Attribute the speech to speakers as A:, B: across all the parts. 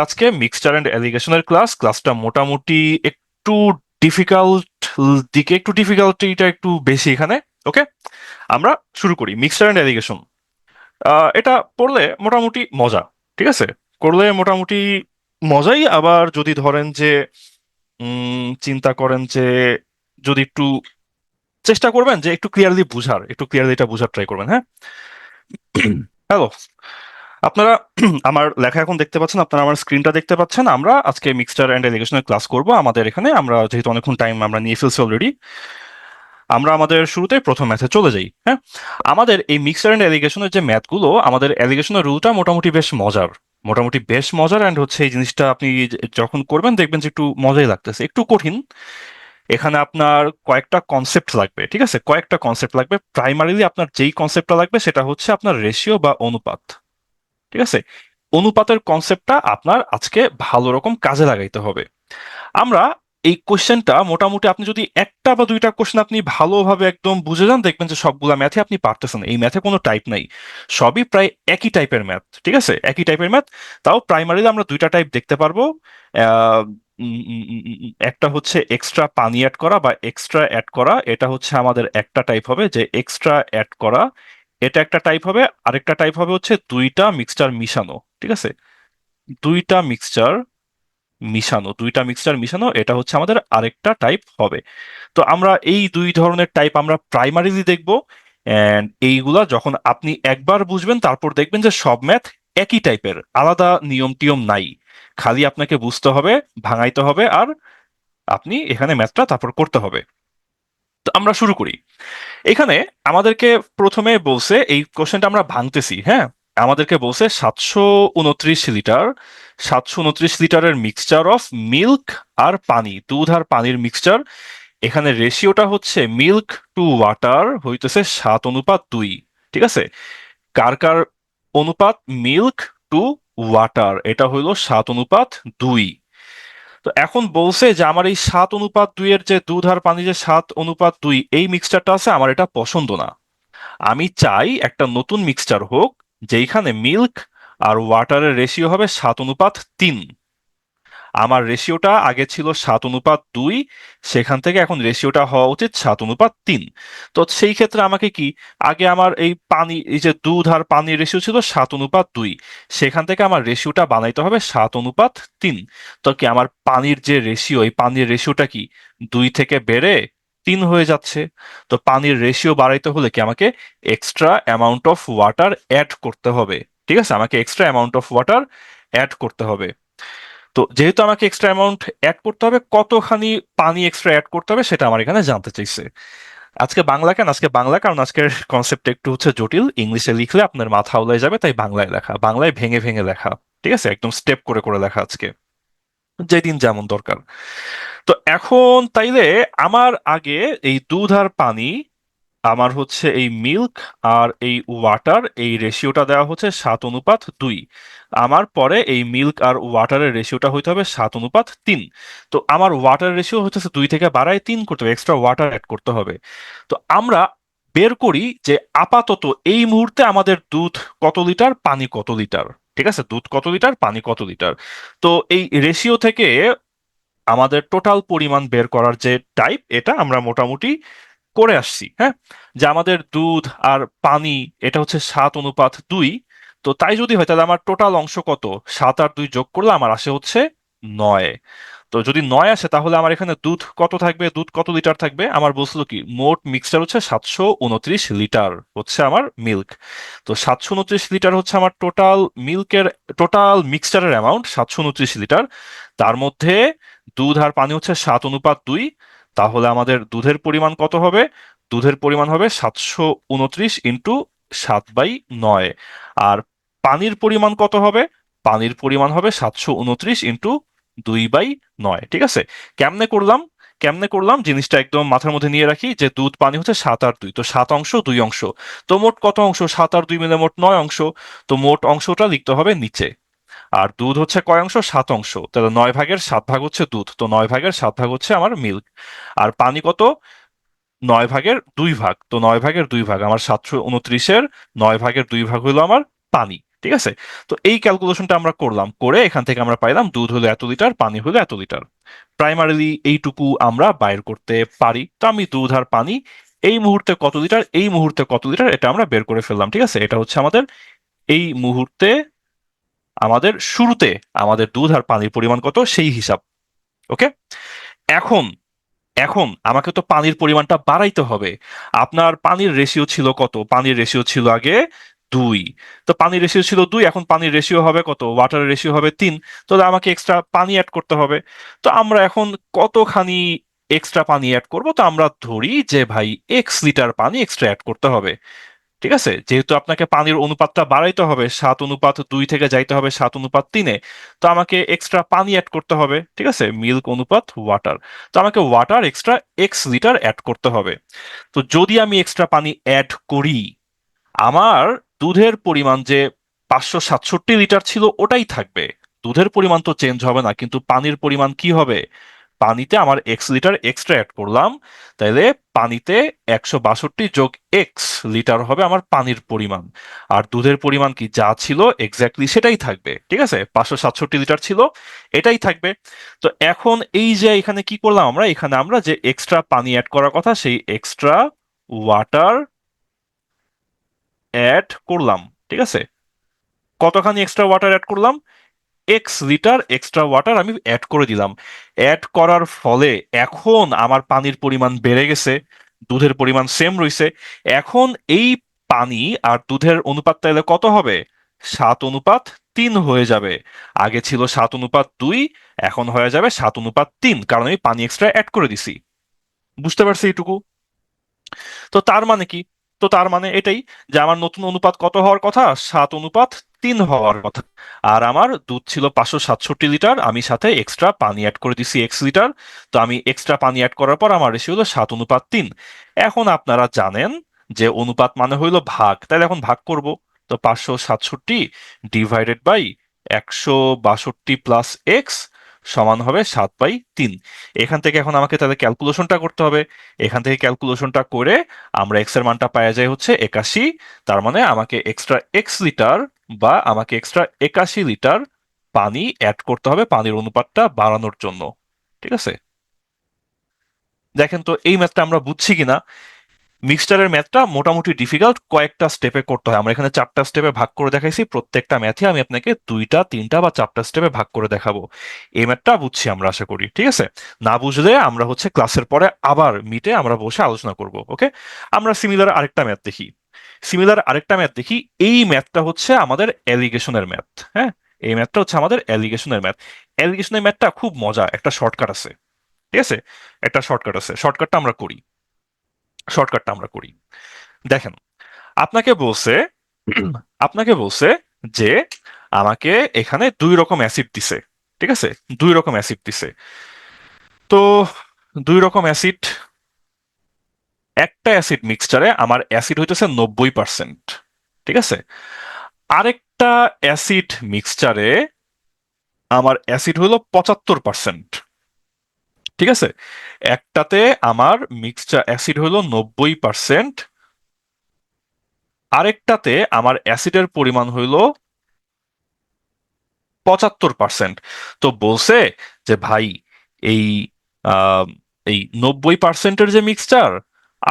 A: আজকে mixture and অ্যালিগেশনের ক্লাসটা মোটামুটি একটু ডিফিকাল্ট দিকে, একটু ডিফিকাল্টিটা একটু বেশি এখানে। ওকে, আমরা শুরু করি। মিক্সচার অ্যান্ড অ্যালিগেশন এটা পড়লে মোটামুটি মজা, ঠিক আছে, করলে মোটামুটি মজাই। আবার যদি ধরেন যে চিন্তা করেন যে যদি একটু চেষ্টা করবেন যে একটু ক্লিয়ারলি বুঝার, একটু ক্লিয়ারলি এটা বুঝার ট্রাই করবেন, হ্যাঁ। হ্যালো, আপনারা আমার লেখা এখন দেখতে পাচ্ছেন, আপনারা আমার স্ক্রিনটা দেখতে পাচ্ছেন। আমরা আজকে মিক্সচার অ্যান্ড এলিগেশনের ক্লাস করব আমাদের এখানে। আমরা যেহেতু অনেকক্ষণ টাইম আমরা নিয়ে ফেলছি অলরেডি, আমরা আমাদের শুরুতে প্রথম ম্যাথে চলে যাই, হ্যাঁ। আমাদের এই মিক্সচার অ্যান্ড এলিগেশনের যে ম্যাথগুলো, আমাদের এলিগেশনের রুলটা মোটামুটি বেশ মজার, মোটামুটি বেশ মজার। অ্যান্ড হচ্ছে এই জিনিসটা আপনি যখন করবেন দেখবেন যে একটু মজাই লাগতেছে, একটু কঠিন। এখানে আপনার কয়েকটা কনসেপ্ট লাগবে, ঠিক আছে, কয়েকটা কনসেপ্ট লাগবে। প্রাইমারিলি আপনার যেই কনসেপ্টটা লাগবে সেটা হচ্ছে আপনার রেশিও বা অনুপাত, ঠিক আছে। অনুপাতের কনসেপ্টটা আপনার আজকে ভালো রকম কাজে লাগাইতে হবে। আমরা এই কোশ্চেনটা মোটামুটি আপনি যদি একটা বা দুইটা কোশ্চেন আপনি ভালোভাবে একদম বুঝে যান, দেখবেন যে সবগুলা ম্যাথে আপনি পারতেছেন। এই ম্যাথে কোনো টাইপ নাই, সবই প্রায় একই টাইপের ম্যাথ, ঠিক আছে, একই টাইপের ম্যাথ। তাও প্রাইমারিলি আমরা দুইটা টাইপ দেখতে পারবো। আহ, একটা হচ্ছে এক্সট্রা পানি অ্যাড করা বা এক্সট্রা অ্যাড করা, এটা হচ্ছে আমাদের একটা টাইপ হবে যে এক্সট্রা অ্যাড করা, এটা একটা টাইপ হবে। আরেকটা টাইপ হবে হচ্ছে দুইটা মিক্সচার মিশানো, ঠিক আছে, দুইটা মিক্সচার দুইটা মিক্সচার মিশানো, এটা হচ্ছে আমাদের আরেকটা টাইপ হবে। তো আমরা এই দুই ধরনের টাইপ আমরা প্রাইমারিলি দেখব। এন্ড এইগুলা যখন আপনি একবার বুঝবেন, তারপর দেখবেন যে সব ম্যাথ একই টাইপের, আলাদা নিয়ম টিয়ম নাই। খালি আপনাকে বুঝতে হবে, ভাঙাইতে হবে, আর আপনি এখানে ম্যাথটা তারপর করতে হবে। তো আমরা শুরু করি। এখানে আমাদেরকে প্রথমে বলছে, এই কোশ্চেনটা আমরা ভাঙতেছি, হ্যাঁ। আমাদেরকে বলছে 729 লিটার, 729 লিটারের মিক্সচার অফ মিল্ক আর পানি, দুধ আর পানির মিক্সচার। এখানে রেশিওটা হচ্ছে মিল্ক টু ওয়াটার হইতেছে 7:2, ঠিক আছে। কার কার অনুপাত? মিল্ক টু ওয়াটার, এটা হইলো 7:2। তো এখন বলছে যে আমার এই 7:2 এর যে দুধ আর পানি যে 7:2 এই মিক্সচারটা আছে, আমার এটা পছন্দ না। আমি চাই একটা নতুন মিক্সচার হোক যেখানে মিল্ক আর ওয়াটারের রেশিও হবে 7:3। আমার রেশিওটা আগে ছিল 7:2, সেখান থেকে এখন রেশিওটা হওয়া উচিত 7:3। তো সেই ক্ষেত্রে আমাকে কি, আগে আমার এই পানি, এই যে দুধ আর পানির রেশিও ছিল 7:2, সেখান থেকে আমার রেশিওটা বানাইতে হবে 7:3। তো কি আমার পানির যে রেশিও, এই পানির রেশিওটা কি 2 থেকে বেড়ে 3 হয়ে যাচ্ছে। তো পানির রেশিও বাড়াইতে হলে কি আমাকে extra amount of water add করতে হবে, ঠিক আছে, আমাকে extra amount of water add করতে হবে। তো যেহেতু আমাকে এক্সট্রা অ্যামাউন্ট অ্যাড করতে হবে, কতখানি পানি এক্সট্রা অ্যাড করতে হবে সেটা আমার এখানে জানতে চাইছে। আজকে বাংলা কেন? আজকে বাংলা কারণ আজকের কনসেপ্ট একটু হচ্ছে জটিল, ইংলিশে লিখলে আপনার মাথা উলাই যাবে, তাই বাংলায় লেখা, বাংলায় ভেঙে ভেঙে লেখা, ঠিক আছে, একদম স্টেপ করে করে লেখা আজকে, যেদিন যেমন দরকার। তো এখন তাইলে আমার আগে এই দুধ আর পানি, আমার হচ্ছে এই মিল্ক আর এই ওয়াটার, এই রেশিওটা দেওয়া হচ্ছে 7:2। আমার পরে এই মিল্ক আর ওয়াটারের রেশিওটা হইতে হবে 7:3। তো আমার ওয়াটার রেশিও হচ্ছে 2 থেকে বাড়ায় 3 করতে হবে, এক্সট্রা ওয়াটার অ্যাড করতে হবে। তো আমরা বের করি যে আপাতত এই মুহূর্তে আমাদের দুধ কত লিটার, পানি কত লিটার, ঠিক আছে, দুধ কত লিটার, পানি কত লিটার। তো এই রেশিও থেকে আমাদের টোটাল পরিমাণ বের করার যে টাইপ, এটা আমরা মোটামুটি করে আসছি, হ্যাঁ। যে আমাদের দুধ আর পানি এটা হচ্ছে 7:2। তো তাই যদি হয় তাহলে আমার টোটাল অংশ কত? 7 আর 2 যোগ করলে আমার আসে হচ্ছে 9। তো যদি 9 আসে তাহলে আমার এখানে দুধ কত থাকবে, দুধ কত লিটার থাকবে? আমার বলছিল কি মোট মিক্সচার হচ্ছে 729 লিটার হচ্ছে আমার মিল্ক। তো 729 লিটার হচ্ছে আমার টোটাল মিল্কের, টোটাল মিক্সচারের অ্যামাউন্ট 729 লিটার। তার মধ্যে দুধ আর পানি হচ্ছে 7:2। তাহলে আমাদের দুধের পরিমাণ কত হবে? দুধের পরিমাণ হবে 729 × 7/9। আর পানির পরিমাণ কত হবে? পানির পরিমাণ হবে 729 × 2/9, ঠিক আছে। কেমনে করলাম? কেমনে করলাম জিনিসটা একদম মাথার মধ্যে নিয়ে রাখি, যে দুধ পানি হচ্ছে 7 আর 2, তো 7 অংশ 2 অংশ। তো মোট কত অংশ? 7 আর 2 মিলে মোট 9 অংশ। তো মোট অংশটা লিখতে হবে নিচে। আর দুধ হচ্ছে কয় অংশ? 7 অংশ, তাহলে 9/7 ভাগ হচ্ছে দুধ, তো 9/7 ভাগ হচ্ছে আমার মিল্ক। আর পানি কত? 9/2 ভাগ, তো 9/2 ভাগ আমার 729-এর 9/2 ভাগ হইলো আমার পানি। ঠিক আছে? তো এই ক্যালকুলেশনটা আমরা করলাম, করে এখান থেকে আমরা পাইলাম দুধ হলো এত লিটার, পানি হলো এত লিটার। প্রাইমারিলি এইটুকু আমরা বাইর করতে পারি। তো আমি দুধ আর পানি এই মুহূর্তে কত লিটার, এই মুহূর্তে কত লিটার, এটা আমরা বের করে ফেললাম। ঠিক আছে, এটা হচ্ছে আমাদের এই মুহূর্তে, আমাদের শুরুতে আমাদের দুধ আর পানির পরিমাণ কত সেই হিসাব। ওকে, এখন এখন আমাকে তো পানির পরিমাণটা বাড়াইতে হবে। আপনার পানির রেশিও ছিল কত? পানির রেশিও ছিল আগে 2। তো পানির রেশিও ছিল 2, এখন পানির রেশিও হবে কত? ওয়াটারের রেশিও হবে 3। তাহলে আমাকে এক্সট্রা পানি অ্যাড করতে হবে। তো আমরা এখন কতখানি এক্সট্রা পানি অ্যাড করব? তো আমরা ধরি যে ভাই এক্স লিটার পানি এক্সট্রা অ্যাড করতে হবে। ঠিক আছে, যেহেতু আপনাকে পানির অনুপাতটা বাড়াইতে হবে, 7:2 থেকে যাইতে হবে 7:3, তো আমাকে এক্সট্রা পানি অ্যাড করতে হবে। ঠিক আছে, মিল্ক অনুপাত ওয়াটার, তো আমাকে water extra X litre add করতে হবে। তো যদি আমি এক্সট্রা পানি অ্যাড করি, আমার দুধের পরিমাণ যে 567 লিটার ছিল ওটাই থাকবে। দুধের পরিমাণ তো চেঞ্জ হবে না, কিন্তু পানির পরিমাণ কি হবে? পানিতে আমার এক্স লিটার এক্সট্রা অ্যাড করলাম, তাইলে পানিতে 162 যোগ এক্স লিটার হবে আমার পানির পরিমাণ। আর দুধের পরিমাণ কি যা ছিল এক্স্যাক্টলি সেটাই থাকবে। ঠিক আছে, 567 লিটার ছিল, এটাই থাকবে। তো এখন এই যে এখানে কি করলাম, আমরা এখানে আমরা যে এক্সট্রা পানি অ্যাড করার কথা সেই এক্সট্রা ওয়াটার অ্যাড করলাম। ঠিক আছে, কতখানি এক্সট্রা ওয়াটার অ্যাড করলাম? এক্স লিটার এক্সট্রা ওয়াটার আমি অ্যাড করে দিলাম। অ্যাড করার ফলে এখন আমার পানির পরিমাণ বেড়ে গেছে, দুধের পরিমাণ সেম রইছে। এখন এই পানি আর দুধের অনুপাত তাহলে কত হবে? 7:3 হয়ে যাবে। আগে ছিল 7:2, এখন হয়ে যাবে 7:3, কারণ আমি পানি এক্সট্রা অ্যাড করে দিছি। বুঝতে পারছি এইটুকু? তো তার মানে কি? তো তার মানে এটাই যে আমার নতুন অনুপাত কত হওয়ার কথা? 7:3 হওয়ার কথা। আর আমার দুধ ছিল 567 লিটার, আমি সাথে এক্সট্রা পানি অ্যাড করে দিছি এক্স লিটার। তো আমি এক্সট্রা পানি অ্যাড করার পর আমার রেশিও হলো 7:3। এখন আপনারা জানেন যে অনুপাত মানে হইলো ভাগ, তাহলে এখন ভাগ করব। তো 567 ডিভাইডেড বাই 162 প্লাস এক্স সমান হবে 7/3। এখান থেকে এখন আমাকে তাহলে ক্যালকুলেশনটা করতে হবে। এখান থেকে ক্যালকুলেশনটা করে আমরা এক্স এর মানটা পাওয়া যায় হচ্ছে 81। তার মানে আমাকে এক্সট্রা এক্স লিটার বা আমাকে এক্সট্রা 81 লিটার পানি অ্যাড করতে হবে পানির অনুপাতটা বাড়ানোর জন্য। ঠিক আছে, দেখেন তো এই ম্যাথটা আমরা বুঝছি কিনা। মিক্সচারের ম্যাথটা মোটামুটি ডিফিকাল্ট, কয়েকটা স্টেপে করতে হয়। আমরা এখানে 4টা স্টেপে ভাগ করে দেখাইছি, প্রত্যেকটা ম্যাথে আমি আপনাকে 2টা 3টা বা 4টা স্টেপে ভাগ করে দেখাবো। এই ম্যাথটা বুঝছি আমরা আশা করি। ঠিক আছে, না বুঝলে আমরা হচ্ছে ক্লাসের পরে আবার মিটে আমরা বসে আলোচনা করব। ওকে, আমরা সিমিলার আরেকটা ম্যাথ দেখি। এই ম্যাথটা হচ্ছে আমাদের অ্যালিগেশনের ম্যাথ। হ্যাঁ, এই ম্যাথটা হচ্ছে আমাদের অ্যালিগেশনের ম্যাথ। অ্যালিগেশনের ম্যাথটা খুব মজা, একটা শর্টকাট আছে। ঠিক আছে, একটা শর্টকাট আছে, শর্টকাটটা আমরা করি। দেখেন, আপনাকে বলছে আপনাকে বলছে যে আমাকে এখানে 2 রকম অ্যাসিড দিছে। ঠিক আছে, 2 রকম অ্যাসিড দিছে। তো 2 রকম অ্যাসিড, একটা অ্যাসিড মিক্সচারে আমার অ্যাসিড হইতেছে 90%। ঠিক আছে, আরেকটা অ্যাসিড মিক্সচারে আমার অ্যাসিড হলো 75%। ঠিক আছে, একটাতে আমার মিক্সচার অ্যাসিড হলো 90%, আরেকটাতে আমার অ্যাসিডের পরিমাণ হইল 75%। তো বলছে যে ভাই এই আহ, এই 90%-এর যে মিক্সচার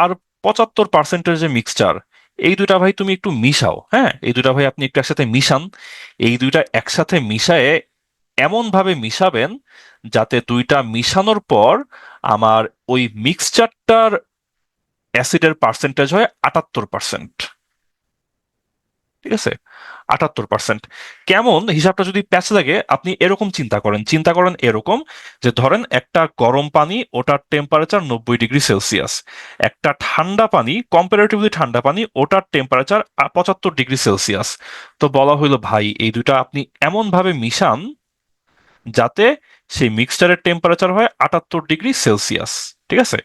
A: আর 75%-এর যে মিক্সচার, এই দুইটা ভাই তুমি একটু মিশাও। হ্যাঁ, এই দুইটা ভাই আপনি একটু একসাথে মিশান। এই দুইটা একসাথে মিশায়ে এমন ভাবে মিশাবেন যাতে দুইটা মিশানোর পর আমার ওই মিক্সচারটার অ্যাসিডের পার্সেন্টেজ হয় 78%। ঠিক আছে, 78%। কেমন হিসাবটা যদি প্যাচ লাগে, আপনি এরকম চিন্তা করেন এরকম যে ধরেন একটা গরম পানি, ওটার টেম্পারেচার 90 ডিগ্রি সেলসিয়াস। একটা ঠান্ডা পানি, কম্পারেটিভলি ঠান্ডা পানি, ওটার টেম্পারেচার 75 ডিগ্রি সেলসিয়াস। তো বলা হইলো ভাই এই দুইটা আপনি এমন ভাবে মিশান যাতে সেই মিক্সচারের টেম্পারেচার হয় 78 ডিগ্রি সেলসিয়াস। ঠিক আছে,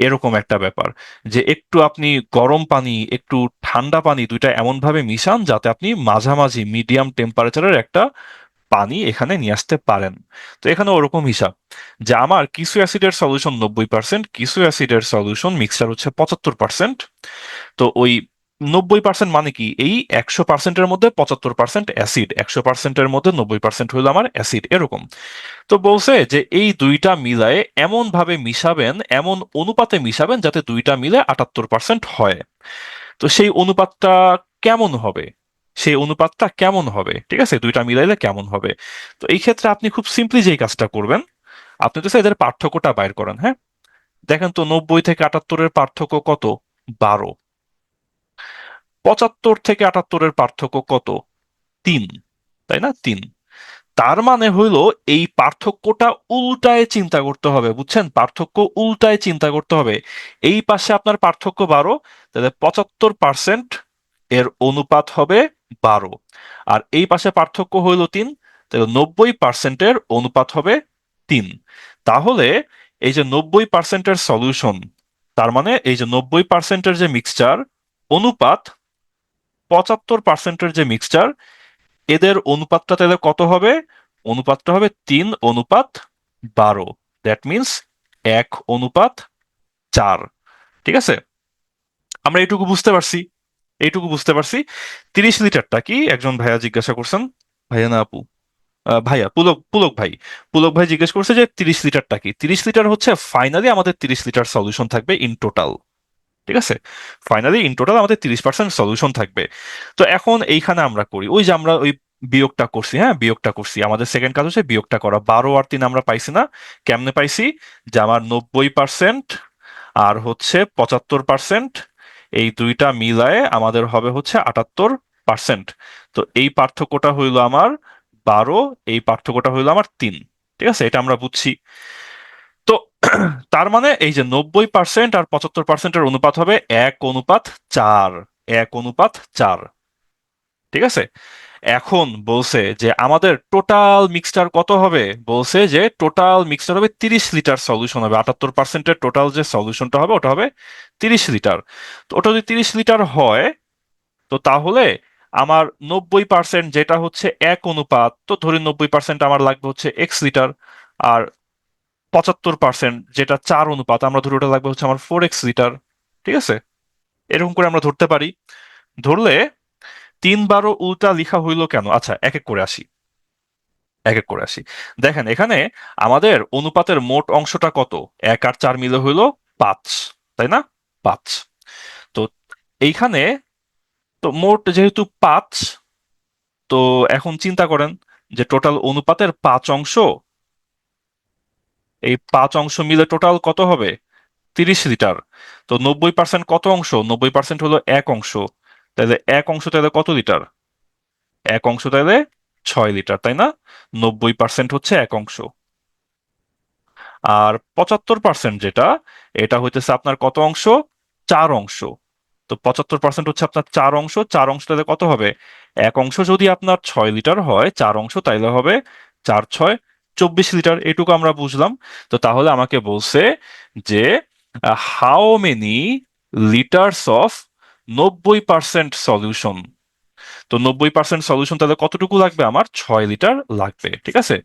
A: এরকম একটা ব্যাপার যে একটু আপনি গরম পানি একটু ঠান্ডা পানি দুইটা এমন ভাবে মিশান যাতে আপনি মাঝামাঝি মিডিয়াম টেম্পারেচারের একটা পানি এখানে নিয়ে আসতে পারেন। তো এখানে ওরকম হিসাব যে আমার কিছু অ্যাসিডের সলিউশন 90%, কিছু অ্যাসিডের সলিউশন মিক্সচার হচ্ছে 75%। তো ওই 90% মানে কি, এই 100%-এর মধ্যে 75% অ্যাসিড, 100%-এর মধ্যে 90% হলো আমার অ্যাসিড, এরকম। তো বলছে যে এই দুইটা মিলায়ে এমন ভাবে মিশাবেন, এমন অনুপাতে মিশাবেন যাতে দুইটা মিলে 78% হয়। তো সেই অনুপাতটা কেমন হবে, সেই অনুপাতটা কেমন হবে, ঠিক আছে, দুইটা মিলাইলে কেমন হবে? তো এই ক্ষেত্রে আপনি খুব সিম্পলি যেই কাজটা করবেন, আপনি তো এদের পার্থক্যটা বাইর করেন, হ্যাঁ। দেখেন তো 90 থেকে 78-এর পার্থক্য কত? 12। 75 থেকে 78-এর পার্থক্য কত? 3, তাই না? 3। তার মানে হইলো এই পার্থক্যটা উল্টায় চিন্তা করতে হবে, বুঝছেন? পার্থক্য উল্টায় চিন্তা করতে হবে। এই পাশে আপনার পার্থক্য 12, তাহলে 75% এর অনুপাত হবে 12। আর এই পাশে পার্থক্য হইল 3, তাহলে 90%-এর অনুপাত হবে 3। তাহলে এই যে 90%-এর সলিউশন, তার মানে এই যে 90%-এর যে মিক্সচার অনুপাত 75%-এর যে মিক্সচার, এদের অনুপাতটা তাহলে কত হবে? অনুপাতটা হবে 3:12। That means 1:4। ঠিক আছে, আমরা এইটুকু বুঝতে পারছি, এইটুকু বুঝতে পারছি। 30 লিটারটা কি, একজন ভাইয়া জিজ্ঞাসা করছেন, ভাইয়া না আপু, ভাইয়া পুলক, পুলক ভাই, পুলক ভাই জিজ্ঞেস করছে যে 30 লিটারটা কি। 30 লিটার হচ্ছে ফাইনালি আমাদের 30 লিটার সলিউশন থাকবে ইন টোটাল। ঠিক আছে, ফাইনালি ইন টোটাল আমাদের 30% সলিউশন থাকবে। তো এখন এইখানে আমরা করি ওই যে আমরা ওই বিয়োগটা করছি, হ্যাঁ, বিয়োগটা করছি। আমাদের সেকেন্ড কাজ হচ্ছে বিয়োগটা করা। 12 আর 3 আমরা পাইছি না? কেমনে পাইছি? যে আমার 90% আর হচ্ছে 75%, এই দুইটা মিলায়ে আমাদের হবে হচ্ছে 78%। তো এই পার্থক্যটা হইল আমার 12, এই পার্থক্যটা হইল আমার 3। ঠিক আছে, এটা আমরা বুঝছি। তো তার মানে এই যে 90% আর 75%-এর অনুপাত হবে 1:4, 1:4। ঠিক আছে, এখন বলছে যে আমাদের টোটাল মিক্সচার কত হবে? বলছে যে টোটাল মিক্সচার হবে 30 লিটার সলিউশন হবে। 78%-এর টোটাল যে সলিউশনটা হবে ওটা হবে 30 লিটার। তো ওটা যদি 30 লিটার হয়, তো তাহলে আমার 90% যেটা হচ্ছে 1 অনুপাত, তো ধরি 90% আমার লাগবে হচ্ছে x লিটার। আর 75% যেটা 4 অনুপাত, আমরা ধরি ওটা লাগবে হচ্ছে আমার 4x লিটার। ঠিক আছে, এরকম করে আমরা ধরতে পারি। ধরলে 3 বারও উল্টা লিখা হইলো কেন? আচ্ছা, এক এক করে আসি, এক এক করে আসি। দেখেন এখানে আমাদের অনুপাতের মোট অংশটা কত? 1 আর 4 মিলে হইলো 5, তাই না? 5। তো এইখানে তো মোট যেহেতু 5, তো এখন চিন্তা করেন যে টোটাল অনুপাতের 5 অংশ, এই 5 অংশ মিলে টোটাল কত হবে? 30 লিটার। তো 90% কত অংশ? 90% হলো 1 অংশ। তাহলে 1 অংশ তাহলে কত লিটার? 1 অংশ তাহলে 6 লিটার, তাই না? 90% হচ্ছে 1 অংশ। আর 75% যেটা, এটা হইতেছে আপনার কত অংশ? 4 অংশ। তো 75% হচ্ছে আপনার 4 অংশ। 4 অংশ তাহলে কত হবে? 1 অংশ যদি আপনার 6 লিটার হয়, 4 অংশ তাইলে হবে 4 × 6 = 24 লিটার। এটুকু আমরা বুঝলাম। তো তাহলে আমাকে বলছে যে how many litres of 90% solution. তো 90% সলিউশন তাহলে কতটুকু লাগবে? আমার 6 লিটার লাগবে। ঠিক আছে,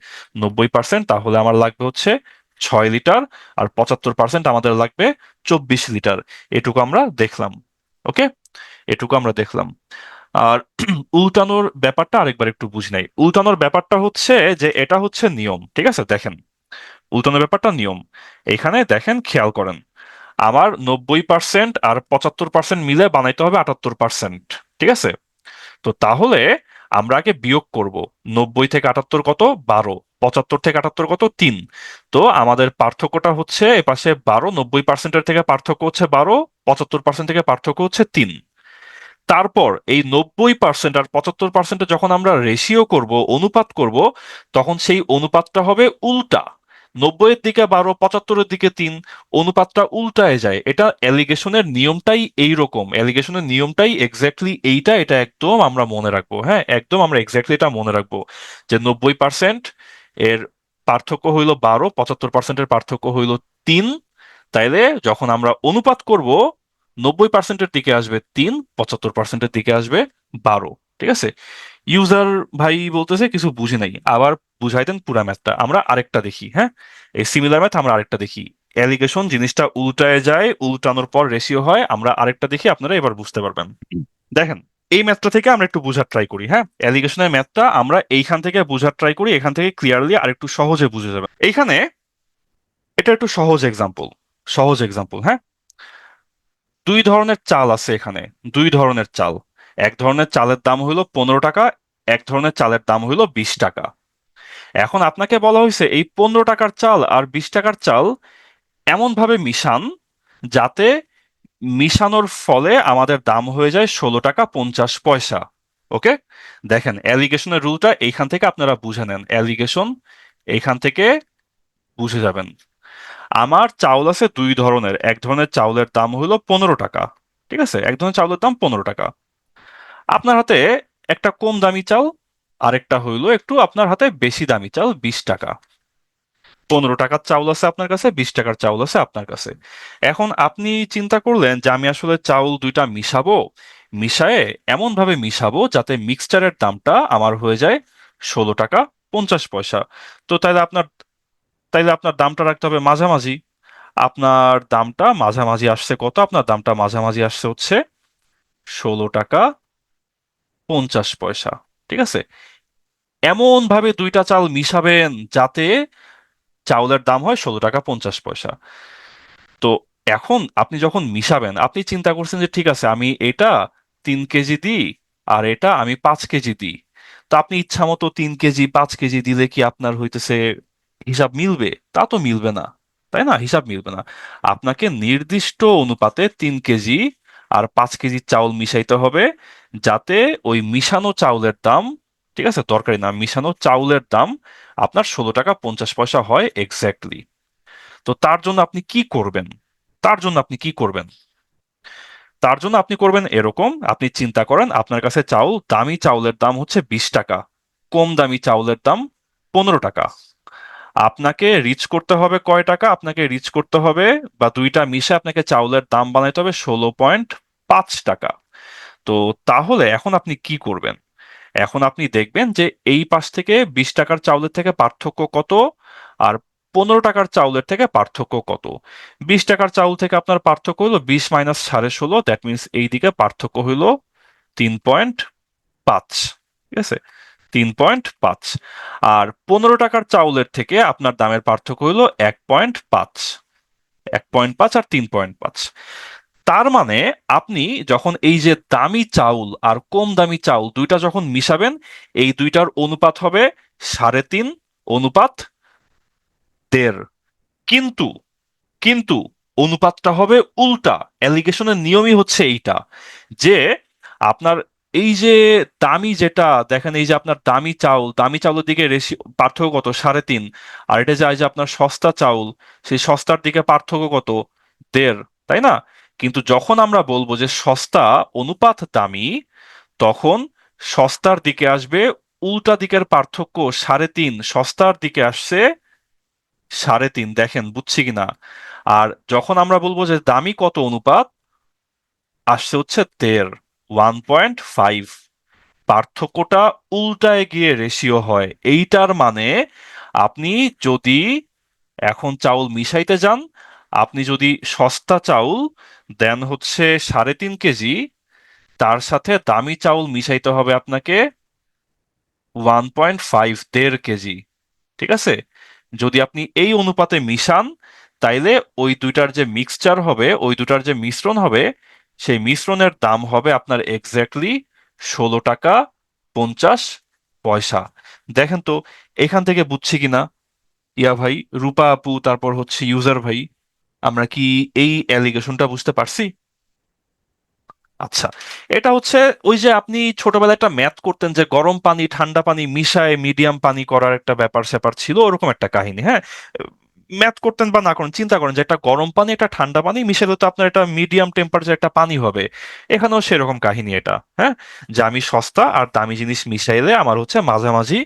A: 90% তাহলে আমার লাগবে হচ্ছে 6 লিটার। আর 75% আমাদের লাগবে 24 লিটার। এটুকু আমরা দেখলাম। ওকে, এটুকু আমরা দেখলাম। আর উল্টানোর ব্যাপারটা আরেকবার একটু বুঝি নাই। উল্টানোর ব্যাপারটা হচ্ছে যে এটা হচ্ছে নিয়ম। ঠিক আছে, দেখেন উল্টানোর ব্যাপারটা নিয়ম। এখানে দেখেন, খেয়াল করেন, আমার 90% আর 75% মিলে বানাইতে হবে 78%। ঠিক আছে, তো তাহলে আমরা আগে বিয়োগ করব। 90 থেকে 78 কত? 12। 75 থেকে 78 কত? 3। তো আমাদের পার্থক্যটা হচ্ছে এপাশে 12, 90%-এর থেকে পার্থক্য হচ্ছে 12, 75% থেকে পার্থক্য হচ্ছে 3। তারপর এই 90% আর 75%-এ যখন আমরা রেশিও করব, অনুপাত করব, তখন সেই অনুপাতটা হবে উল্টা। 90-এর দিকে 12, 75-এর দিকে 3, অনুপাতটা উল্টায় যায়। এটা অ্যালিগেশনের নিয়মটাই এইরকম, অ্যালিগেশনের নিয়মটাই এক্স্যাক্টলি এইটা। এটা একদম আমরা মনে রাখবো, হ্যাঁ, একদম আমরা এক্স্যাক্টলি এটা মনে রাখবো যে 90% এর পার্থক্য হইল 12, 75%-এর পার্থক্য হইল 3। তাইলে যখন আমরা অনুপাত করব, 90%-এর দিকে আসবে 3, 75%-এর দিকে আসবে 12। ঠিক আছে, ইউজার ভাই বলতেছে কিছু বুঝি নাই, আবার বুঝাইতেন পুরা ম্যাথটা। আমরা আরেকটা দেখি, হ্যাঁ, এই সিমিলার ম্যাথ আমরা আরেকটা দেখি। অ্যালিগেশন জিনিসটা উল্টায় যায়, উল্টানোর পর রেশিও হয়। আমরা আরেকটা দেখি, আপনারা এবার বুঝতে পারবেন। দেখেন, এই ম্যাথটা থেকে আমরা একটু বোঝার ট্রাই করি। হ্যাঁ, অ্যালিগেশনের ম্যাথটা আমরা এইখান থেকে বোঝার ট্রাই করি, এখান থেকে ক্লিয়ারলি আর একটু সহজে বুঝে যাবেন এইখানে। এটা একটু সহজ এক্সাম্পল। হ্যাঁ, দুই ধরনের চাল আছে এখানে, দুই ধরনের চাল। এক ধরনের চালের দাম হইলো 15 টাকা, এক ধরনের চালের দাম হইলো 20 টাকা। এখন আপনাকে বলা হয়েছে এই 15 টাকার চাল আর 20 টাকার চাল এমন ভাবে মিশান যাতে মিশানোর ফলে আমাদের দাম হয়ে যায় 16 টাকা 50 পয়সা। ওকে, দেখেন অ্যালিগেশনের রুলটা এইখান থেকে আপনারা বুঝে নেন। অ্যালিগেশন এইখান থেকে বুঝে যাবেন। আমার চাউল আছে দুই ধরনের, এক ধরনের চাউলের দাম হলো 15 টাকা। ঠিক আছে, এক ধরনের চাউলের দাম 15 টাকা। আপনার হাতে একটা কম দামি চাল, আরেকটা হইলো একটু আপনার হাতে বেশি দামি চাল, 20 টাকা। 15 টাকার চাউল আছে আপনার কাছে, 20 টাকার চাউল আছে আপনার কাছে। এখন আপনি চিন্তা করলেন যে আমি আসলে চাউল দুইটা মিশাবো, মিশায়ে এমন ভাবে মিশাবো যাতে মিক্সচারের দামটা আমার হয়ে যায় 16 টাকা 50 পয়সা। তো তাইলে আপনার দামটা রাখতে হবে মাঝামাঝি। আপনার দামটা মাঝামাঝি আসছে কত? আপনার দামটা মাঝামাঝি আসছে হচ্ছে 16 টাকা 50 পয়সা। ঠিক আছে, এমন ভাবে দুইটা চাল মিশাবেন যাতে চাউলের দাম হয় 16 টাকা 50 পয়সা। তো এখন আপনি যখন মিশাবেন, আপনি চিন্তা করছেন যে ঠিক আছে আমি এটা 3 কেজি দিই আর এটা আমি 5 কেজি দিই। তো আপনি ইচ্ছা মতো 3 কেজি 5 কেজি দিলে কি আপনার হইতেছে হিসাব মিলবে? তা তো মিলবে না, তাই না? হিসাব মিলবে না। আপনাকে নির্দিষ্ট অনুপাতে 3 কেজি আর 5 কেজি চাউল মিশাইতে হবে যাতে ওই মিশানো চাউলের দাম, ঠিক আছে, তরকারি না, মিশানো চাউলের দাম আপনার 16 টাকা 50 পয়সা হয় এক্স্যাক্টলি। তো তার জন্য আপনি কি করবেন? তার জন্য আপনি কি করবেন? তার জন্য আপনি করবেন এরকম, আপনি চিন্তা করেন আপনার কাছে চাউল, দামি চাউলের দাম হচ্ছে 20 টাকা, কম দামি চাউলের দাম 15 টাকা। আপনাকে রিচ করতে হবে কয় টাকা? আপনাকে রিচ করতে হবে, বা দুইটা মিশে আপনাকে চাউলের দাম বানাইতে হবে 16.5 টাকা। তো তাহলে এখন আপনি কি করবেন? এখন আপনি দেখবেন যে এই পাশ থেকে 20 টাকার চাউলের থেকে পার্থক্য কত, আর 15 টাকার চাউলের থেকে পার্থক্য কত। 20 টাকার চাউল থেকে আপনার পার্থক্য হলো 20 - 16.5, দ্যাট মিনস এই দিকে পার্থক্য হইলো 3.5। ঠিক আছে, 3.5। আর 15 টাকার চাউলের থেকে আপনার দামের পার্থক্য হইলো 1.5। 1.5 আর 3.5। তার মানে আপনি যখন এই যে দামি চাউল আর কম দামি চাউল দুইটা যখন মিশাবেন, এই দুইটার অনুপাত হবে 3.5:1.5। কিন্তু কিন্তু অনুপাতটা হবে উল্টা। অ্যালিগেশনের নিয়মই হচ্ছে এইটা, যে আপনার এই যে দামি যেটা দেখেন, এই যে আপনার দামি চাউলের দিকে পার্থক্য কত? 3.5। আর এটা যে এই যে আপনার সস্তা চাউল, সেই সস্তার দিকে পার্থক্য কত? 1.5, তাই না? কিন্তু যখন আমরা বলবো যে সস্তা অনুপাত দামি, তখন সস্তার দিকে আসবে উল্টা দিকের পার্থক্য 3.5, সস্তার দিকে আসছে 3.5। দেখেন বুঝছি কিনা? আর যখন আমরা বলবো যে দামি কত অনুপাত, আসছে হচ্ছে 1.5, 1.5। পার্থক্যটা উল্টায় গিয়ে রেশিও হয়। এইটার মানে আপনি যদি এখন চাউল মিশাইতে যান, আপনি যদি সস্তা চাউল দেন হচ্ছে 3.5 কেজি, তার সাথে দামি চাউল মিশাইতে হবে আপনাকে 1.5, 1.5 কেজি। ঠিক আছে, যদি আপনি এই অনুপাতে মিশান, তাইলে ওই দুইটার যে মিক্সচার হবে, ওই দুটার যে মিশ্রণ হবে, সেই মিশ্রণের দাম হবে আপনার এক্স্যাক্টলি 16 টাকা 50 পয়সা। দেখেন তো এখান থেকে বুঝছি কিনা ইয়া ভাই, রূপা আপু, তারপর হচ্ছে ইউজার ভাই, আমরা কি এই অ্যালিগেশনটা বুঝতে পারছি? আচ্ছা, এটা হচ্ছে ওই যে আপনি ছোটবেলায় একটা ম্যাথ করতেন যে গরম পানি ঠান্ডা পানি মিশায় মিডিয়াম পানি করার একটা ব্যাপার স্যাপার ছিল, ওরকম একটা কাহিনী। হ্যাঁ, ম্যাথ করতেন বা না করেন, চিন্তা করেন যে একটা গরম পানি একটা ঠান্ডা পানি মিশালে তো আপনার একটা মিডিয়াম টেম্পারেচার একটা পানি হবে। এখানেও সেরকম কাহিনী এটা। হ্যাঁ, যে আমি সস্তা আর দামি জিনিস মিশাইলে আমার হচ্ছে মাঝামাঝি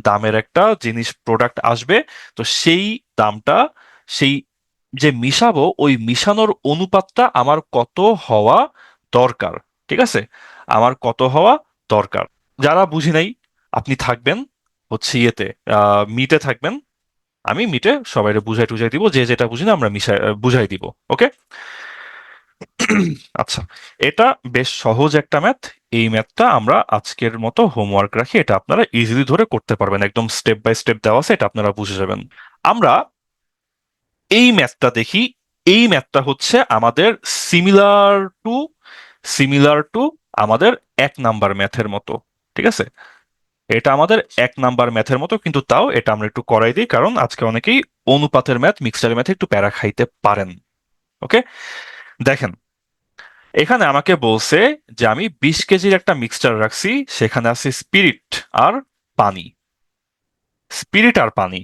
A: দামের একটা জিনিস প্রোডাক্ট আসবে। তো সেই দামটা, সেই যে মিশাবো ওই মিশানোর অনুপাতটা আমার কত হওয়া দরকার। ঠিক আছে, আমার কত হওয়া দরকার। যারা বুঝি নাই, আপনি থাকবেন হচ্ছে ইয়েতে, মিটে থাকবেন। আমি মিটে সবাইরে বুঝাই টুঝাই দিব, যে যেটা বুঝি না আমরা বুঝাই দিব। ওকে। আচ্ছা, এটা বেশ সহজ একটা ম্যাথ। এই ম্যাথটা আমরা আজকের মতো হোমওয়ার্ক রাখি, এটা আপনারা ইজিলি ধরে করতে পারবেন, একদম স্টেপ বাই স্টেপ দেওয়া আছে, এটা আপনারা বুঝে যাবেন। আমরা এই ম্যাথটা দেখি। এই ম্যাথটা হচ্ছে আমাদের সিমিলার টু সিমিলার টু আমাদের 1 নাম্বার ম্যাথের মতো। ঠিক আছে, এটা আমাদের 1 নাম্বার ম্যাথের মতো, কিন্তু তাও এটা আমরা একটু করাই দিই, কারণ আজকে অনেকেই অনুপাতের ম্যাথ, মিক্সচারের ম্যাথে একটু প্যারা খাইতে পারেন। ওকে, দেখেন, এখানে আমাকে বলছে যে আমি 20 কেজির একটা মিক্সচার রাখছি, সেখানে আছে স্পিরিট আর পানি। স্পিরিট আর পানি,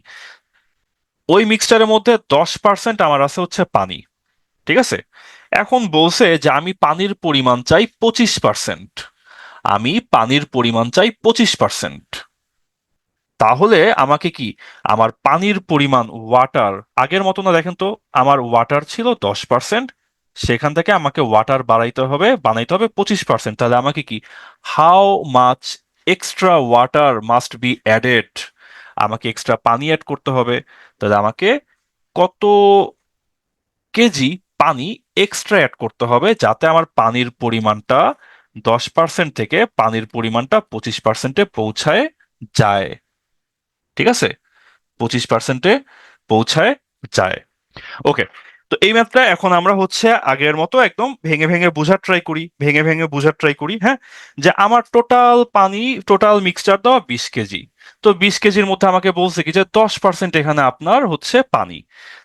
A: ওই মিক্সচারের মধ্যে 10% আমার আছে হচ্ছে পানি। ঠিক আছে, এখন বলছে যে আমি পানির পরিমাণ চাই 25%। আমি পানির পরিমাণ চাই 25%। তাহলে আমাকে কি, আমার পানির পরিমাণ ওয়াটার আগের মতো না, দেখেন তো, আমার ওয়াটার ছিল 10%, সেখান থেকে আমাকে ওয়াটার বানাইতে হবে 25%। তাহলে আমাকে কি, how much extra water must be added, আমাকে এক্সট্রা পানি অ্যাড করতে হবে। তাহলে আমাকে কত কেজি পানি এক্সট্রা অ্যাড করতে হবে, যাতে আমার পানির পরিমাণটা 10% থেকে পানির পরিমাণটা 25%-এ পৌঁছায় যায়। ঠিক আছে, 25%-এ পৌঁছায় যায়। ওকে, তো এই ম্যাথটা এখন আমরা হচ্ছে আগের মতো একদম ভেঙে ভেঙে বোঝার ট্রাই করি, হ্যাঁ। যে আমার টোটাল মিক্সচার দেওয়া 20 কেজি। তো 20 কেজির মধ্যে আমাকে বলছে কি যে 10% এখানে আপনার হচ্ছে পানি।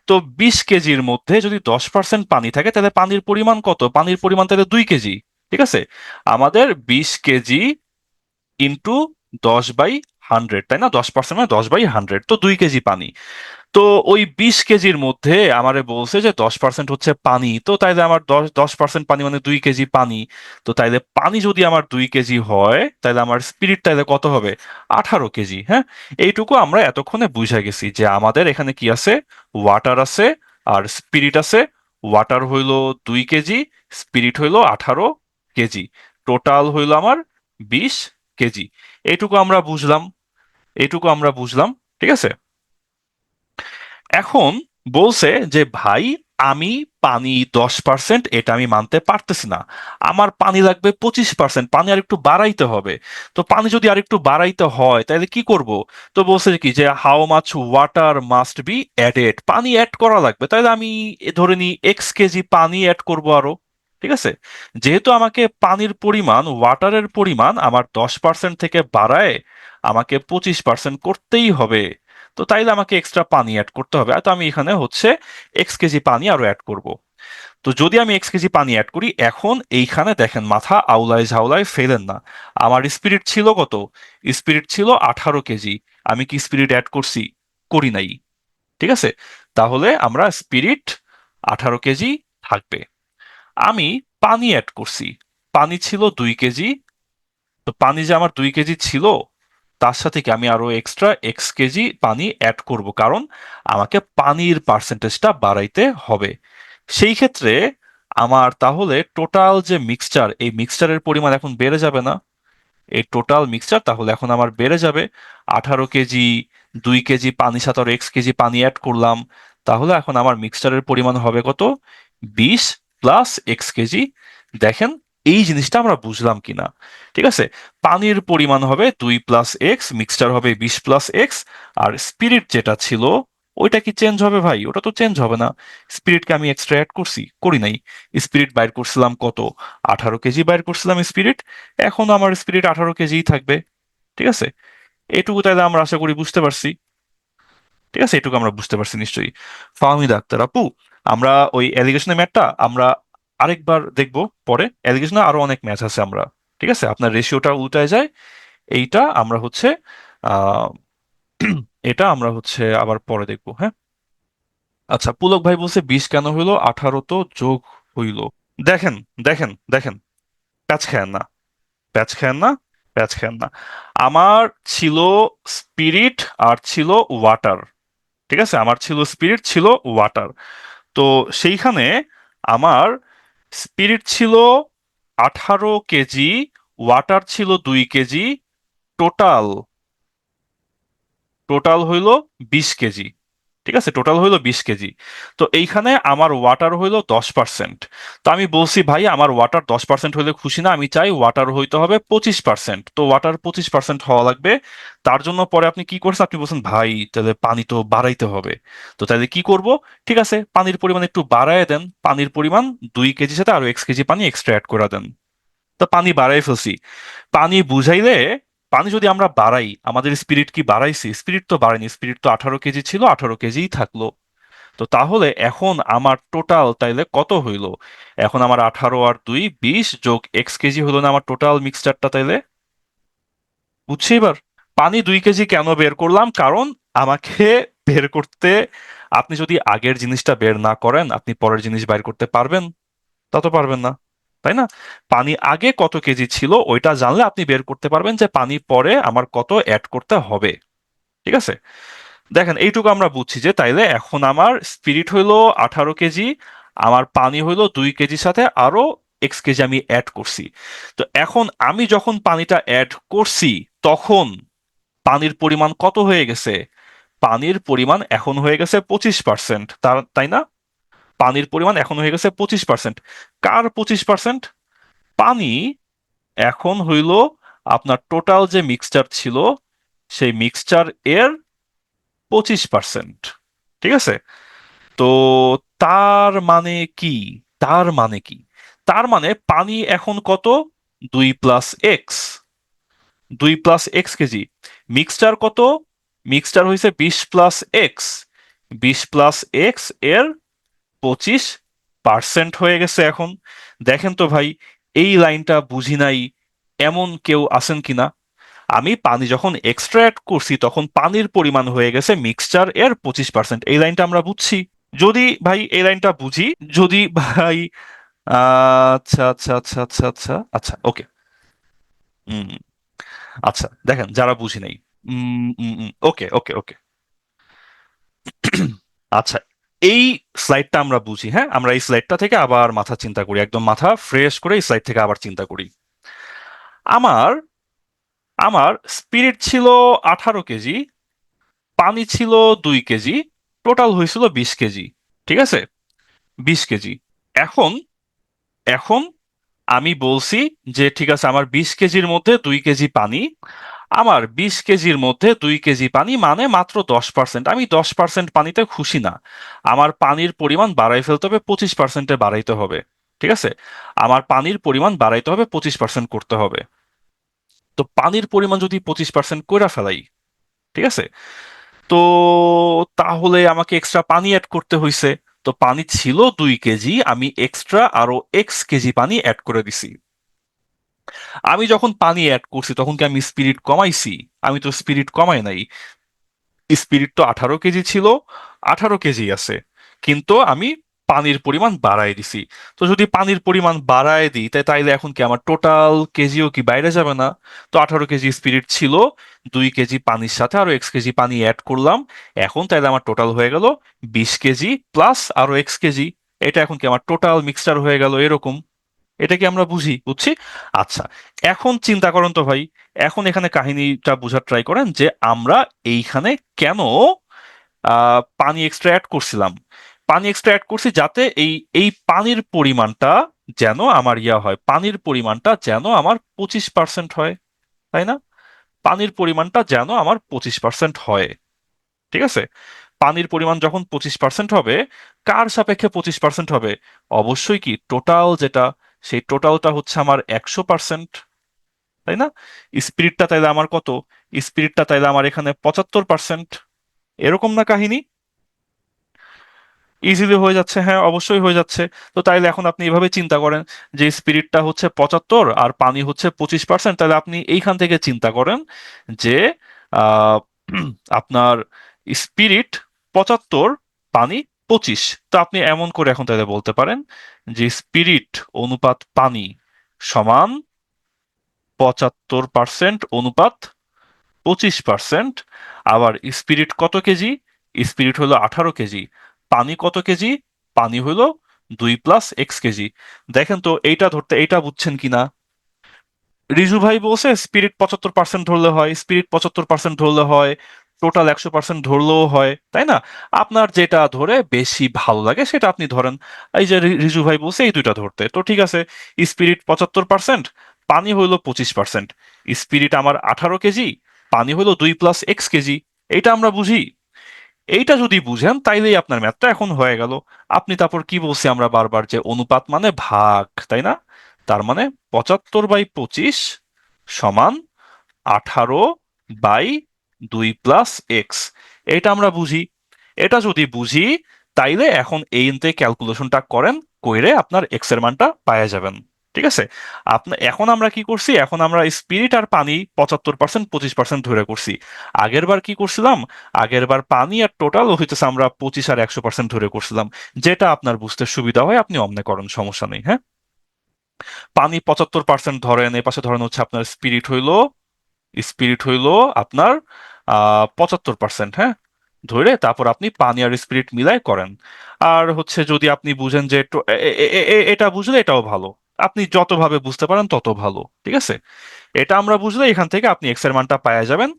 A: তো 20 কেজির মধ্যে যদি 10% পানি থাকে, তাহলে পানির পরিমাণ কত? পানির পরিমাণ তাহলে 2 কেজি। ঠিক আছে, আমাদের 20 কেজি ইন্টু 10/100, তাই না? 10% মানে 10/100, তো 2 কেজি পানি। তো ওই 20 কেজির মধ্যে আমারে বলছে যে 10% হচ্ছে পানি, তো তাইলে আমার 10% পানি মানে 2 কেজি পানি। তো তাইলে পানি যদি আমার 2 কেজি হয়, তাইলে আমার স্পিরিট তাইলে কত হবে? 18 কেজি। হ্যাঁ, এইটুকু আমরা এতক্ষণে বুঝে গেছি যে আমাদের এখানে কি আছে, ওয়াটার আছে আর স্পিরিট আছে। ওয়াটার হইলো 2 কেজি, স্পিরিট হইলো 18 কেজি, টোটাল হইলো আমার 20 কেজি। এইটুকু আমরা বুঝলাম, এইটুকু আমরা বুঝলাম। ঠিক আছে, এখন বলছে যে ভাই, আমি পানি 10% এটা আমি মানতে পারতেছি না, আমার পানি লাগবে 25%, পানি আর একটু বাড়াইতে হবে। তো পানি যদি আর একটু বাড়াইতে হয় তাহলে কি করব? তো বলছে কি যে how much water must be added, পানি অ্যাড করা লাগবে, তাহলে আমি ধরে নিই X কেজি পানি অ্যাড করব আরো। ঠিক আছে, যেহেতু আমাকে পানির পরিমাণ, ওয়াটারের পরিমাণ আমার 10% থেকে বাড়ায় আমাকে 25% করতেই হবে। তো তাইলে আমাকে এক্সট্রা পানি অ্যাড করতে হবে, তো আমি এখানে হচ্ছে X কেজি পানি আরো অ্যাড করব। তো যদি আমি X কেজি পানি অ্যাড করি, এখন এইখানে দেখেন, মাথা আউলায় ঝাউলায় ফেলেন না। আমার স্পিরিট ছিল কত? স্পিরিট ছিল 18 কেজি। আমি কি স্পিরিট অ্যাড করছি? করি নাই। ঠিক আছে, তাহলে আমরা স্পিরিট 18 কেজি থাকবে। আমি পানি অ্যাড করছি, পানি ছিল 2 কেজি। তো পানি যে আমার 2 কেজি ছিল, তার সাথে কি আমি আরো এক্সট্রা X কেজি পানি অ্যাড করব, কারণ আমাকে পানির পার্সেন্টেজটা বাড়াইতে হবে। সেই ক্ষেত্রে আমার তাহলে টোটাল যে মিক্সচার, এই মিক্সচারের পরিমাণ এখন বেড়ে যাবে না? এই টোটাল মিক্সচার তাহলে এখন আমার বেড়ে যাবে। 18 কেজি, 2 কেজি পানির সাথে আরো X কেজি পানি অ্যাড করলাম, তাহলে এখন আমার মিক্সচারের পরিমাণ হবে কত? 20 + X কেজি। দেখেন, এই জিনিসটা আমরা বুঝলাম কিনা। ঠিক আছে, পানির পরিমাণ হবে 2 + X, মিক্সচার হবে 20 + X। আর স্পিরিট যেটা ছিল, ওইটা কি চেঞ্জ হবে ভাই? ওটা তো চেঞ্জ হবে না। স্পিরিটকে আমি এক্সট্রা অ্যাড করছি? করি নাই। স্পিরিট বাইর করছিলাম কত? 18 কেজি বাইর করছিলাম স্পিরিট। এখন আমার স্পিরিট 18 কেজিই থাকবে। ঠিক আছে, এটুকু তাহলে আমরা আশা করি বুঝতে পারছি। ঠিক আছে, এটুকু আমরা বুঝতে পারছি নিশ্চয়ই। ফাহমিদা আক্তার আপু, আমরা ওই অ্যালিগেশনের ম্যাথটা আমরা আরেকবার দেখবো পরে। অ্যালিগেশনে আরো অনেক ম্যাচ আছে আমরা। ঠিক আছে, আপনার রেশিওটা উল্টায় যায়, এইটা আমরা হচ্ছে আহ এটা আমরা হচ্ছে আবার পরে দেখবো, হ্যাঁ। আচ্ছা, পুলক ভাই বলছে 20 কেন হইলো, 18 তো যোগ হইলো। দেখেন, দেখেন, প্যাচ খেয়েন না, প্যাচ খেয়েন না, প্যাচ খেয়েন না। আমার ছিল স্পিরিট আর ছিল ওয়াটার। ঠিক আছে, আমার ছিল স্পিরিট, ছিল ওয়াটার। তো সেইখানে আমার স্পিরিট ছিল 18 কেজি, ওয়াটার ছিল 2 কেজি, টোটাল টোটাল হইল 20 কেজি। ঠিক আছে, টোটাল হইলো 20 কেজি। তো এইখানে আমার ওয়াটার হইলো 10%। তো আমি বলছি ভাই আমার ওয়াটার 10% হইলে খুশি না, আমি চাই ওয়াটার হইতে হবে 25%। তো ওয়াটার 25% হওয়া লাগবে। তার জন্য পরে আপনি কি করছেন, আপনি বলছেন ভাই তাহলে পানি তো বাড়াইতে হবে। তো তাহলে কি করব? ঠিক আছে, পানির পরিমাণ একটু বাড়ায় দেন, পানির পরিমাণ 2 কেজির সাথে আরো X কেজি পানি এক্সট্রা অ্যাড করে দেন। তো পানি বাড়াই ফেলছি। পানি বুঝাইলে, পানি যদি আমরা বাড়াই, আমাদের স্পিরিট কি বাড়াইছি? স্পিরিট তো বাড়াইনি, স্পিরিট তো 18 কেজি ছিল, 18 কেজিই থাকলো। তো তাহলে এখন আমার টোটাল তাইলে কত হইলো? এখন আমার 18 আর 2 20 যোগ X কেজি হলো না আমার টোটাল মিক্সচারটা তাইলে? বুঝছি এবার। পানি 2 কেজি কেন বের করলাম? কারণ আমাকে বের করতে, আপনি যদি আগের জিনিসটা বের না করেন আপনি পরের জিনিস বাইর করতে পারবেন? তা তো পারবেন না, তাই না? পানি আগে কত কেজি ছিল ওইটা জানলে আপনি বের করতে পারবেন যে পানি পরে আমার কত অ্যাড করতে হবে। ঠিক আছে, দেখেন এইটুকু আমরা বুঝছি যে তাইলে এখন আমার স্পিরিট হইলো 18 কেজি, আমার পানি হইলো 2 কেজির সাথে আরো X কেজি আমি অ্যাড করছি। তো এখন আমি যখন পানিটা অ্যাড করছি তখন পানির পরিমাণ কত হয়ে গেছে? পানির পরিমাণ এখন হয়ে গেছে 25%, তাই না? পানির পরিমাণ এখন হয়ে গেছে 25%। কার 25%? পানি এখন হইল আপনার টোটাল যে মিক্সচার ছিল সেই মিক্সচার এর 25%। ঠিক আছে, তো তার মানে কি? তার মানে কি? তার মানে পানি এখন কত? 2 + X, 2 + X কেজি। মিক্সচার কত? মিক্সচার হয়েছে 20 + X, 20 + X এর 25% হয়ে গেছে এখন। দেখেন তো ভাই, এই লাইনটা বুঝি নাই এমন কেউ আছেন কিনা? আমি পানি যখন এক্সট্রা অ্যাড করছি তখন পানির পরিমাণ হয়ে গেছে মিক্সচার এর 25%, এই লাইনটা আমরা বুঝছি। যদি ভাই এই লাইনটা বুঝি, যদি ভাই আচ্ছা আচ্ছা আচ্ছা আচ্ছা আচ্ছা আচ্ছা ওকে। হুম, আচ্ছা দেখেন যারা বুঝি নাই, ওকে ওকে ওকে। আচ্ছা, এই স্লাইডটা আমরা বুঝি, হ্যাঁ আমরা এই স্লাইডটা থেকে আবার মাথা চিন্তা করি, একদম মাথা ফ্রেশ করে এই স্লাইড থেকে আবার চিন্তা করি। আমার আমার স্পিরিট ছিল 18 কেজি, পানি ছিল 2 কেজি, টোটাল হয়েছিল 20 কেজি। ঠিক আছে, 20 কেজি। এখন এখন আমি বলছি যে ঠিক আছে আমার 20 কেজির মধ্যে 2 কেজি পানি, আমার 20 কেজির মধ্যে 2 কেজি পানি মানে মাত্র 10%, আমি 10% পানিতে খুশি না। আমার পানির পরিমাণ বাড়াই ফেলতে হবে, 25%-এ বাড়াইতে হবে। ঠিক আছে, আমার পানির পরিমাণ বাড়াইতে হবে, 25% করতে হবে। তো পানির পরিমাণ যদি 25% কইরা ফেলাই, ঠিক আছে, তো তাহলে আমাকে এক্সট্রা পানি অ্যাড করতে হইছে। তো পানি ছিল 2 কেজি, আমি এক্সট্রা আরো X কেজি পানি অ্যাড করে দিছি। আমি যখন পানি অ্যাড করছি তখন কি আমি স্পিরিট কমাইছি? আমি তো স্পিরিট কমাই নাই। স্পিরিট তো 18 কেজি ছিল, 18 কেজি আছে, কিন্তু আমি পানির পরিমাণ বাড়ায় দিছি। তো যদি পানির পরিমাণ বাড়ায় দিই তাইলে এখন কি আমার টোটাল কেজিও কি বাইরে যাবে না? তো 18 কেজি স্পিরিট ছিল, 2 কেজি পানির সাথে আরো X কেজি পানি অ্যাড করলাম, এখন তাইলে আমার টোটাল হয়ে গেল 20 কেজি প্লাস আরো X কেজি। এটা এখন কি আমার টোটাল মিক্সচার হয়ে গেল এরকম। এটা কি আমরা বুঝছি? আচ্ছা, এখন চিন্তা করেন তো ভাই, এখন এখানে কাহিনীটা বুঝার ট্রাই করেন যে আমরা এইখানে কেন পানি এক্সট্রা অ্যাড করছিলাম। পানি এক্সট্রা অ্যাড করছি যাতে এই এই পানির পরিমাণটা যেন আমার হয়, পানির পরিমাণটা যেন আমার 25% হয়, তাই না? পানির পরিমাণটা যেন আমার 25% হয়। ঠিক আছে, পানির পরিমাণ যখন 25% হবে, কার সাপেক্ষে 25% হবে? অবশ্যই কি টোটাল যেটা, সেই টোটালটা হচ্ছে আমার 100%, তাই না? স্পিরিটটা তাইলে আমার কত? স্পিরিটটা তাইলে আমার এখানে 75%। এরকম না কাহিনী? ইজিলি হয়ে যাচ্ছে, হ্যাঁ অবশ্যই হয়ে যাচ্ছে। তো তাইলে এখন আপনি এভাবে চিন্তা করেন যে স্পিরিটটা হচ্ছে 75 আর পানি হচ্ছে 25%, তাহলে আপনি এইখান থেকে চিন্তা করেন যে আহ, আপনার স্পিরিট 75, পানি 25। তো আপনি এমন করে এখন তাহলে বলতে পারেন যে স্পিরিট অনুপাত পানি সমান 75% অনুপাত 25%। আবার স্পিরিট কত কেজি? স্পিরিট হলো 18 কেজি। পানি কত কেজি? পানি হলো 2 + X কেজি। দেখেন তো এইটা ধরতে, এইটা বুঝছেন কিনা? রিজু ভাই বলছে স্পিরিট 75% ধরলে হয়, স্পিরিট 75% ধরলে হয় টোটাল 100% ধরলেও হয়, তাই না? আপনার যেটা ধরে বেশি ভালো লাগে সেটা আপনি ধরেন। এই যে রিজু ভাই বলছে এই দুইটা ধরতে, তো ঠিক আছে। স্পিরিট 75%, পানি হইলো 25%। স্পিরিট আমার 18 কেজি, পানি হইলো 2 + X কেজি। এইটা আমরা বুঝি। এইটা যদি বুঝেন তাইলেই আপনার ম্যাথটা এখন হয়ে গেল। আপনি তারপর কি বলছি আমরা বারবার, যে অনুপাত মানে ভাগ, তাই না? তার মানে 75/25 = 18/2 + X। এটা আমরা বুঝি। এটা যদি বুঝি তাইলে এখন এই থেকে ক্যালকুলেশনটা করেন, কইরে আপনার এক্স এর মানটা পাওয়া যাবেন। ঠিক আছে। আপনার এখন আমরা কি করছি, এখন আমরা স্পিরিট আর পানি 75% 25% ধরে করছি। আগের বার কি করছিলাম, আগের বার পানি আর টোটাল হইতেছে আমরা 25 আর 100% ধরে করছিলাম। যেটা আপনার বুঝতে সুবিধা হয় আপনি অমনে করেন, সমস্যা নেই। হ্যাঁ, পানি 75% ধরেন, এ পাশে ধরেন হচ্ছে আপনার স্পিরিট হইলো আপনার 75%। হ্যাঁ, ধরে তারপর আপনি পানি আর স্পিরিট মিলাই করেন। আর হচ্ছে যদি আপনি বুঝেন যে এটা বুঝলে এটাও ভালো, আপনি যতভাবে বুঝতে পারেন তত ভালো। ঠিক আছে। এটা আমরা বুঝলে এখান থেকে আপনি এক্স এর মানটা পাওয়া যাবেন।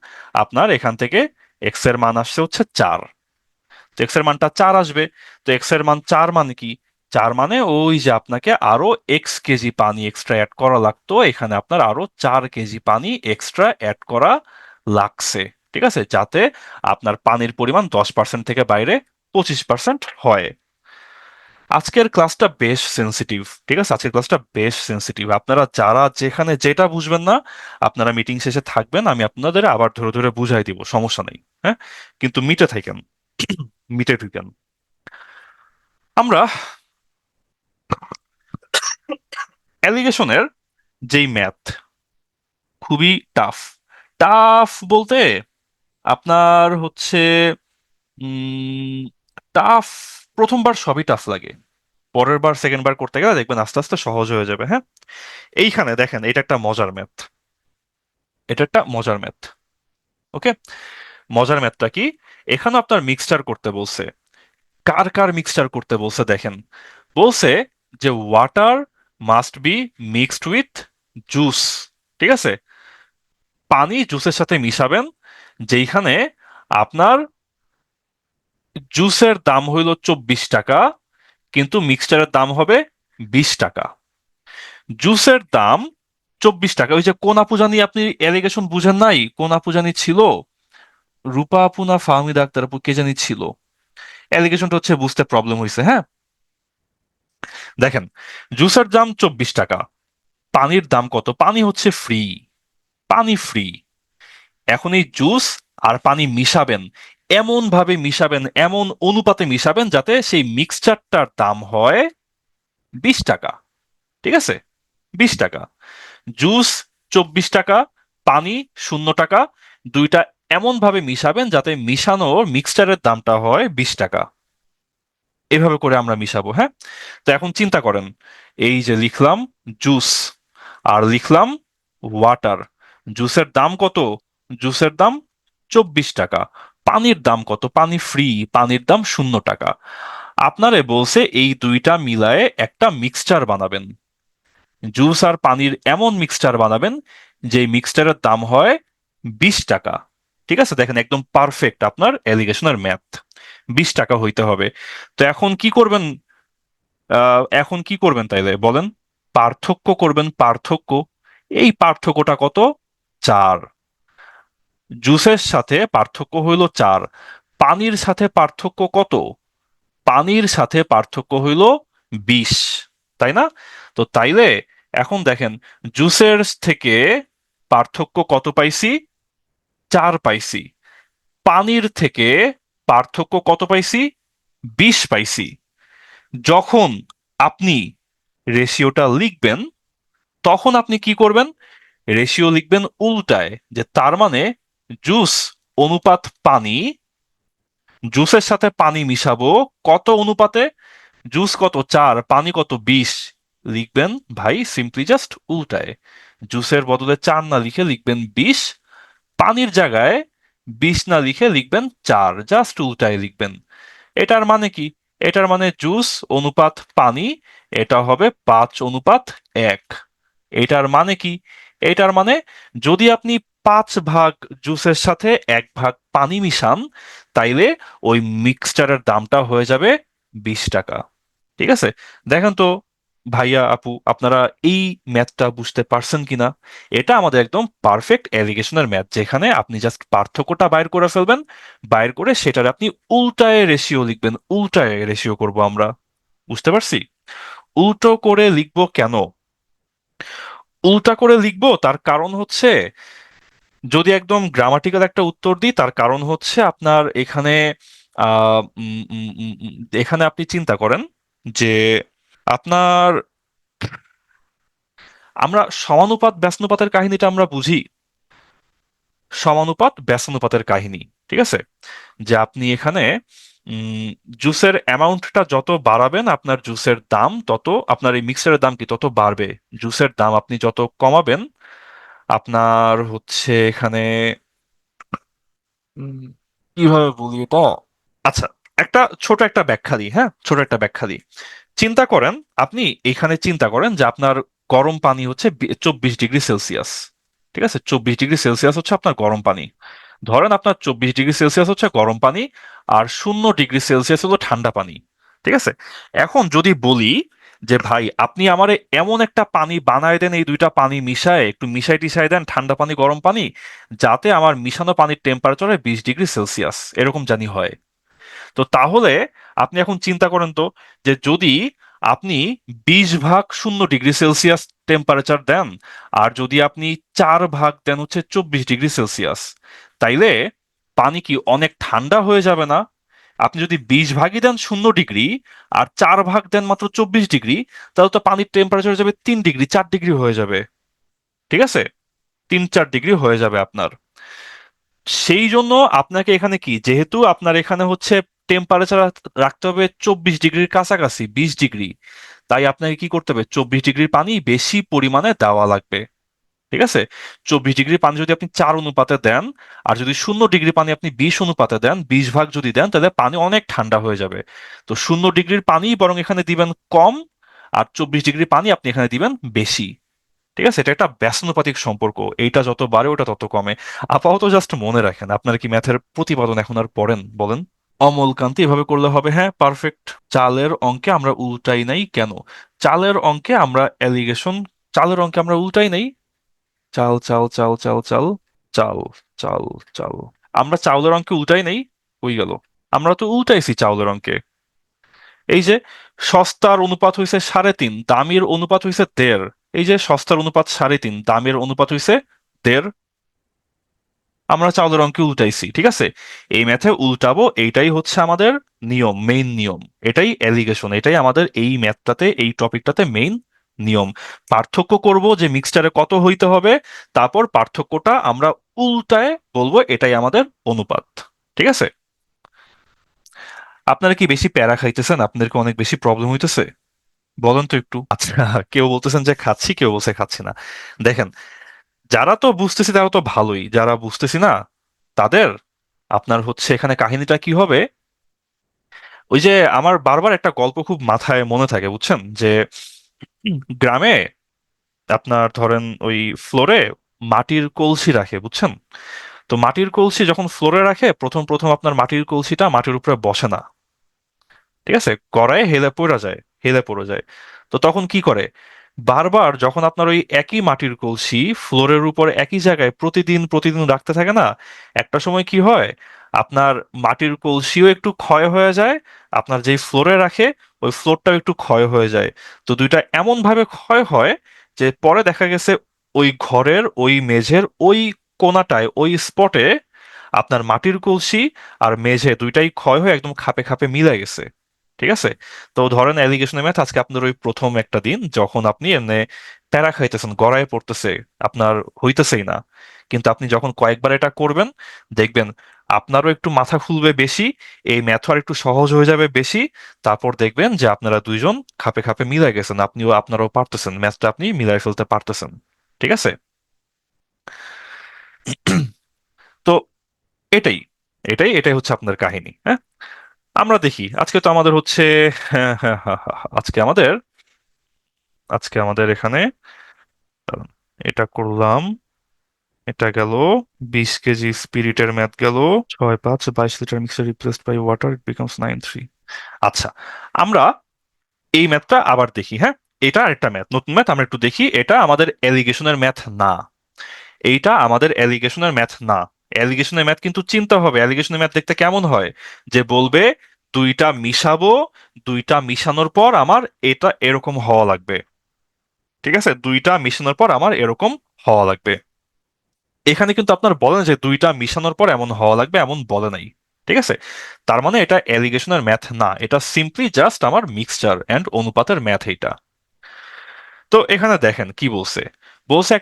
A: আপনার এখান থেকে এক্স এর মান আসছে হচ্ছে 4। তো এক্স এর মানটা 4 আসবে। তো এক্স এর মান 4 মানে কি? 4 মানে ওই যে আপনাকে আরো X কেজি পানি এক্সট্রা অ্যাড করা লাগতো, এখানে আপনার আরো 4 কেজি পানি এক্সট্রা অ্যাড করা লাগছে। ঠিক আছে, যাতে আপনার পানির পরিমাণ 10% থেকে বাইরে 25% হয়। আজকের ক্লাসটা বেশ সেনসিটিভ। ঠিক আছে, আজকের ক্লাসটা বেশ সেনসিটিভ। আপনারা যারা যেখানে যেটা বুঝবেন না, আপনারা মিটিং শেষে থাকবেন, আমি আপনাদের আবার ধরে ধরে বুঝাই দিব, সমস্যা নেই। হ্যাঁ, কিন্তু মিটে থাকেন, মিটে ঢুকেন। আমরা অ্যালিগেশনের যেই ম্যাথ, খুবই টাফ। টাফ বলতে আপনার হচ্ছে টাফ, প্রথমবার সবই টাফ লাগে, পরের বার সেকেন্ড বার করতে গেলে দেখবেন আস্তে আস্তে সহজ হয়ে যাবে। হ্যাঁ, এইখানে দেখেন, এটা একটা মজার ম্যাথ, এটা একটা মজার ম্যাথ। ওকে, মজার ম্যাথটা কি? এখানে আপনার মিক্সচার করতে বলছে। কার কার মিক্সচার করতে বলছে দেখেন। বলছে যে water must be mixed with juice. ঠিক আছে, পানি জুসের সাথে মিশাবেন, যেইখানে আপনার জুসের দাম হইল 24 টাকা, কিন্তু মিক্সচারের দাম হবে 20 টাকা। জুসের দাম 24 টাকা। ওই যে কোন আপু জানি, আপনি এলিগেশন বুঝেন নাই, কোন আপু জানি ছিল, রূপা আপু না ফাহমিদা আক্তার আপু, কে জানি ছিল। এলিগেশনটা হচ্ছে বুঝতে প্রবলেম হয়েছে। হ্যাঁ, দেখেন, জুসের দাম 24 টাকা, পানির দাম কত? পানি হচ্ছে ফ্রি, পানি ফ্রি। এখন এই জুস আর পানি মিশাবেন, এমন ভাবে মিশাবেন, এমন অনুপাতে মিশাবেন যাতে সেই মিক্সচারটার দাম হয় 20 টাকা। ঠিক আছে, 20 টাকা। জুস 24 টাকা, পানি 0 টাকা, দুইটা এমন ভাবে মিশাবেন যাতে মিশানোর মিক্সচারের দামটা হয় 20 টাকা। এভাবে করে আমরা মিশাবো। হ্যাঁ, তো এখন চিন্তা করেন, এই যে লিখলাম জুস আর লিখলাম ওয়াটার। জুসের দাম কত? জুসের দাম 24 টাকা। পানির দাম কত? পানি ফ্রি, পানির দাম 0 টাকা। আপনারে বলছে এই দুইটা মিলায়ে একটা মিক্সচার বানাবেন, জুস আর পানির এমন মিক্সচার বানাবেন যে মিক্সচারের দাম হয় 20 টাকা। ঠিক আছে, দেখেন একদম পারফেক্ট আপনার এলিগেশনের ম্যাথ, 20 টাকা হইতে হবে। তো এখন কি করবেন? এখন কি করবেন তাইলে বলেন? পার্থক্য করবেন, পার্থক্য। এই পার্থক্যটা কত? 4। জুসের সাথে পার্থক্য হইল 4। পানির সাথে পার্থক্য কত? পানির সাথে পার্থক্য হইল 20, তাই না? তো তাইলে এখন দেখেন, জুসের থেকে পার্থক্য কত পাইছি? 4 পাইছি। পানির থেকে পার্থক্য কত পাইছি? 20 পাইছি। যখন আপনি রেশিওটা লিখবেন, তখন আপনি কি করবেন? রেশিও লিখবেন উল্টায়, যে তার মানে জুস অনুপাত পানি, জুসের সাথে পানি মিশাবো কত অনুপাতে? জুস কত? 4, পানি কত? 20। লিখবেন ভাই সিম্পলি জাস্ট উল্টায়, জুসের বদলে 4 না লিখে লিখবেন 20, পানির জায়গায় 20 না লিখে লিখবেন 4, জাস্ট উল্টায় লিখবেন। এটার মানে কি? এটার মানে জুস অনুপাত পানি, এটা হবে 5:1। এটার মানে কি? এটার মানে যদি আপনি 5 ভাগ জুসের সাথে 1 ভাগ পানি মিশান, তাইলে ওই মিক্সচারের দামটা হয়ে যাবে 20 টাকা। ঠিক আছে? দেখেন তো ভাইয়া আপু, আপনারা এই ম্যাথটা বুঝতে পারছেন কিনা? এটা আমাদের একদম পারফেক্ট এলিগেশনের ম্যাথ, যেখানে আপনি জাস্ট পার্থক্যটা বাইর করে ফেলবেন, বাইর করে সেটার আপনি উল্টায় রেশিও লিখবেন। উল্টায় রেশিও করব আমরা, বুঝতে পারছি? উল্টো করে লিখবো কেন? উল্টা করে লিখবো তার কারণ হচ্ছে, যদি একদম গ্রামাটিক্যাল একটা উত্তর দিই, তার কারণ হচ্ছে আপনার এখানে এখানে আপনি চিন্তা করেন যে আপনার, আমরা সমানুপাত ব্যস্তানুপাতের কাহিনীটা আমরা বুঝি। সমানুপাত ব্যস্তানুপাতের কাহিনী, ঠিক আছে? যে আপনি এখানে উম, জুসের অ্যামাউন্টটা যত বাড়াবেন, আপনার জুসের দাম তত, আপনার এই মিক্সারের দাম কি তত বাড়বে। জুসের দাম আপনি যত কমাবেন, আপনার হচ্ছে এখানে উম, কিভাবে বলি এটা, আচ্ছা, একটা ছোট একটা ব্যাখ্যা দিই, হ্যাঁ, ছোট একটা ব্যাখ্যা দিই। চিন্তা করেন, আপনি এখানে চিন্তা করেন যে আপনার গরম পানি হচ্ছে 24 ডিগ্রি সেলসিয়াস। ঠিক আছে, 24 ডিগ্রি সেলসিয়াস হচ্ছে আপনার গরম পানি। ধরেন আপনার 24 ডিগ্রি সেলসিয়াস হচ্ছে গরম পানি, আর 0 ডিগ্রি সেলসিয়াস হলো ঠান্ডা পানি। ঠিক আছে? এখন যদি বলি যে ভাই আপনি আমারে এমন একটা পানি বানায় দেন, এই দুইটা পানি মিশায় একটু মিশাই টিশাই দেন, ঠান্ডা পানি গরম পানি, যাতে আমার মিশানো পানির টেম্পারেচারে 20 ডিগ্রি সেলসিয়াস এরকম জানি হয়। তো তাহলে আপনি এখন চিন্তা করেন তো, যে যদি আপনি 20 ভাগ 0 ডিগ্রি সেলসিয়াস টেম্পারেচার দেন, আর যদি আপনি 4 ভাগ দেন হচ্ছে 24 ডিগ্রি সেলসিয়াস, তাইলে পানি কি অনেক ঠান্ডা হয়ে যাবে না? আপনি যদি 20 ভাগই দেন 0 ডিগ্রি, আর 4 ভাগ দেন মাত্র 24 ডিগ্রি, তাহলে তো পানির টেম্পারেচার যাবে 3 ডিগ্রি, 4 ডিগ্রি হয়ে যাবে। ঠিক আছে? 3-4 ডিগ্রি হয়ে যাবে আপনার। সেই জন্য আপনাকে এখানে কি, যেহেতু আপনার এখানে হচ্ছে টেম্পারেচার রাখতে হবে 24 ডিগ্রির কাছাকাছি, 20 ডিগ্রি, তাই আপনাকে কি করতে হবে, 24 ডিগ্রির পানি বেশি পরিমাণে দেওয়া লাগবে। ঠিক আছে? 24 ডিগ্রির পানি যদি আপনি 4 অনুপাতে দেন, আর যদি 0 ডিগ্রি পানি আপনি 20 অনুপাতে দেন, 20 ভাগ যদি দেন, তাহলে পানি অনেক ঠান্ডা হয়ে যাবে। তো 0 ডিগ্রির পানি বরং এখানে দিবেন কম, আর 24 ডিগ্রির পানি আপনি এখানে দিবেন বেশি। ঠিক আছে? এটা একটা ব্যস্তানুপাতিক সম্পর্ক, এইটা যত বাড়ে ওটা তত কমে। আপাতত জাস্ট মনে রাখেন। আপনারা কি ম্যাথের প্রতিপাদন এখন আর পড়েন বলেন? অমলকান্তি, এভাবে করলে হবে, হ্যাঁ, পারফেক্ট। চালের অঙ্কে আমরা উল্টাই নাই কেন? চালের অঙ্কে আমরা এলিগেশন, চালের অঙ্কে আমরা উল্টাই নাই। চাল চাল চাল চাল চাল, চাল চাল চাল, আমরা চাউলের অঙ্কে উল্টাই নাই। হয়ে গেল, আমরা তো উল্টাইছি চাউলের অঙ্কে। এই যে সস্তার অনুপাত হইছে 3.5, দামের অনুপাত হইছে 1.5। এই যে সস্তার অনুপাত 3.5, দামের অনুপাত হইছে 1.5, আমরা চাউলের অঙ্কে উল্টাইছি। ঠিক আছে? এই ম্যাথে উল্টাবো, এইটাই হচ্ছে আমাদের নিয়ম, মেইন নিয়ম। এটাই এলিগেশন, এটাই আমাদের এই ম্যাথটাতে, এই টপিকটাতে মেইন নিয়ম। পার্থক্য করব যে মিক্সচারে কত হইতে হবে, তারপর পার্থক্যটা আমরা উল্টায় বলবো, এটাই আমাদের অনুপাত। ঠিক আছে? আপনারা কি বেশি প্যারা খাইতেছেন? আপনাদেরকে অনেক বেশি প্রবলেম হইতেছে? বলেন তো একটু। আচ্ছা, কেউ বলতেছেন যে খাচ্ছি, কেউ বলছে খাচ্ছি না। দেখেন, যারা তো বুঝতেছি তারা তো ভালোই, যারা বুঝতেছি না তাদের, আপনার হচ্ছে এখানে কাহিনীটা কি হবে, ওই যে আমার বারবার একটা গল্প খুব মাথায় মনে থাকে, বুঝছেন? যে গ্রামে আপনার ধরেন ওই ফ্লোরে মাটির কলসি রাখে, বুঝছেন? তো মাটির কলসি যখন ফ্লোরে রাখে, প্রথম প্রথম আপনার মাটির কলসিটা মাটির উপরে বসে না। ঠিক আছে? গড়ায় হেলে পড়ে যায়, হেলে পড়ে যায়। তো তখন কি করে, বারবার যখন আপনার ওই একই মাটির কলসি ফ্লোরের উপর একই জায়গায় প্রতিদিন প্রতিদিন রাখতে থাকে না, একটা সময় কি হয়, আপনার মাটির কলসিও একটু ক্ষয় হয়ে যায়, আপনার যেই ফ্লোরে রাখে ওই ফ্লোরটাও একটু ক্ষয় হয়ে যায়। তো দুইটা এমন ভাবে ক্ষয় হয় যে পরে দেখা গেছে ওই ঘরের ওই মেঝের ওই কোনাটায়, ওই স্পটে আপনার মাটির কলসি আর মেঝে দুইটাই ক্ষয় হয়ে একদম খাপে খাপে মিলে গেছে। ঠিক আছে? তো ধরেন অ্যালিগেশনের ম্যাথ, আজকে আপনার ওই প্রথম একটা দিন যখন আপনি এমনি প্যারা খাইতেছেন, গড়ায় পড়তেছে, আপনার হইতেছেই না, কিন্তু আপনি যখন কয়েকবার এটা করবেন, দেখবেন আপনারও একটু মাথা খুলবে বেশি, এই ম্যাথ আর একটু সহজ হয়ে যাবে বেশি। তারপর দেখবেন যে আপনারা দুইজন খাপে খাপে মিলে গেছেন, আপনিও আপনারাও পারতেছেন, ম্যাথটা আপনি মিলাই ফেলতে পারতেছেন। ঠিক আছে? তো এটাই, এটাই হচ্ছে আপনার কাহিনী, হ্যাঁ। আমরা দেখি, আজকে তো আমাদের হচ্ছে, হ্যাঁ হ্যাঁ হ্যাঁ হ্যাঁ, আজকে আমাদের এখানে, দাঁড়ান, এটা করলাম, এটা গেল 20 কেজি স্পিরিটের ম্যাথ গেল। 6 5 22 litre mixture replaced by water, it becomes 9 3। আচ্ছা, আমরা এই ম্যাথটা আবার দেখি, হ্যাঁ। এটা আরেকটা ম্যাথ, নতুন ম্যাথ, আমরা একটু দেখি। এটা আমাদের এলিগেশনের ম্যাথ না, এইটা আমাদের এলিগেশনের ম্যাথ না। এলিগেশনের ম্যাথ কিন্তু চিন্তা হবে, এলিগেশনের ম্যাথ দেখতে কেমন হয়, যে বলবে দুইটা মিশাবো, দুইটা মিশানোর পর আমার এটা এরকম হওয়া লাগবে। ঠিক আছে, দুইটা মিশানোর পর আমার এরকম হওয়া লাগবে। এখানে কিন্তু আপনার বলে না যে দুইটা মিশানোর পর এমন হওয়া লাগবে, এমন বলে নাই। ঠিক আছে, তার মানে এটা এলিগেশনের ম্যাথ না, এটা সিম্পলি জাস্ট আমার মিক্সচার এন্ড অনুপাতের ম্যাথ এইটা। তো এখানে দেখেন কি বলছে। বলছে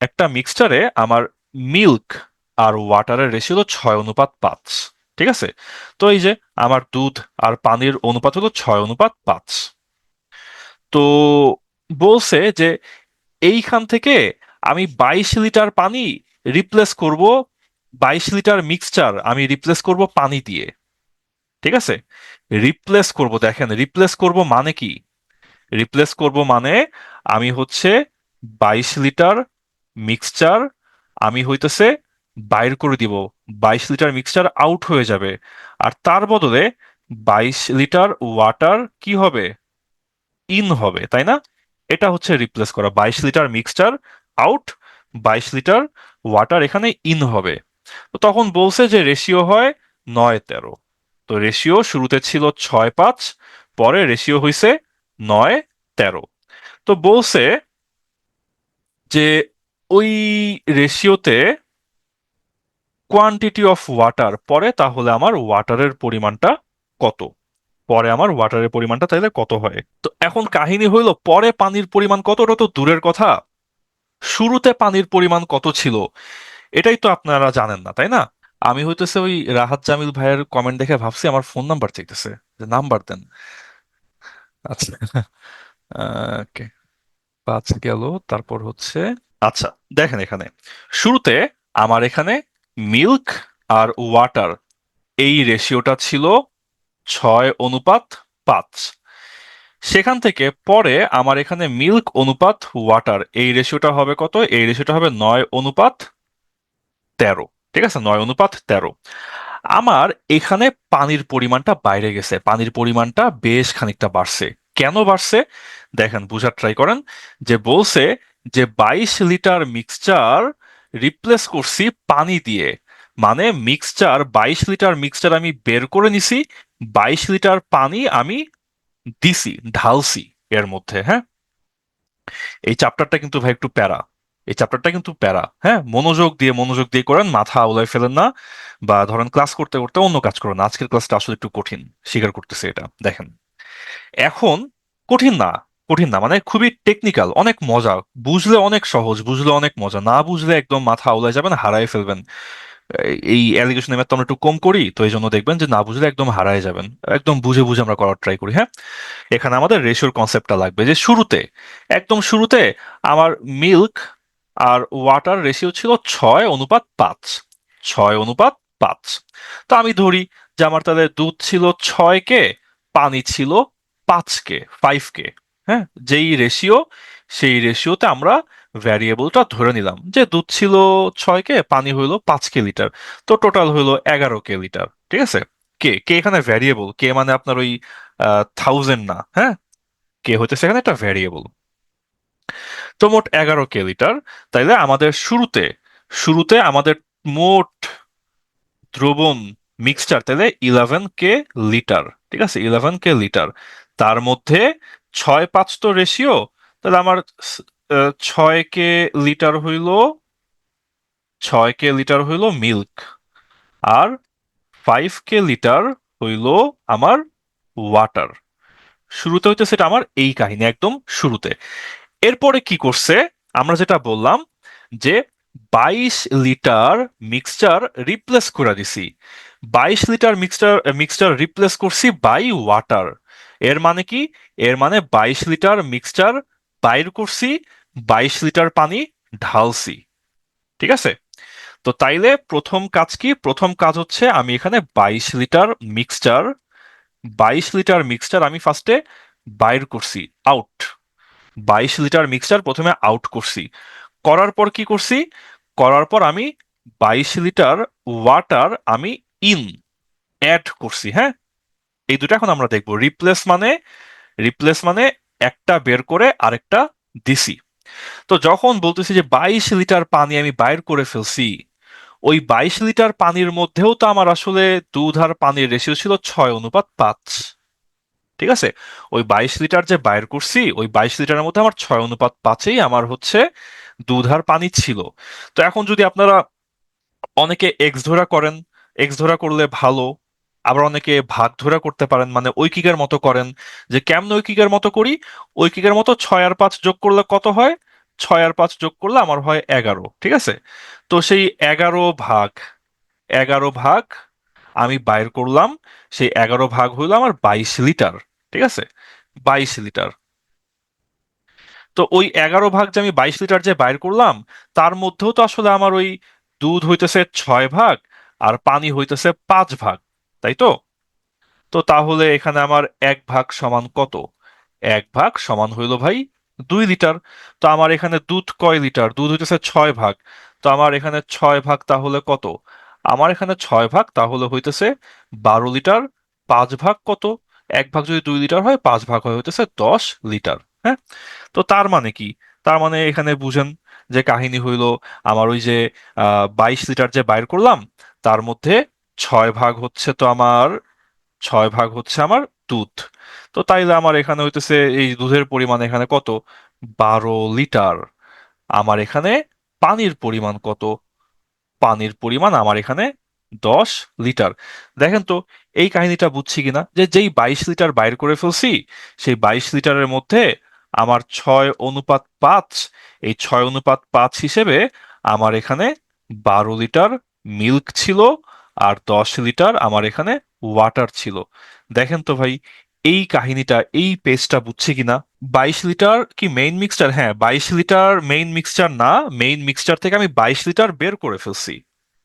A: একটা মিক্সচারে আমার মিল্ক আর ওয়াটারের রেশিও হলো 6:5। ঠিক আছে, তো এই যে আমার দুধ আর পানির অনুপাত হলো 6:5। তো বলছে যে এইখান থেকে আমি 22 লিটার পানি রিপ্লেস করব, 22 লিটার মিক্সচার আমি রিপ্লেস করব পানি দিয়ে। ঠিক আছে, রিপ্লেস করব, দেখেন রিপ্লেস করব মানে কি। রিপ্লেস করব মানে আমি হচ্ছে 22 লিটার মিক্সচার আমি হইতেছে বাইর করে দিব, 22 লিটার মিক্সচার আউট হয়ে যাবে, আর তার বদলে 22 লিটার ওয়াটার কি হবে, ইন হবে, তাই না? এটা হচ্ছে রিপ্লেস করা, 22 litre mixture out, 22 litre water এখানে ইন হবে। তো তখন বলছে যে রেশিও হয় 9:13। তো রেশিও শুরুতে ছিল 6 5, পরে রেশিও হয়েছে 9:13। তো বলছে যে ওই রেশিওতে কোয়ান্টিটি অফ ওয়াটার পরে, তাহলে আমার ওয়াটারের পরিমাণটা কত, পরে আমার ওয়াটারের পরিমাণটা তাহলে কত হয়। তো এখন কাহিনী হইলো, পরে পানির পরিমাণ কতটা তো দূরের কথা, শুরুতে পানির পরিমাণ কত ছিল এটাই তো আপনারা জানেন না, তাই না? আমি হইতেছে ওই রাহাত জামিল ভাইয়ের কমেন্ট দেখে ভাবছি আমার ফোন নাম্বার চাইতেছে, যে নাম্বার দেন। আচ্ছা, ওকে, 5 গেল, তারপর হচ্ছে, আচ্ছা দেখেন এখানে শুরুতে আমার এখানে মিল্ক আর ওয়াটার এই রেশিওটা ছিল 6:5। সেখান থেকে পরে আমার এখানে মিল্ক অনুপাত ওয়াটার এই রেশিওটা হবে কত, এই রেশিওটা হবে 9:13। ঠিক আছে, 9:13। আমার এখানে পানির পরিমাণটা বাইরে গেছে, পানির পরিমাণটা বেশ খানিকটা বাড়ছে। কেন বাড়ছে দেখেন, বুঝার ট্রাই করেন। যে বলছে যে 22 লিটার মিক্সচার রিপ্লেস করছি পানি দিয়ে, মানে মিক্সচার 22 লিটার মিক্সচার আমি বের করে নিছি, 22 লিটার পানি আমি দিছি, ঢালছি এর মধ্যে, হ্যাঁ। এই চ্যাপ্টারটা কিন্তু ভাই একটু প্যারা, এই চ্যাপ্টারটা কিন্তু প্যারা, হ্যাঁ। মনোযোগ দিয়ে করেন, মাথা উলাই ফেলেন না, বা ধরেন ক্লাস করতে করতে অন্য কাজ করেন। আজকের ক্লাসটা আসলে একটু কঠিন, স্বীকার করতেছে এটা। দেখেন এখন, কঠিন না, কঠিন না মানে খুবই টেকনিক্যাল, অনেক মজা, বুঝলে অনেক সহজ, বুঝলে অনেক মজা, না বুঝলে একদম মাথা আউলাই যাবেন, হারায় ফেলবেন। এই অ্যালিগেশন ম্যাথ তো আমরা একটু কম করি, তো এই জন্য দেখবেন যে না বুঝলে একদম হারায় যাবেন। একদম বুঝে বুঝে আমরা করার ট্রাই করি, হ্যাঁ। এখানে আমাদের রেশিওর কনসেপ্টটা লাগবে, যে শুরুতে, একদম শুরুতে আমার মিল্ক আর ওয়াটার রেশিও ছিল 6:5। 6:5। তো আমি ধরি যে আমার তাহলে দুধ ছিল 6 কে, পানি ছিল 5 কে, 5 কে, হ্যাঁ। যেই রেশিও, সেই রেশিওতে আমরা ভ্যারিয়েবলটা ধরে নিলাম যে দুধ ছিল 6 কে, পানি হইলো 5 কে লিটার। তো টোটাল হইলো 11 কে লিটার। ঠিক আছে, কে কে এখানে ভ্যারিয়েবল, কে মানে আপনার ওই 1000 না, হ্যাঁ। কে হইতেছে এখানে একটা ভ্যারিয়েবল। তো মোট 11 কে লিটার। তাইলে আমাদের শুরুতে, শুরুতে আমাদের মোট দ্রবণ মিক্সচার তাহলে 11 কে লিটার। ঠিক আছে, 11 কে লিটার। তার মধ্যে 6 5 তো রেশিও, তাহলে আমার 6 কে লিটার হইল, 6 কে লিটার হইল মিল্ক, আর 5 কে লিটার হইল আমার ওয়াটার। শুরুতে হইতেছে এটা আমার এই কাহিনী, একদম শুরুতে। এরপরে কি করছে, আমরা যেটা বললাম যে 22 লিটার মিক্সচার রিপ্লেস করে দিছি, 22 লিটার মিক্সচার রিপ্লেস করছি বাই ওয়াটার। এর মানে কি, এর মানে 22 লিটার মিক্সচার বাইর করছি, 22 লিটার পানি ঢালছি। ঠিক আছে, তো তাইলে প্রথম কাজ কি, প্রথম কাজ হচ্ছে আমি এখানে 22 লিটার মিক্সচার, 22 লিটার মিক্সচার আমি ফার্স্টে বাইর করছি, আউট। 22 লিটার মিক্সচার প্রথমে আউট করছি। করার পর কি করছি, করার পর আমি 22 লিটার ওয়াটার আমি ইন অ্যাড করছি। হ্যাঁ, এই দুটো এখন আমরা দেখবো। রিপ্লেস মানে একটা বের করে আরেকটা দিছি। তো যখন বলতেছি যে 22 লিটার পানি আমি বাইর করে ফেলছি, ওই 22 লিটার পানির মধ্যেও তো আমার আসলে দুধ আর পানির রেশিও ছিল 6:5। ঠিক আছে, ওই 22 লিটার যে বাইর করছি, ওই 22 লিটারের মধ্যে আমার 6:5-এই আমার হচ্ছে দুধ আর পানি ছিল। তো এখন যদি আপনারা অনেকে এক্স ধরা করেন, এক্স ধরা করলে ভালো। আবার অনেকে ভাগ ধরা করতে পারেন, মানে ঐকিকের মতো করেন। যে কেমন ঐকিকের মতো করি, ঐকিকের মতো 6 আর 5 যোগ করলে কত হয়, 6 আর 5 যোগ করলে আমার হয় 11। ঠিক আছে, তো সেই 11 ভাগ, 11 ভাগ আমি বাইর করলাম। সেই 11 ভাগ হইলো আমার 22 লিটার। ঠিক আছে, 22 লিটার। তো ওই 11 ভাগ যে আমি 22 লিটার যে বাইর করলাম, তার মধ্যেও তো আসলে আমার ওই দুধ হইতেছে 6 ভাগ আর পানি হইতেছে 5 ভাগ, তাই তো? তো তাহলে এখানে আমার 1 ভাগ সমান কত? 1 ভাগ সমান হইলো ভাই 2 লিটার। তো আমার এখানে দুধ কয় লিটার? দুধ হইতেছে 6 ভাগ। তো আমার এখানে 6 ভাগ তাহলে কত? আমার এখানে 6 ভাগ তাহলে হইতেছে 12 লিটার। 5 ভাগ কত? 1 ভাগ যদি 2 লিটার হয়, 5 ভাগ হয় হইতেছে 10 লিটার। হ্যাঁ, তো তার মানে কি? তার মানে এখানে বুঝেন যে কাহিনী হইলো, আমার ওই যে 22 লিটার যে বাইর করলাম, তার মধ্যে 6 ভাগ হচ্ছে তো আমার, 6 ভাগ হচ্ছে আমার দুধ। তো তাইলে আমার এখানে হইতেছে এই দুধের পরিমাণ এখানে কত? 12 লিটার। আমার এখানে পানির পরিমাণ কত? পানির পরিমাণ আমার এখানে 10 লিটার। দেখেন তো এই কাহিনীটা বুঝছি কিনা, যে যেই 22 লিটার বাইর করে ফেলছি, সেই 22 লিটারের মধ্যে আমার 6:5, এই 6:5 হিসেবে আমার এখানে 12 লিটার মিল্ক ছিল, আর 10 লিটার আমার এখানে ওয়াটার ছিল। দেখেন তো ভাই, এই কাহিনীটা, এই পেজটা বুঝছি কিনা। 22 লিটার কি মেইন মিক্সচার? হ্যাঁ, 22 লিটার মেইন মিক্সচার না, মেইন মিক্সচার থেকে আমি 22 লিটার বের করে ফেলছি।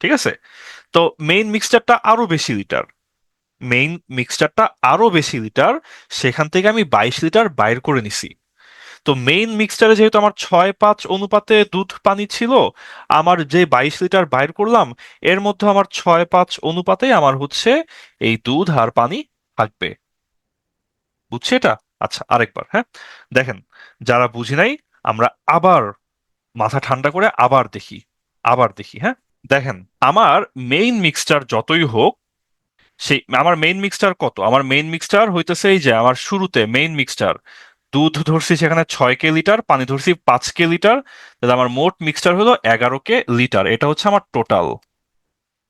A: ঠিক আছে, তো মেইন মিক্সচারটা আরো বেশি লিটার, মেইন মিক্সচারটা আরো বেশি লিটার, সেখান থেকে আমি 22 লিটার বাইর করে নিছি। তো মেইন মিক্সচারে যেহেতু আমার 6-5 অনুপাতে দুধ পানি ছিল, আমার যে 22 লিটার বাইর করলাম, এর মধ্যে আমার 6-5 অনুপাতে আমার হচ্ছে এই দুধ আর পানি থাকবে। বুঝছি এটা? আচ্ছা, আরেকবার, হ্যাঁ, দেখেন, যারা বুঝি নাই, আমরা আবার মাথা ঠান্ডা করে আবার দেখি, হ্যাঁ। দেখেন, আমার মেইন মিক্সচার যতই হোক, সেই আমার মেইন মিক্সচার কত? আমার মেইন মিক্সচার হইতেছে এই যে আমার শুরুতে মেইন মিক্সচার দুধ ধরছি সেখানে 6 কে লিটার, পানি ধরছি 5 কে লিটার। তাহলে আমার মোট মিক্সচার হলো 11 কে লিটার। এটা হচ্ছে আমার টোটাল।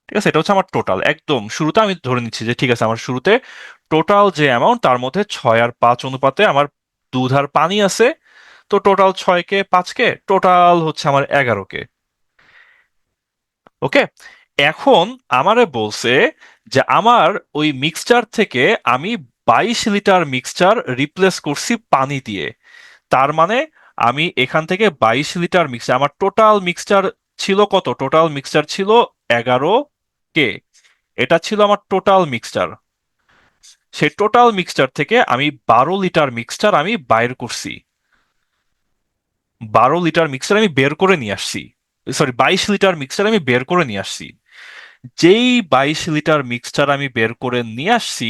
A: ঠিক আছে, এটা হচ্ছে আমার টোটাল। একদম শুরুতে আমি ধরে নিচ্ছি যে ঠিক আছে, আমার শুরুতে টোটাল যে অ্যামাউন্ট, তার মধ্যে 6 আর 5 অনুপাতে আমার দুধ আর পানি আছে। তো টোটাল 6 কে 5 কে টোটাল হচ্ছে আমার 11 কে। ওকে, এখন আমারে বলছে যে আমার ওই মিক্সচার থেকে আমি 22 লিটার মিক্সচার রিপ্লেস করছি পানি দিয়ে। তার মানে আমি এখান থেকে 22 লিটার মিক্সচার, আমার টোটাল মিক্সচার ছিল কত? টোটাল মিক্সচার ছিল 11 কে। এটা ছিল আমার টোটাল মিক্সচার। সেই টোটাল মিক্সচার থেকে আমি 12 লিটার মিক্সচার আমি বাইর করছি। 12 লিটার মিক্সচার আমি বের করে নিয়ে আসছি। সরি, 22 লিটার মিক্সচার আমি বের করে নিয়ে আসছি। যেই 22 লিটার মিক্সচার আমি বের করে নিয়ে আসছি,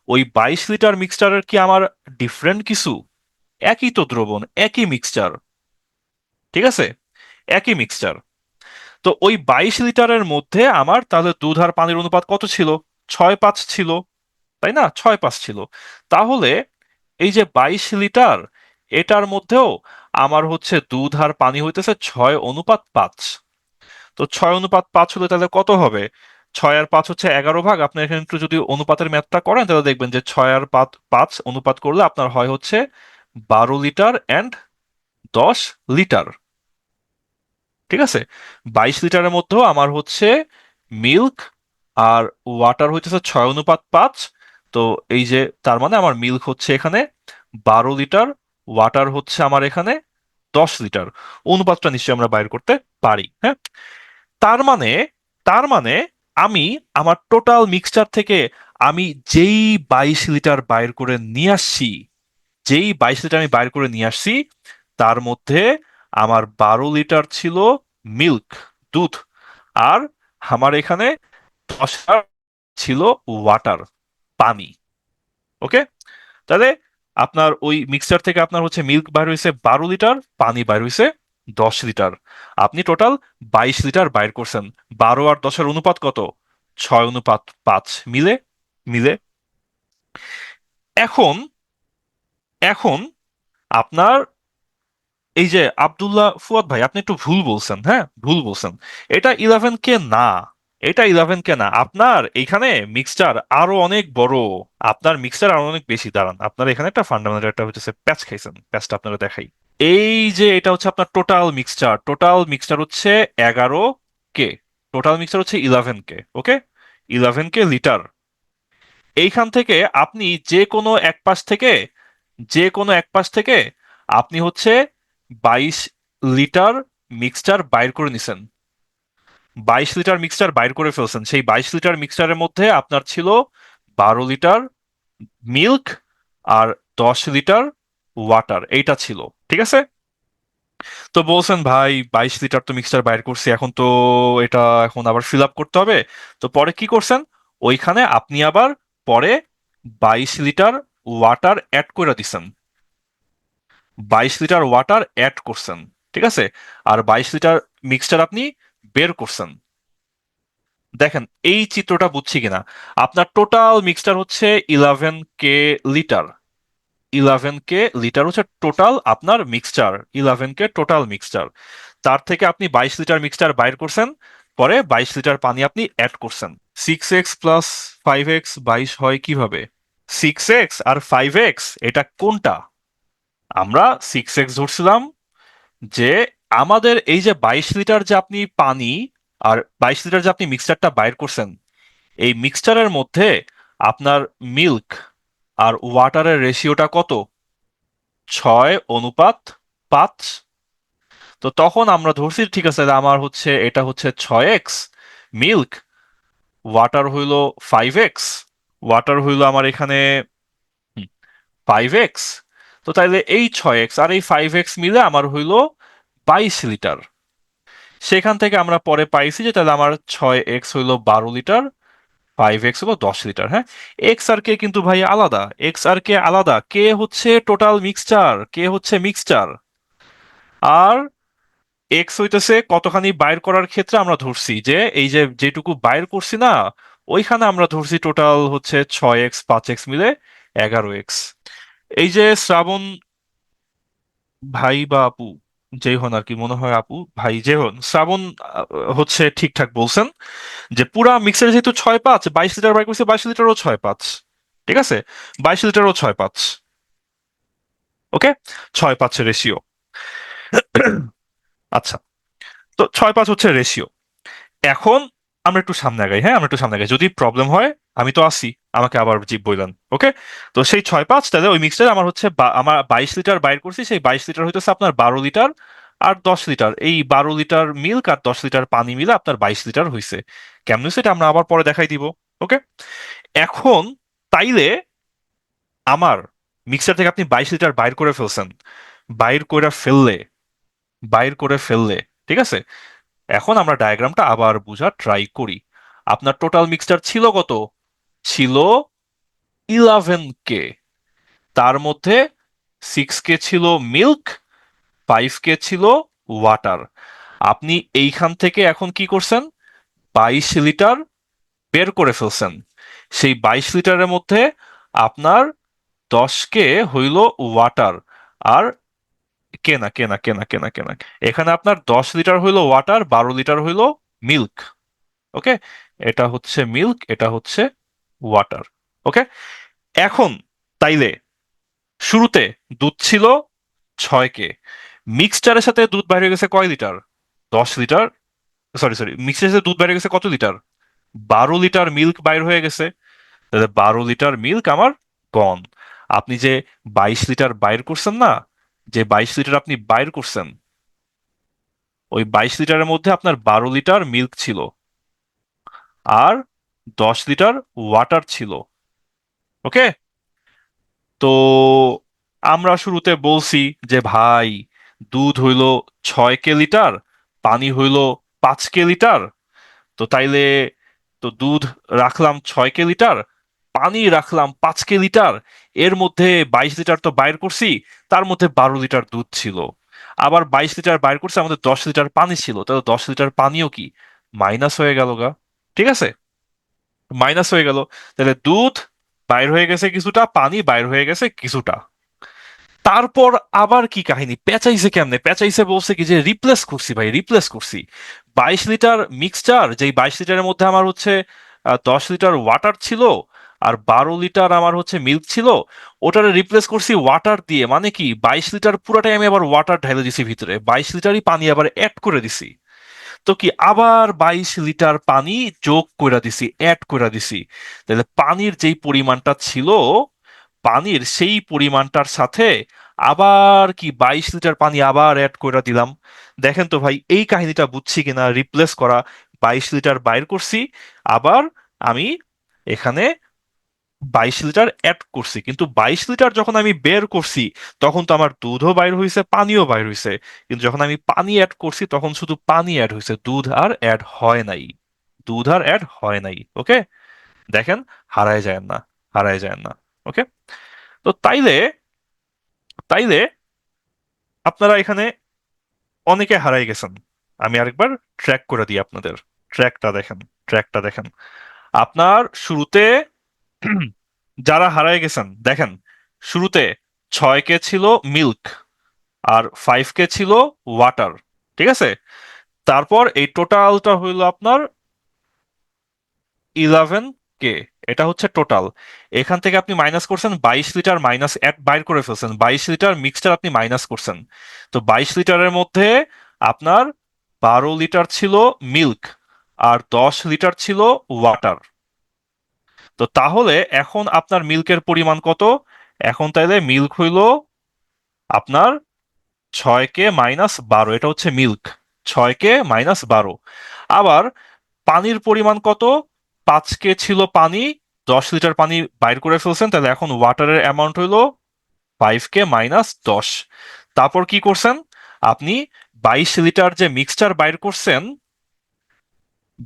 A: ওই 22 লিটার মিক্সচারের কি আমার ডিফারেন্ট কিছু? একই তো দ্রবণ, একই মিক্সচার। ঠিক আছে, একই মিক্সচার। তো ওই 22 লিটারের মধ্যে আমার তাহলে দুধ আর পানির অনুপাত কত ছিল? 6-5 ছিল, তাই না? 6-5 ছিল। তাহলে এই যে 22 লিটার, এটার মধ্যেও আমার হচ্ছে দুধ আর পানি হইতেছে 6:5। তো 6:5 হলে তাহলে কত হবে? 6 আর 5 হচ্ছে 11 ভাগ। আপনি এখানে একটু যদি অনুপাতের ম্যাথটা করেন, তাহলে দেখবেন যে 6 আর 5 অনুপাত করলে আপনার হয় হচ্ছে 12 লিটার অ্যান্ড 10 লিটার। ঠিক আছে, 22 লিটারের মধ্যেও আমার হচ্ছে মিল্ক আর ওয়াটার হইতেছে 6:5। তো এই যে তার মানে আমার মিল্ক হচ্ছে এখানে 12 লিটার, ওয়াটার হচ্ছে আমার এখানে 10 লিটার। অনুপাতটা নিশ্চয়ই আমরা বাইর করতে পারি, হ্যাঁ। তার মানে তার মানে আমি আমার টোটাল মিক্সচার থেকে আমি যেই 22 লিটার বাইর করে নিয়ে আসছি, যেই 22 লিটার আমি বাইর করে নিয়ে আসছি, তার মধ্যে আমার 12 লিটার ছিল মিল্ক, দুধ, আর আমার এখানে 10 লিটার ছিল ওয়াটার, পানি। ওকে, তাহলে আপনার ওই মিক্সচার থেকে আপনার হচ্ছে মিল্ক বাইর হয়েছে 12 লিটার, পানি বাইর হয়েছে 10 লিটার। আপনি টোটাল 22 লিটার বাইর করছেন। 12 আর 10-এর অনুপাত কত? 6:5 মিলে। মিলে। এখন এখন আপনার এই যে আব্দুল্লাহ ফুয়াদ ভাই, আপনি একটু ভুল বলছেন, হ্যাঁ ভুল বলছেন। এটা 11K না, এটা 11K না। আপনার এইখানে মিক্সচার আরো অনেক বড়, আপনার মিক্সচার আরো অনেক বেশি। দাঁড়ান, আপনার এখানে একটা ফান্ডামেন্টাল একটা হচ্ছে প্যাচ খাইছেন, প্যাচটা আপনারা দেখাই। এই যে এটা হচ্ছে আপনার টোটাল মিক্সচার, টোটাল মিক্সচার হচ্ছে 11K, টোটাল মিক্সচার হচ্ছে 11K। ওকে, 11K লিটার। এইখান থেকে আপনি যে কোনো এক পাশ থেকে, যে কোনো এক পাশ থেকে আপনি হচ্ছে 22 লিটার মিক্সচার বাইর করে নিছেন। 22 লিটার মিক্সচার বাইর করে ফেলছেন। সেই 22 লিটার মিক্সচারের মধ্যে আপনার ছিল 12 লিটার মিল্ক আর 10 লিটার ওয়াটার, এইটা ছিল। ঠিক আছে? তো বলছেন ভাই 22 লিটার তো মিক্সচার বাইর করছি, এখন তো এটা এখন আবার ফিল আপ করতে হবে। তো পরে কি করছেন? ওইখানে আপনি আবার পরে 22 লিটার ওয়াটার অ্যাড করে দিছেন। 22 লিটার ওয়াটার অ্যাড করছেন, ঠিক আছে? আর 22 লিটার মিক্সচার আপনি বের করছেন। দেখেন এই চিত্রটা বুঝছি কিনা। আপনার টোটাল মিক্সচার হচ্ছে 11K লিটার। 11K লিটার হচ্ছে টোটাল আপনার মিক্সচার, 11K টোটাল মিক্সচার। তার থেকে আপনি 22 লিটার মিক্সচার বাইর করছেন, পরে 22 লিটার পানি আপনি অ্যাড করছেন। 6x প্লাস 5x 22 হয় কিভাবে? 6x আর 5x এটা কোনটা? আমরা 6x ধরছিলাম যে আমাদের এই যে 22 লিটার যে আপনি পানি আর 22 লিটার যে আপনি মিক্সচারটা বাইর করছেন, এই মিক্সচারের মধ্যে আপনার মিল্ক আর ওয়াটারের রেশিওটা কত? 6:5। তো তখন আমরা ধরছি ঠিক আছে, আমার হচ্ছে এটা হচ্ছে 6x মিল্ক, ওয়াটার হইল 5x, ওয়াটার হইল আমার এখানে 5x। তো তাইলে এই 6x আর এই 5x মিলে আমার হইল 22 লিটার। সেখান থেকে আমরা পরে পাইছি যে তাহলে আমার 6x হইল 12 লিটার, 5x হলো 10 লিটার। হ্যাঁ, এক্স আর কে কিন্তু ভাই আলাদা, এক্স আর কে আলাদা। কে হচ্ছে টোটাল মিক্সচার, কে হচ্ছে মিক্সচার। আর এক্স হইতেছে কতখানি বাইর করার ক্ষেত্রে আমরা ধরছি যে এই যে যেটুকু বাইর করছি না, ওইখানে আমরা ধরছি টোটাল হচ্ছে 6x 5x মিলে 11x। এই যে শ্রাবণ ভাই বা আপু, যেই হন আর কি, মনে হয় আপু ভাই যে হন, শ্রাবণ হচ্ছে ঠিকঠাক বলছেন যে পুরা মিক্সার যেহেতু 6:5, 22 লিটার বাইর করছে, 22 লিটারও 6:5। ঠিক আছে, 22 লিটারও 6:5। ওকে, 6:5 রেশিও। আচ্ছা, তো 6:5 হচ্ছে রেশিও। এখন আমরা একটু সামনে আগাই, হ্যাঁ আমরা একটু সামনে আগাই, যদি প্রবলেম হয় আমি তো আসি, আমাকে আবার জিপ বললেন। ওকে, তো সেই 6:5 তাহলে ওই মিক্সচার আমার হচ্ছে আমার 22 লিটার বাইর করছি, সেই 22 লিটার হইতেছে আপনার 12 লিটার আর 10 লিটার, এই 12 লিটার মিল্ক আর 10 লিটার পানি মিলে আপনার 22 লিটার হয়েছে। কেমন হয়েছে এটা আমরা আবার পরে দেখাই দিব। ওকে, এখন তাইলে আমার মিক্সার থেকে আপনি 22 লিটার বাইর করে ফেলছেন। বাইর করে ফেললে, বাইর করে ফেললে ঠিক আছে, এখন আমরা ডায়াগ্রামটা আবার বোঝা ট্রাই করি। আপনার টোটাল মিক্সচার ছিল কত? ছিল 11K। তার মধ্যে 6K ছিল মিল্ক, 5K ছিল ওয়াটার। আপনি এইখান থেকে এখন কি করছেন? 22 লিটার বের করে ফেলছেন। সেই 22 লিটারের মধ্যে আপনার 10K হইল ওয়াটার, আর কেনা কেনা কেনা কেনা কেনা এখানে আপনার 10 লিটার হইলো ওয়াটার, 12 লিটার হইলো মিল্ক। ওকে, এটা হচ্ছে মিল্ক, এটা হচ্ছে ওয়াটার। ওকে, এখন তাইলে শুরুতে দুধ ছিল 6K, মিক্সচারের সাথে দুধ বাইরে গেছে কয় লিটার? 10 লিটার। সরি সরি, মিক্সচারের সাথে দুধ বাইরে গেছে কত লিটার? 12 লিটার মিল্ক বাইর হয়ে গেছে। তাহলে 12 লিটার মিল্ক আমার গন। আপনি যে 22 লিটার বাইর করছেন না, যে 22 লিটার আপনি বাইর করছেন, ওই 22 লিটারের মধ্যে আপনার 12 লিটার মিল্ক ছিল আর 10 লিটার ওয়াটার ছিল। ওকে, তো আমরা শুরুতে বলছি যে ভাই দুধ হইল 6 কে লিটার, পানি হইল 5 কে লিটার। তো তাইলে তো দুধ রাখলাম 6 কে লিটার, পানি রাখলাম 5 কে লিটার, এর মধ্যে 22 লিটার তো বাইর করছি, তার মধ্যে 12 লিটার দুধ ছিল। আবার 22 লিটার বাইর করছি, আমাদের 10 লিটার পানি ছিল, তাহলে 10 লিটার পানিও কি মাইনাস হয়ে গেল গা। ঠিক আছে, মাইনাস হয়ে গেল। তাহলে দুধ বাইর হয়ে গেছে কিছুটা, পানি বাইর হয়ে গেছে কিছুটা। তারপর আবার কি কাহিনী, পেঁচাইছে কেমনে? পেঁচাইছে বলছে কি যে রিপ্লেস করছি ভাই, রিপ্লেস করছি। 22 লিটার মিক্সচার, যেই 22 লিটারের মধ্যে আমার হচ্ছে 10 লিটার ওয়াটার ছিল, আর 12 লিটার আমার হচ্ছে মিল্ক ছিল, ওটারে রিপ্লেস করছি ওয়াটার দিয়ে। মানে কি, 22 লিটার পুরাটাই আমি আবার ওয়াটার ঢেলে দিছি ভিতরে, 22 লিটারই পানি আবার অ্যাড করে দিছি। তো কি আবার 22 লিটার পানি যোগ করে দিছি, অ্যাড করে দিছি। তাহলে পানির যেই পরিমাণটা ছিল, পানির সেই পরিমাণটার সাথে আবার কি 22 লিটার পানি আবার অ্যাড করে দিলাম। দেখেন তো ভাই এই কাহিনীটা বুঝছি কিনা, রিপ্লেস করা। 22 লিটার বাইর করছি, আবার আমি এখানে 22 লিটার অ্যাড করছি, কিন্তু 22 লিটার যখন আমি বের করছি, তখন তো আমার দুধও বাইর হয়েছে, পানিও বাইর হয়েছে। কিন্তু যখন আমি পানি অ্যাড করছি, তখন শুধু পানি অ্যাড হয়েছে, দুধ আর অ্যাড হয় নাই। দুধ আর অ্যাড হয় নাই। ওকে, দেখেন, হারায় যায় না, হারায় যায় না। ওকে, তো তাইলে তাইলে আপনারা এখানে অনেকে হারাই গেছেন। আমি আরেকবার ট্র্যাক করে দিই আপনাদের। ট্র্যাকটা দেখেন, ট্র্যাকটা দেখেন। আপনার শুরুতে যারা হারায় গেছেন দেখেন, শুরুতে 6 কে ছিল মিল্ক, আর 5 কে ছিল ওয়াটার। ঠিক আছে, তারপর এই টোটালটা হইলো আপনার 11 কে। এটা হচ্ছে টোটাল। এখান থেকে আপনি মাইনাস করছেন 22 লিটার, মাইনাস এক বাইর করে ফেলছেন, 22 লিটার মিক্সচার আপনি মাইনাস করছেন। তো 22 লিটারের মধ্যে আপনার 12 লিটার ছিল মিল্ক, আর 10 লিটার ছিল ওয়াটার। তো তাহলে এখন আপনার মিল্কের পরিমাণ কত? এখন তাইলে মিল্ক হইল আপনার 6 কে - 12, এটা হচ্ছে মিল্ক। 6 কে - 12। আবার পানির পরিমাণ কত? 5 কে ছিল পানি, 10 লিটার পানি বাইর করে ফেলছেন, তাহলে এখন ওয়াটারের অ্যামাউন্ট হইলো 5 কে - 10। তারপর কি করছেন আপনি? 22 লিটার যে মিক্সচার বাইর করছেন,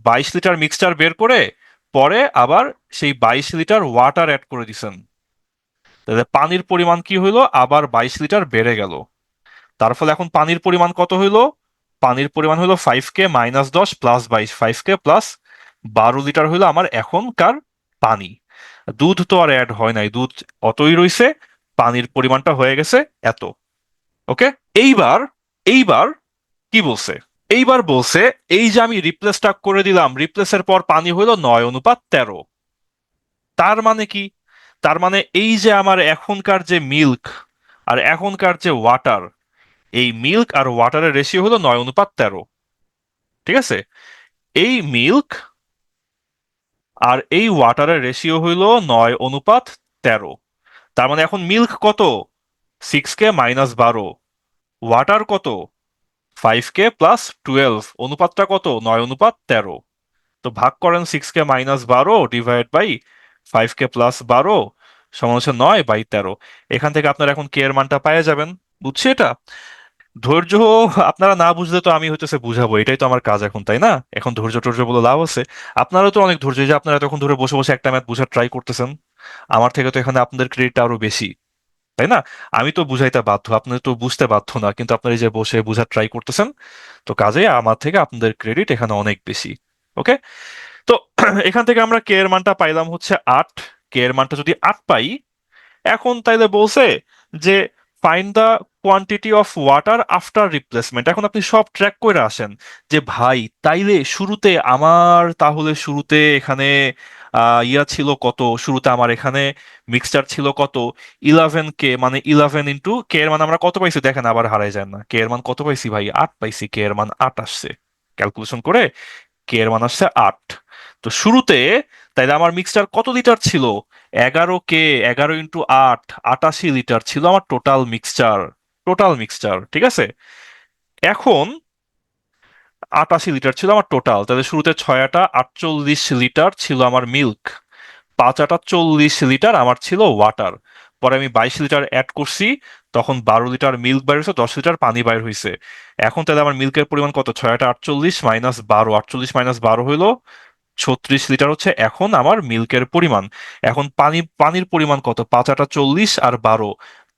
A: 22 লিটার মিক্সচার বের করে পরে আবার সেই 22 লিটার ওয়াটার অ্যাড করে দিছেন। তাহলে পানির পরিমাণ কি হইলো? আবার 22 লিটার বেড়ে গেল। তার ফলে এখন পানির পরিমাণ কত হইলো? পানির পরিমাণ হলো 5 কে - 10 প্লাস 22, 5 কে + 12 লিটার হইলো আমার এখনকার পানি। দুধ তো আর অ্যাড হয় নাই, দুধ অতই রইছে, পানির পরিমাণটা হয়ে গেছে এত। ওকে, এইবার এইবার কি বলছে? এইবার বলছে এই যে আমি রিপ্লেসটা করে দিলাম, রিপ্লেসের পর পানি হইলো 9:13। তার মানে কি? তার মানে এই যে আমার এখনকার যে মিল্ক আর এখনকার যে ওয়াটার, এই মিল্ক আর ওয়াটারের রেশিও হলো 9:13। ঠিক আছে, এই মিল্ক আর এই ওয়াটারের রেশিও হইল 9:13। তার মানে এখন মিল্ক কত? 6 কে - 12। ওয়াটার কত? 5 কে + 12। অনুপাতটা কত? 9:13। তো ভাগ করেন 6 কে - 12 ডিভাইড বাই 5 কে + 12 সমান হচ্ছে 9/13। এখান থেকে আপনারা এখন কে এর মানটা পেয়ে যাবেন। বুঝছি এটা? ধৈর্য আপনারা না বুঝলে তো আমি হইতেছে বুঝাবো, এটাই তো আমার কাজ এখন, তাই না? এখন ধৈর্য টর্য বলে লাভ আছে? আপনারাও তো অনেক ধৈর্য, এই যে আপনারা তখন ধরে বসে বসে একটা ম্যাথ বুঝার ট্রাই করতেছেন। আমার থেকে তো এখানে আপনাদের ক্রেডিটটা আরো বেশি, তাই না? আমি তো বুঝাইতে বাধ্য, আপনাদের তো বুঝতে বাধ্য না, কিন্তু আপনারা এই যে বসে বুঝার ট্রাই করতেছেন, তো কাজে আমার থেকে আপনাদের ক্রেডিট এখানে অনেক বেশি। ওকে, তো এখান থেকে আমরা কে এর মানটা পাইলাম হচ্ছে 8। কে এর মানটা যদি 8 পাই, এখন তাইলে বলছে যে find the quantity of water after replacement. এখন আপনি সব ট্র্যাক করে আসেন যে ভাই, তাইলে শুরুতে আমার, তাহলে শুরুতে এখানে ইয়া ছিল কত, শুরুতে আমার এখানে মিক্সচার ছিল কত? 11 কে, মানে 11 × কে এর মান আমরা কত পাইছি দেখেন, আবার হারাই যায় না। কে এর মান কত পাইছি ভাই? 8 পাইছি। কে এর মান 8 আসছে, ক্যালকুলেশন করে কে এর মান আসছে 8। তো শুরুতে তাইলে আমার মিক্সচার কত লিটার ছিল? 11 কে, 11 × 8, 88 লিটার ছিল আমার টোটাল মিক্সচার। টোটাল মিক্সচার, ঠিক আছে। এখন 88 লিটার ছিল আমার টোটাল, তাহলে শুরুতে 6 × 8 = 48 লিটার ছিল আমার মিল্ক, 5 × 8 = 40 লিটার আমার ছিল ওয়াটার। পরে আমি 22 লিটার অ্যাড করছি, তখন 12 লিটার মিল্ক বাইর হয়েছে, 10 লিটার পানি বাইর হয়েছে। এখন তাহলে আমার মিল্কের পরিমাণ কত? 6 × 8 = 48 মাইনাস 12, 48 মাইনাস 12 হইলো 36 লিটার হচ্ছে এখন আমার মিল্কের পরিমাণ। এখন পানির পরিমাণ কত? 5 × 8 = 40 আর 12,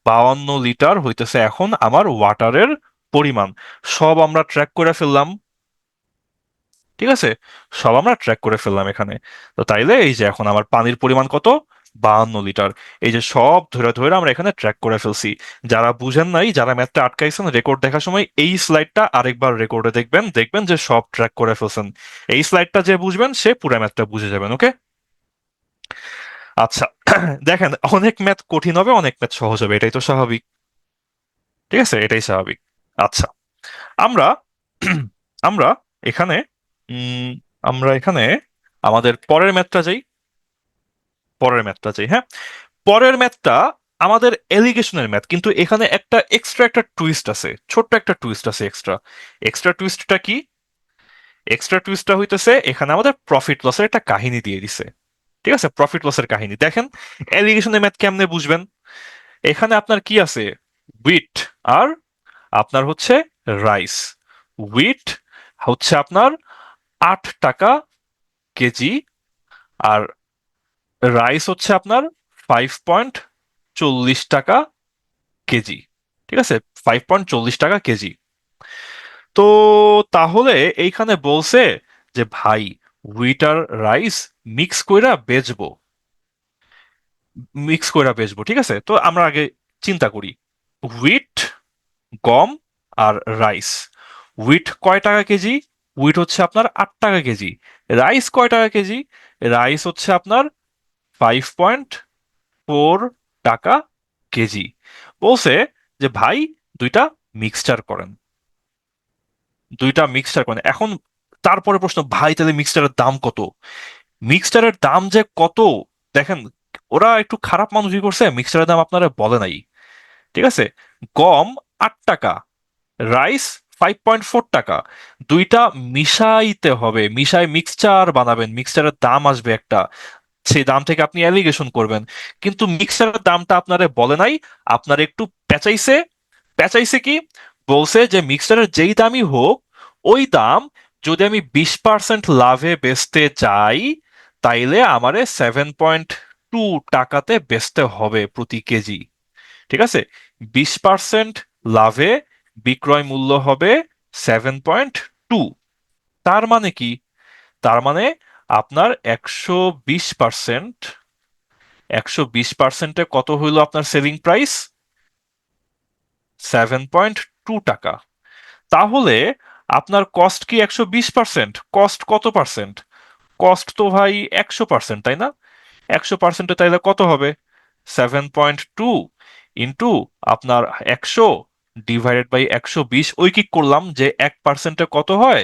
A: 52 লিটার হইতেছে এখন আমার ওয়াটারের পরিমাণ। সব আমরা ট্র্যাক করে ফেললাম, ঠিক আছে? সব আমরা ট্র্যাক করে ফেললাম এখানে। তো তাইলে এই যে এখন আমার পানির পরিমাণ কত? 52 লিটার। এই যে সব ধরে ধরে আমরা এখানে ট্র্যাক করে ফেলছি। যারা বুঝেন নাই, যারা ম্যাথটা আটকাইছেন, রেকর্ড দেখার সময় এই স্লাইডটা আরেকবার রেকর্ডে দেখবেন, দেখবেন যে সব ট্র্যাক করে ফেলছেন। এই স্লাইডটা যে বুঝবেন সে পুরো ম্যাথটা বুঝে যাবেন। ওকে, আচ্ছা। দেখেন, অনেক ম্যাথ কঠিন হবে, অনেক ম্যাথ সহজ হবে, এটাই তো স্বাভাবিক, ঠিক আছে? এটাই স্বাভাবিক। আচ্ছা, আমরা আমরা এখানে উম আমরা এখানে আমাদের পরের ম্যাথটা যাই, হ্যাঁ। পরের ম্যাথটা আমাদের এলিগেশনের ম্যাথ, কিন্তু এখানে একটা এক্সট্রা একটা টুইস্ট আছে, ছোট্ট একটা টুইস্ট আছে এক্সট্রা। এক্সট্রা টুইস্টটা কি? এক্সট্রা টুইস্টটা হইতেছে এখানে আমাদের প্রফিট লসের একটা কাহিনী দিয়ে দিছে, ঠিক আছে? প্রফিট লসের কাহিনী দেখেন। এলিগেশনের ম্যাথ কেমনে বুঝবেন? এখানে আপনার কি আছে? উইট আর আপনার হচ্ছে রাইস। উইট হচ্ছে আপনার 8 টাকা কেজি, আর রাইস হচ্ছে আপনার 5.40 টাকা কেজি, ঠিক আছে? 5.40 টাকা কেজি। তো তাহলে এইখানে বলছে যে ভাই, হুইট আর রাইস মিক্স কইরা বেচবো, ঠিক আছে? তো আমরা আগে চিন্তা করি, হুইট, গম আর রাইস। হুইট কয় টাকা কেজি? হুইট হচ্ছে আপনার 8 টাকা কেজি। রাইস কয় টাকা কেজি? রাইস হচ্ছে আপনার 5.4 টাকা কেজি। বলছে যে ভাই, দুইটা মিক্সচার করেন, এখন তারপরে প্রশ্ন, ভাই তাহলে মিক্সচারের দাম কত? মিক্সচারের দাম যে কত, দেখেন, ওরা একটু খারাপ মানুষই করছে, মিক্সচারের দাম আপনারা বলে নাই, ঠিক আছে? গম 8 টাকা, রাইস 5.4 টাকা, দুইটা মিশাইতে হবে, মিশাই মিক্সচার বানাবেন, মিক্সচারের দাম আসবে একটা, সেই দাম থেকে আপনি অ্যালিগেশন করবেন। কিন্তু মিক্সচারের দামটা আপনারে বলে নাই, আপনার একটু পেঁচাইছে। পেঁচাইছে কি? বলছে যে মিক্সচারের যেই দামই হোক, ওই দাম যদি আমি 20% লাভে বেচতে চাই, তাইলে আমারে 7.2 টাকাতে বেচতে হবে প্রতি কেজি, ঠিক আছে? 20% লাভে বিক্রয় মূল্য হবে 7.2। তার মানে কি? তার মানে আপনার 120%, 120%-এ কত হইলো আপনার সেলিং প্রাইস? 7.2 টাকা। তাহলে আপনার কস্ট কি 120%? কস্ট কত পার্সেন্ট? কস্ট তো ভাই 100%, তাই না? 100%-এ তাইলে কত হবে? 7.2 ইন্টু আপনার 100 ডিভাইডেড বাই 120, ঐকিক করলাম যে 1%-এ কত হয়,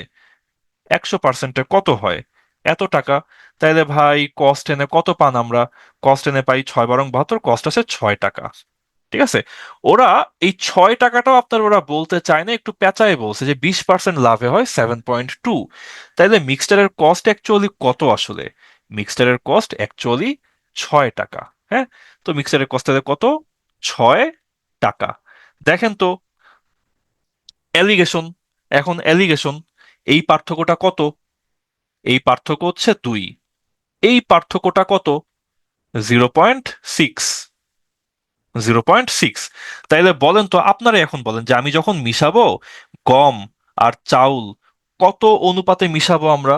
A: 100%-এ কত হয়, এত টাকা। তাইলে ভাই কস্ট এনে কত পান আমরা? কস্ট এনে পাই 6 × 12 = 72, কস্ট আছে 6 টাকা, ঠিক আছে? ওরা এই 6 টাকাটাও আপনার ওরা বলতে চায় না, একটু পেঁচায় বলছে যে 20% লাভে হয় 7.2। তাইলে মিক্সচারের কস্ট অ্যাকচুয়ালি কত আসলে? মিক্সচারের কস্ট অ্যাকচুয়ালি 6 টাকা, হ্যাঁ। তো মিক্সচারের কস্ট তাহলে কত? 6 টাকা। দেখেন তো, অ্যালিগেশন, এখন অ্যালিগেশন, এই পার্থক্যটা কত? এই পার্থক্য হচ্ছে 2। এই পার্থক্যটা কত? 0.6, 0.6। তাইলে বলেন তো, আপনারা এখন বলেন যে আমি যখন মিশাবো গম আর চাউল, কত অনুপাতে মিশাবো আমরা?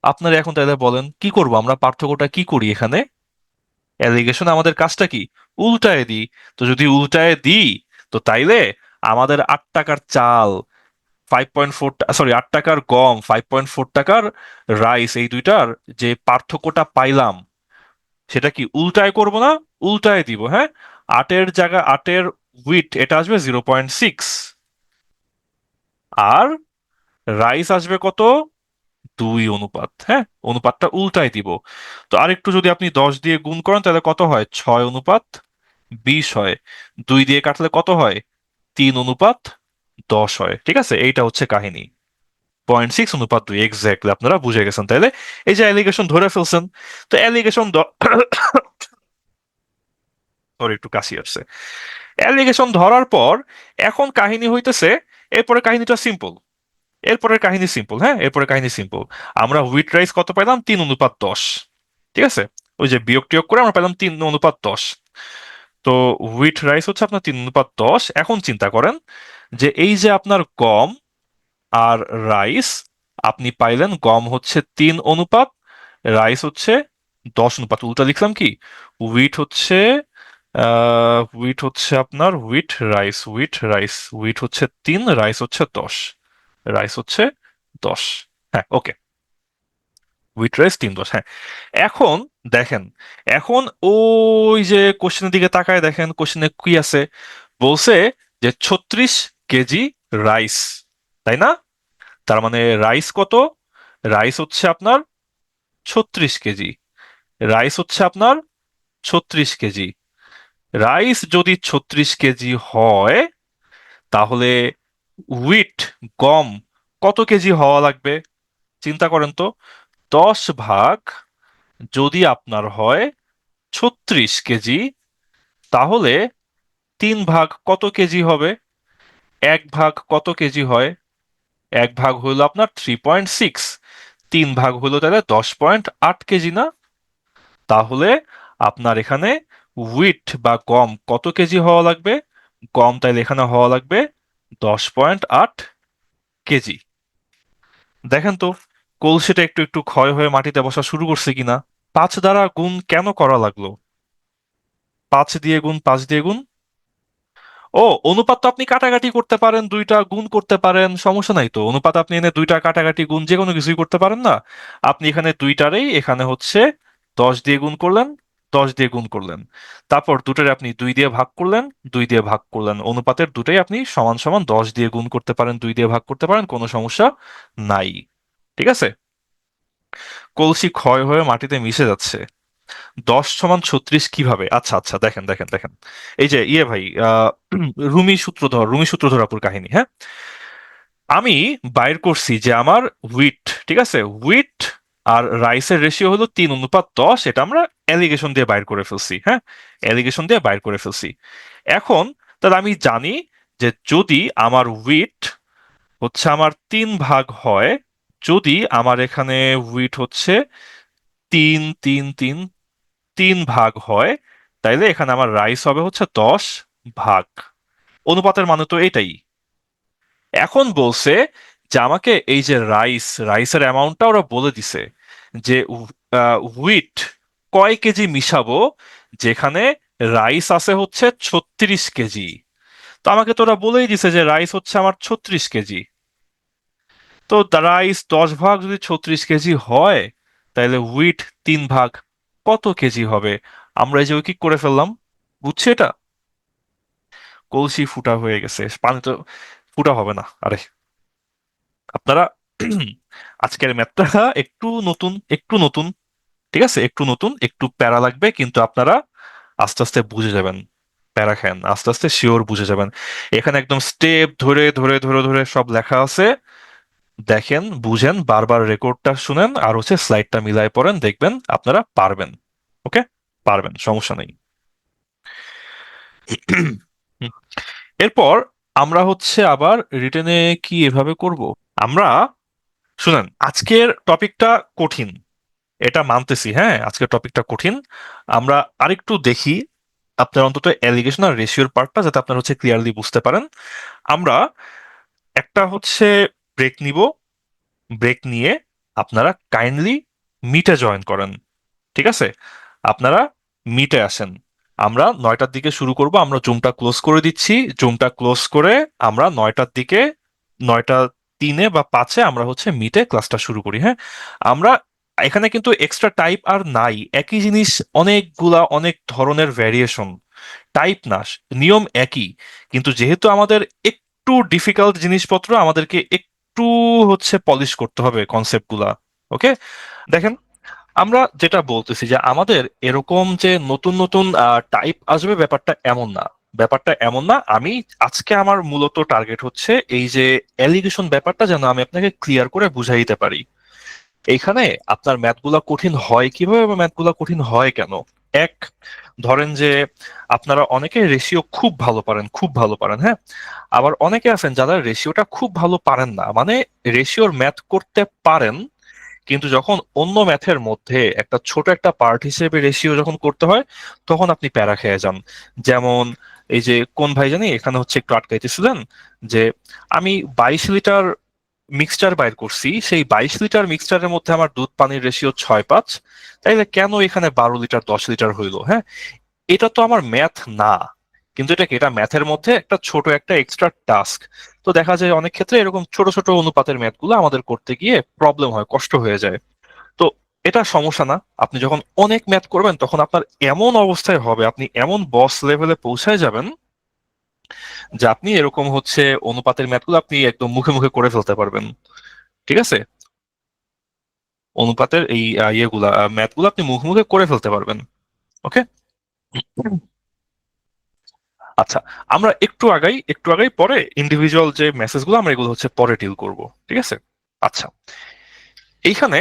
A: আপনারা এখন তাইলে বলেন কি করব আমরা, পার্থক্যটা কি করি এখানে? অ্যালিগেশন আমাদের কাজটা কি? উল্টায় দিই। তো যদি উল্টায় দিই, তো তাইলে আমাদের 8 টাকার চাল, 5.4, সরি, 8 টাকার গম, 5.4 টাকার রাইস, এই দুইটার যে পার্থক্যটা পাইলাম, সেটা কি উল্টায় করব না? উল্টায় দিব, হ্যাঁ। আটের জায়গা আটের উইট এটা আসবে 0.6, আর রাইস আসবে কত? 2 অনুপাত, হ্যাঁ। অনুপাতটা উল্টায় দিব। তো আরেকটু যদি আপনি 10 দিয়ে গুণ করেন, তাহলে কত হয়? 6 অনুপাত 20 হয়। 2 দিয়ে কাটলে কত হয়? 3 অনুপাত 10 হয়, ঠিক আছে? এইটা হচ্ছে কাহিনী। 0.6 অনুপাত 2, এক্স্যাক্টলি আপনারা বুঝে গেছেন তাইলে। এই যে অ্যালিগেশন ধরে ফেলছেন। তো অ্যালিগেশন ওর একটু কাশি আসছে। অ্যালিগেশন ধরার পর এখন কাহিনী হইতেছে, এরপরে কাহিনীটা সিম্পল। এরপরের কাহিনী সিম্পল, হ্যাঁ, এরপরে কাহিনী সিম্পল। আমরা হুইট রাইস কত পাইলাম? 3:10। ঠিক আছে, ওই যে বিয়োগ টিয়োগ করে আমরা পেলাম 3:10। তো হুইট রাইস হচ্ছে আপনার 3:10। এখন চিন্তা করেন যে এই যে আপনার গম আর রাইস, আপনি পাইলেন গম হচ্ছে 3 অনুপাত, রাইস হচ্ছে 10 অনুপাত। উল্টা লিখলাম কি, হুইট হচ্ছে হুইট হচ্ছে আপনার হুইট হচ্ছে 3, রাইস হচ্ছে 10, রাইস হচ্ছে 10। হ্যাঁ, ওকে, হুইট রাইস 3:10। হ্যাঁ, এখন দেখেন, এখন ওই যে কোশ্চেনের দিকে তাকায় দেখেন, কোশ্চেনে কি আছে, বলছে যে 36 কেজি রাইস, তাই না? তার মানে রাইস কত? রাইস হচ্ছে আপনার 36 কেজি। রাইস হচ্ছে আপনার 36 কেজি। রাইস যদি 36 কেজি হয়, তাহলে হুইট, গম, কত কেজি হওয়া লাগবে? চিন্তা করেন তো। 10 ভাগ যদি আপনার হয় 36 কেজি, তাহলে 3 ভাগ কত কেজি হবে? 1 ভাগ কত কেজি হয়? 1 ভাগ হলো আপনার 3.6, 3 ভাগ হলো তাহলে 10.8 কেজি না? তাহলে আপনার এখানে হুইট বা গম কত কেজি হওয়া লাগবে? গম তাইলে এখানে হওয়া লাগবে 10.8 কেজি। দেখেন তো কলসিটা একটু একটু ক্ষয় হয়ে মাটিতে বসা শুরু করছে কিনা। 5 দ্বারা গুণ কেন করা লাগলো? 5 দিয়ে গুণ, 5 দিয়ে গুণ। ও, অনুপাত তো আপনি কাটাকাটি করতে পারেন, দুইটা গুণ করতে পারেন, সমস্যা নাই তো। অনুপাত আপনি এনে দুইটা কাটাকাটি গুণ যে কোনো কিছুই করতে পারেন না? আপনি এখানে দুইটারেই এখানে হচ্ছে 10 দিয়ে গুণ করলেন, 10 দিয়ে গুণ করলেন, তারপর দুটারে আপনি 2 দিয়ে ভাগ করলেন, 2 দিয়ে ভাগ করলেন। অনুপাতের দুটাই আপনি সমান সমান 10 দিয়ে গুণ করতে পারেন, 2 দিয়ে ভাগ করতে পারেন, কোনো সমস্যা নাই। ঠিক আছে, কলসি ক্ষয় হয়ে মাটিতে মিশে যাচ্ছে। 10 সমান 36 কিভাবে? আচ্ছা আচ্ছা, দেখেন দেখেন দেখেন, এই যে ইয়ে ভাই, রুমি সূত্রধর আপুর কাহিনী, হ্যাঁ। আমি বাইর করছি যে আমার হুইট, ঠিক আছে, হুইট আর রাইসের রেশিও হলো 3:10। এটা আমরা অ্যালিগেশন দিয়ে বাইর করে ফেলছি, হ্যাঁ, অ্যালিগেশন দিয়ে বাইর করে ফেলছি। এখন তাহলে আমি জানি যে যদি আমার হুইট হচ্ছে আমার 3 ভাগ হয়, যদি আমার এখানে হুইট হচ্ছে 3 3 3 3 ভাগ হয়, তাইলে এখানে আমার রাইস হবে হচ্ছে 10 ভাগ। অনুপাতের মানে তো এটাই। এখন বলছে যে আমাকে এই যে রাইসের অ্যামাউন্টটা ওরা বলে দিছে যে হুইট কয় কেজি মিশাবো, যেখানে রাইস আছে হচ্ছে 36 কেজি। তো আমাকে তো ওরা বলেই দিছে যে রাইস হচ্ছে আমার 36 কেজি। তো রাইস 10 ভাগ যদি 36 কেজি হয়, তাহলে হুইট 3 ভাগ কত কেজি হবে? আমরা এই যে কি করে ফেললাম, বুঝছি এটা। কলসি ফুটা হয়ে গেছে, পানি তো ফুটা হবে না। আরে আপনারা আজকের ম্যাথটা একটু নতুন, ঠিক আছে, একটু নতুন, একটু প্যারা লাগবে, কিন্তু আপনারা আস্তে আস্তে বুঝে যাবেন। প্যারা খান, আস্তে আস্তে শিওর বুঝে যাবেন। এখানে একদম স্টেপ ধরে ধরে ধরে ধরে সব লেখা আছে। দেখেন, বুঝেন, বারবার রেকর্ডটা শুনেন, আর হচ্ছে স্লাইডটা মিলায় পড়েন, দেখবেন আপনারা পারবেন। ওকে, পারবেন, সমস্যা নেই। হুম, এরপর আমরা হচ্ছে আবার রিটেনে কি এভাবে করব। আমরা, শুনেন, আজকের টপিকটা কঠিন, এটা মানতেছি, হ্যাঁ, আজকের টপিকটা কঠিন। আমরা আরেকটু দেখি আপনার অন্তত অ্যালিগেশন আর রেশিওর পার্টটা, যাতে আপনার হচ্ছে ক্লিয়ারলি বুঝতে পারেন। আমরা একটা হচ্ছে ব্রেক নিব, ব্রেক নিয়ে আপনারা কাইন্ডলি মিটে জয়েন করেন। ঠিক আছে, আপনারা মিটে আসেন। আমরা 9টার দিকে শুরু করব, আমরা জুমটা ক্লোজ করে দিচ্ছি। জুমটা ক্লোজ করে আমরা 9টার দিকে, 9:03 বা 5 আমরা হচ্ছে মিটে ক্লাসটা শুরু করি, হ্যাঁ। আমরা এখানে কিন্তু এক্সট্রা টাইপ আর নাই, একই জিনিস, অনেক ধরনের ভ্যারিয়েশন, টাইপ না, নিয়ম একই। কিন্তু যেহেতু আমাদের একটু ডিফিকাল্ট জিনিসপত্র, আমাদেরকে একটু হচ্ছে পলিশ করতে হবে কনসেপ্টগুলা। ওকে, দেখেন, আমরা যেটা বলতেছি যে আমাদের এরকম যে নতুন নতুন টাইপ আসবে, ব্যাপারটা এমন না। ব্যাপারটা এমন না। আমি আজকে আমার মূলত টার্গেট হচ্ছে এই যে অ্যালিগেশন ব্যাপারটা যেন আমি আপনাকে ক্লিয়ার করে বুঝাই দিতে পারি। এইখানে আপনার ম্যাথগুলা কঠিন হয় কিভাবে বা ম্যাথগুলা কঠিন হয় কেন, এক, ধরেন যে আপনারা অনেকে রেশিও খুব ভালো পারেন, খুব ভালো পারেন, হ্যাঁ, আবার অনেকে আছেন যারা রেশিওটা খুব ভালো পারেন না, মানে রেশিওর ম্যাথ করতে পারেন কিন্তু যখন অন্য ম্যাথের মধ্যে একটা ছোট একটা পার্ট হিসেবে রেশিও যখন করতে হয় তখন আপনি প্যারা খেয়ে যান। যেমন এই যে কোন ভাই জানি এখানে হচ্ছে একটু আটকাইতেছিলেন যে আমি 22 লিটার মিক্সচার বাইর করছি, সেই 22 লিটার মিক্সচারের মধ্যে আমার দুধ পানির রেশিও 6:5, তাইলে কেন এখানে 12 লিটার 10 লিটার হইলো? হ্যাঁ, এটা তো আমার ম্যাথ না, কিন্তু এটা ম্যাথের মধ্যে একটা ছোট একটা এক্সট্রা টাস্ক। তো দেখা যায় অনেক ক্ষেত্রে এরকম ছোট ছোট অনুপাতের ম্যাথগুলো আমাদের করতে গিয়ে প্রবলেম হয়, কষ্ট হয়ে যায়। তো এটা সমস্যা না, আপনি যখন অনেক ম্যাথ করবেন তখন আপনার এমন অবস্থায় হবে, আপনি এমন বস লেভেলে পৌঁছায় যাবেন যে আপনি এরকম হচ্ছে অনুপাতের ম্যাথগুলো আপনি একদম মুখে মুখে করে ফেলতে পারবেন। ঠিক আছে, অনুপাতের এই ইয়েগুলা ম্যাথগুলো আপনি মুখে মুখে করে ফেলতে পারবেন। ওকে, আচ্ছা, আমরা একটু আগাই পরে ইন্ডিভিজুয়াল যে মেসেজগুলো আমরা এগুলো হচ্ছে পরে ডিল করব। ঠিক আছে, আচ্ছা, এইখানে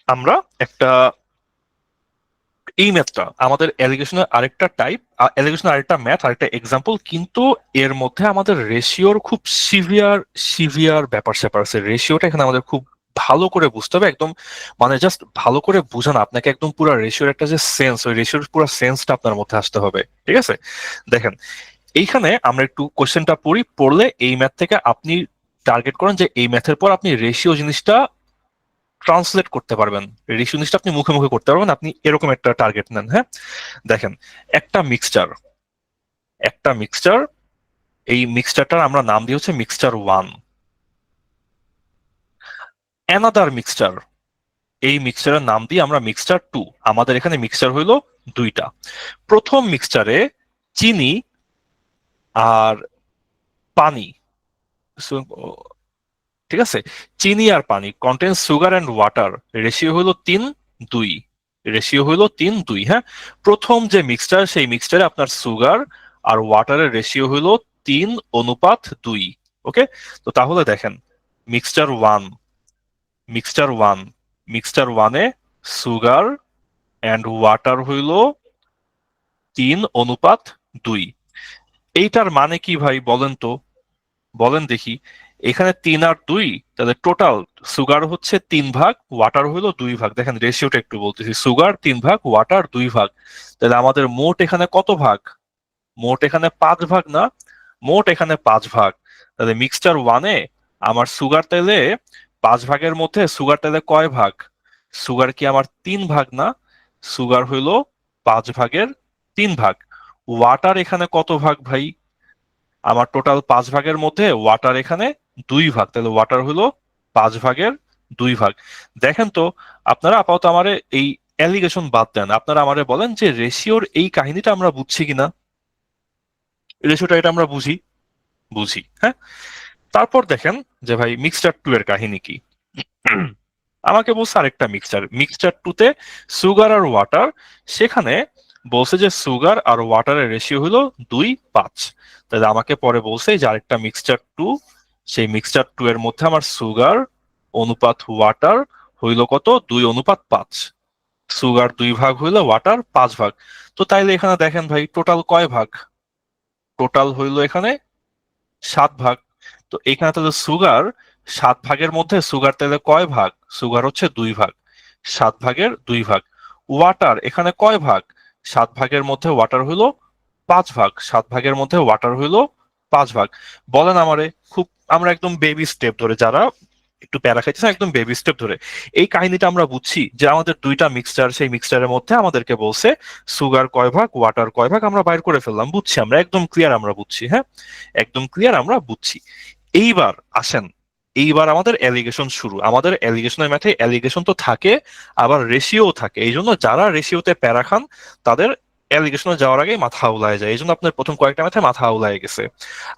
A: আমরা একটা এই ম্যাথটা আমাদের অ্যালিগেশনের আরেকটা টাইপ, অ্যালিগেশনের আরেকটা ম্যাথ, আরেকটা এক্সাম্পল, কিন্তু এর মধ্যে আমাদের রেশিওর খুব সিভিয়ার সিভিয়ার ব্যাপার স্যাপার আছে। রেশিওটা এখানে আমাদের খুব ভালো করে বুঝতে হবে, একদম মানে জাস্ট ভালো করে বুঝান আপনাকে, একদম পুরো রেশিওর একটা যে সেন্স, ওই রেশিওর পুরো সেন্সটা আপনার মধ্যে আসতে হবে। ঠিক আছে, দেখেন এইখানে আমরা একটু কোশ্চেনটা পড়ি, পড়লে এই ম্যাথ থেকে আপনি টার্গেট করেন যে এই ম্যাথের পর আপনি রেশিও জিনিসটা ট্রান্সলেট করতে পারবেন, রেশিও জিনিসটা আপনি মুখে মুখে করতে পারবেন, আপনি এরকম একটা টার্গেট নেন। হ্যাঁ, দেখেন একটা মিক্সচার, একটা মিক্সচার, এই মিক্সচারটার আমরা নাম দিই হচ্ছে মিক্সচার ওয়ান। অ্যানাদার মিক্সচার, এই মিক্সচারের নাম দিই আমরা মিক্সচার টু। আমাদের এখানে মিক্সচার হইলো দুইটা। প্রথম মিক্সচারে চিনি আর পানি, ঠিক আছে, চিনি আর পানি contains sugar and water, ratio হলো 3:2, রেশিও হলো 3:2। হ্যাঁ, প্রথম যে মিক্সচার সেই মিক্সচারে আপনার সুগার আর ওয়াটারের রেশিও হলো 3:2। ওকে, তো তাহলে দেখেন mixture one, mixture one, mixture ওয়ানে সুগার অ্যান্ড ওয়াটার হইল 3:2। এইটার মানে কি ভাই বলেন তো, বলেন দেখি। এখানে 3 আর 2, তাহলে টোটাল সুগার হচ্ছে 3 ভাগ, ওয়াটার হইলো 2 ভাগ। দেখেন রেশিওটা একটু বলতেছি, সুগার 3 ভাগ, ওয়াটার 2 ভাগ, তাহলে আমাদের মোট এখানে কত ভাগ? মোট এখানে 5 ভাগ না, মোট এখানে 5 ভাগ। তাহলে মিক্সচার ওয়ানে আমার সুগার তাইলে 5 ভাগের মধ্যে সুগার তাইলে কয় ভাগ? সুগার কি আমার 3 ভাগ না? সুগার হইলো 5 ভাগের 3 ভাগ। ওয়াটার এখানে কত ভাগ ভাই? আমার টোটাল 5 ভাগের মধ্যে ওয়াটার এখানে 2 ভাগ, তাহলে ওয়াটার হলো 5 ভাগের 2 ভাগ। দেখেন তো, আপনারা আপাতত আমারে এই অ্যালিগেশন বাদ দেন, আপনারা আমারে বলেন যে রেশিওর এই কাহিনীটা আমরা বুঝছি কিনা। রেশিওটা এটা আমরা বুঝি, বুঝি, হ্যাঁ। তারপর দেখেন যে ভাই মিক্সচার টু এর কাহিনী কি। আমাকে বলছে আরেকটা মিক্সচার, মিক্সচার টুতে সুগার আর ওয়াটার, সেখানে বলছে যে সুগার আর ওয়াটারের রেশিও হলো 2:5। তাহলে আমাকে পরে বলছে যে আরেকটা মিক্সচার টু, সেই মিক্সচার টু এর মধ্যে আমার সুগার অনুপাত ওয়াটার হইলো কত? 2:5। সুগার 2 ভাগ হইলো, ওয়াটার 5 ভাগ। তো তাইলে এখানে দেখেন ভাই টোটাল কয় ভাগ? টোটাল হইলো এখানে 7 ভাগ। তো এখানে তাহলে সুগার 7 ভাগের মধ্যে সুগার তাহলে কয় ভাগ? সুগার হচ্ছে 2 ভাগ, 7 ভাগের 2 ভাগ। ওয়াটার এখানে কয় ভাগ? 7 ভাগের মধ্যে ওয়াটার হইলো 5 ভাগ, 7 ভাগের মধ্যে ওয়াটার হইলো 5 ভাগ। বলেন আমারে, খুব আমরা একদম বেবি স্টেপ ধরে, যারা একটু প্যারা খাইতেছে একদম বেবি স্টেপ ধরে এই কাহিনীটা আমরা বুঝছি যে আমাদের দুইটা মিক্সচার, সেই মিক্সচারের মধ্যে আমাদেরকে বলছে সুগার কয় ভাগ, ওয়াটার কয় ভাগ, আমরা বাইর করে ফেললাম, বুঝছি আমরা, একদম ক্লিয়ার আমরা বুঝছি। হ্যাঁ, একদম ক্লিয়ার আমরা বুঝছি। এইবার আসেন, এইবার আমাদের অ্যালিগেশন শুরু। আমাদের অ্যালিগেশনের ম্যাথে অ্যালিগেশন তো থাকে, আবার রেশিও থাকে। এই জন্য যারা রেশিওতে প্যারা খান তাদের অ্যালিগেশনে যাওয়ার আগে মাথা আউলায় যায়, এই জন্য আপনার প্রথম কয়েকটা ম্যাথে মাথা আউলায় গেছে।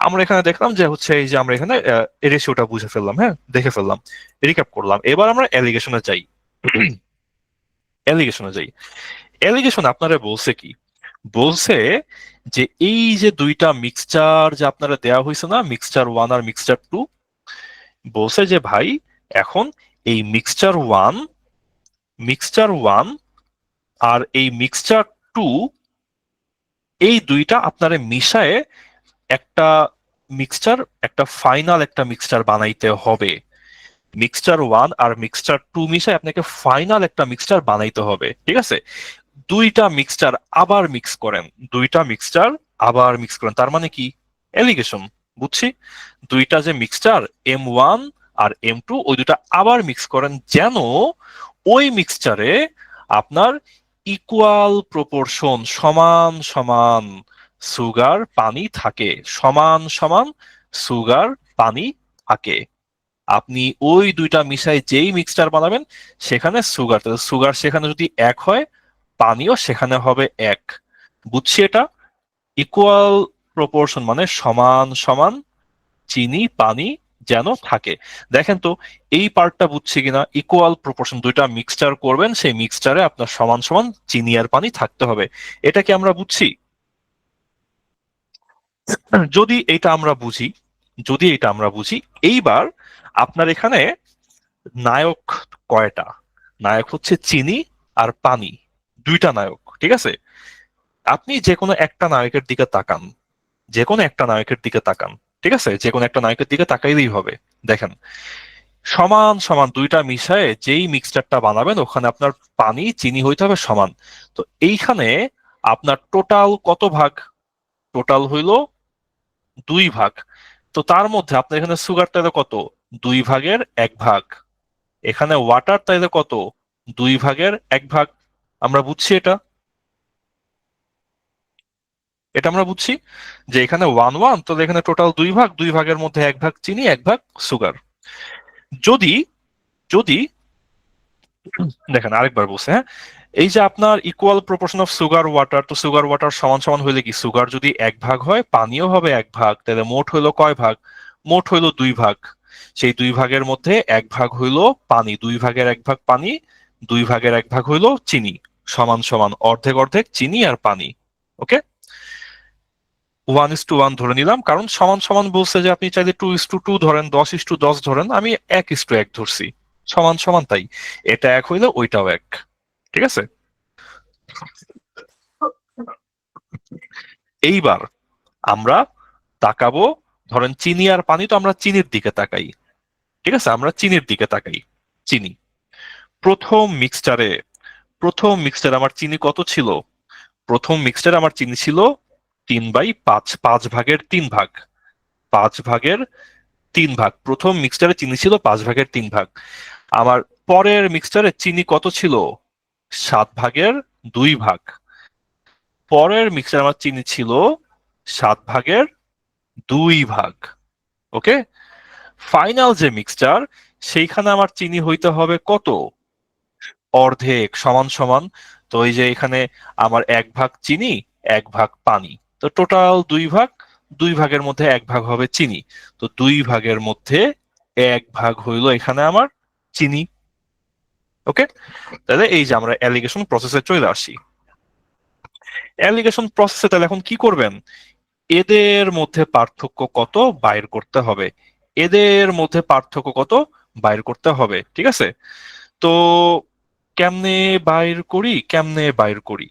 A: আমরা এখানে দেখলাম যে হচ্ছে এই যে আমরা এখানে রেশিওটা বুঝে ফেললাম, হ্যাঁ, দেখে ফেললাম, রিক্যাপ করলাম। এবার আমরা অ্যালিগেশনে যাই। অ্যালিগেশনে যাই, অ্যালিগেশন আপনারা বলছে কি? বলছে যে এই যে দুইটা মিক্সচার যে আপনারা দেয়া হয়েছে না, মিক্সচার ওয়ান আর মিক্সচার টু, বলছে যে ভাই এখন এই মিক্সচার ওয়ান, মিক্সচার ওয়ান আর এই মিক্সচার টু, এই দুইটা আপনারে মিশায়ে একটা মিক্সচার, একটা ফাইনাল একটা মিক্সচার বানাইতে হবে। মিক্সচার ওয়ান আর মিক্সচার টু মিশায় আপনাকে ফাইনাল একটা মিক্সচার বানাইতে হবে, ঠিক আছে? দুইটা মিক্সচার আবার মিক্স করেন, দুইটা মিক্সচার আবার মিক্স করেন, তার মানে কি? এলিগেশন। বুঝছি। দুইটা যে মিক্সচার M1 আর M2, ওই দুটা আবার মিক্স করেন যেন ওই মিক্সচারে আপনার ইকুয়াল প্রপোর্শন, সমান সমান সুগার পানি থাকে, সমান সমান সুগার পানি থাকে। আপনি ওই দুইটা মিশাই যেই মিক্সচার বানাবেন সেখানে সুগার, সুগার সেখানে যদি এক হয়, পানিও সেখানে হবে এক। বুঝছি এটা? ইকুয়াল প্রপোর্শন মানে সমান সমান চিনি পানি যেন থাকে। দেখেন তো এই পার্টটা বুঝছি কিনা? ইকুয়াল প্রপোর্শন, দুইটা মিক্সচার করবেন, সেই মিক্সচারে আপনার সমান সমান চিনি আর পানি থাকতে হবে। এটা কি আমরা বুঝছি? যদি এটা আমরা বুঝি, যদি এটা আমরা বুঝি, এইবার আপনার এখানে নায়ক কয়টা? নায়ক হচ্ছে চিনি আর পানি, দুইটা নায়ক, ঠিক আছে? আপনি যে কোনো একটা নায়কের দিকে তাকান, যে কোনো একটা নায়কের দিকে তাকান, ঠিক আছে? যে কোনো একটা নায়কের দিকে তাকাইলেই হবে। দেখেন, সমান সমান দুইটা মিশায়ে যেই মিক্সচারটা বানাবেন ওখানে আপনার পানি চিনি হইতে হবে সমান। তো এইখানে আপনার টোটাল কত ভাগ? টোটাল হইল 2 ভাগ। তো তার মধ্যে আপনার এখানে সুগার তাইলে কত? 2 ভাগের 1 ভাগ। এখানে ওয়াটার তাইলে কত? 2 ভাগের 1 ভাগ। আমরা বুঝছি এটা? এটা আমরা বুঝছি যে এখানে 1 1, তো এখানে টোটাল 2 ভাগ, 2 ভাগের মধ্যে 1 ভাগ চিনি, 1 ভাগ সুগার। যদি যদি দেখেন আরেকবার বলছে, হ্যাঁ, এই যে আপনার equal proportion of sugar water, তো সুগার ওয়াটার সমান সমান হইলে কি, সুগার যদি 1 ভাগ হয় পানিও হবে 1 ভাগ, তাহলে মোট হইলো কয় ভাগ? মোট হইলো 2 ভাগ। সেই 2 ভাগের মধ্যে 1 ভাগ হইলো পানি, 2 ভাগের 1 ভাগ পানি, 2 ভাগের 1 ভাগ হইলো চিনি। সমান সমান অর্ধেক অর্ধেক চিনি আর পানি। ওকে, 1:1 ধরে নিলাম, কারণ সমান সমান বলছে যে আপনি চাইলে 2:2 ধরেন, 10:10 ধরেন, আমি 1:1 ধরছি। সমান সমান তাই এটা এক হইলে ওইটাও এক, ঠিক আছে? এইবার আমরা তাকাবো, ধরেন চিনি আর পানি, তো আমরা চিনির দিকে তাকাই, ঠিক আছে? আমরা চিনির দিকে তাকাই। চিনি প্রথম মিক্সচারে, প্রথম মিক্সচারে আমার চিনি কত ছিল? প্রথম মিক্সচারে আমার চিনি ছিল 3/5, 5 ভাগের 3 ভাগ। 5 ভাগের 3 ভাগ, প্রথম মিক্সচারে চিনি ছিল 5 ভাগের 3 ভাগ। আমার পরের মিক্সচারে চিনি কত ছিল? 7 ভাগের 2 ভাগ। পরের মিক্সচারে আমার চিনি ছিল 7 ভাগের 2 ভাগ। ওকে, ফাইনাল যে মিক্সচার, সেইখানে আমার চিনি হইতে হবে কত? অর্ধেক, সমান সমান। তো এই যে এখানে আমার 1 ভাগ চিনি, 1 ভাগ পানি, তো টোটাল 2 ভাগ। 2 ভাগের মধ্যে 1 ভাগ হবে চিনি, তো 2 ভাগের মধ্যে 1 ভাগ হইলো এখানে আমার চিনি। ওকে, তাহলে এই যে আমরা অ্যালিগেশন প্রসেসে চলে আসি। অ্যালিগেশন প্রসেসে তাহলে এখন কি করবেন? এদের মধ্যে পার্থক্য কত বাইর করতে হবে, এদের মধ্যে পার্থক্য কত বাইর করতে হবে, ঠিক আছে? তো কেমনে বাইর করি, কেমনে বাইর করি?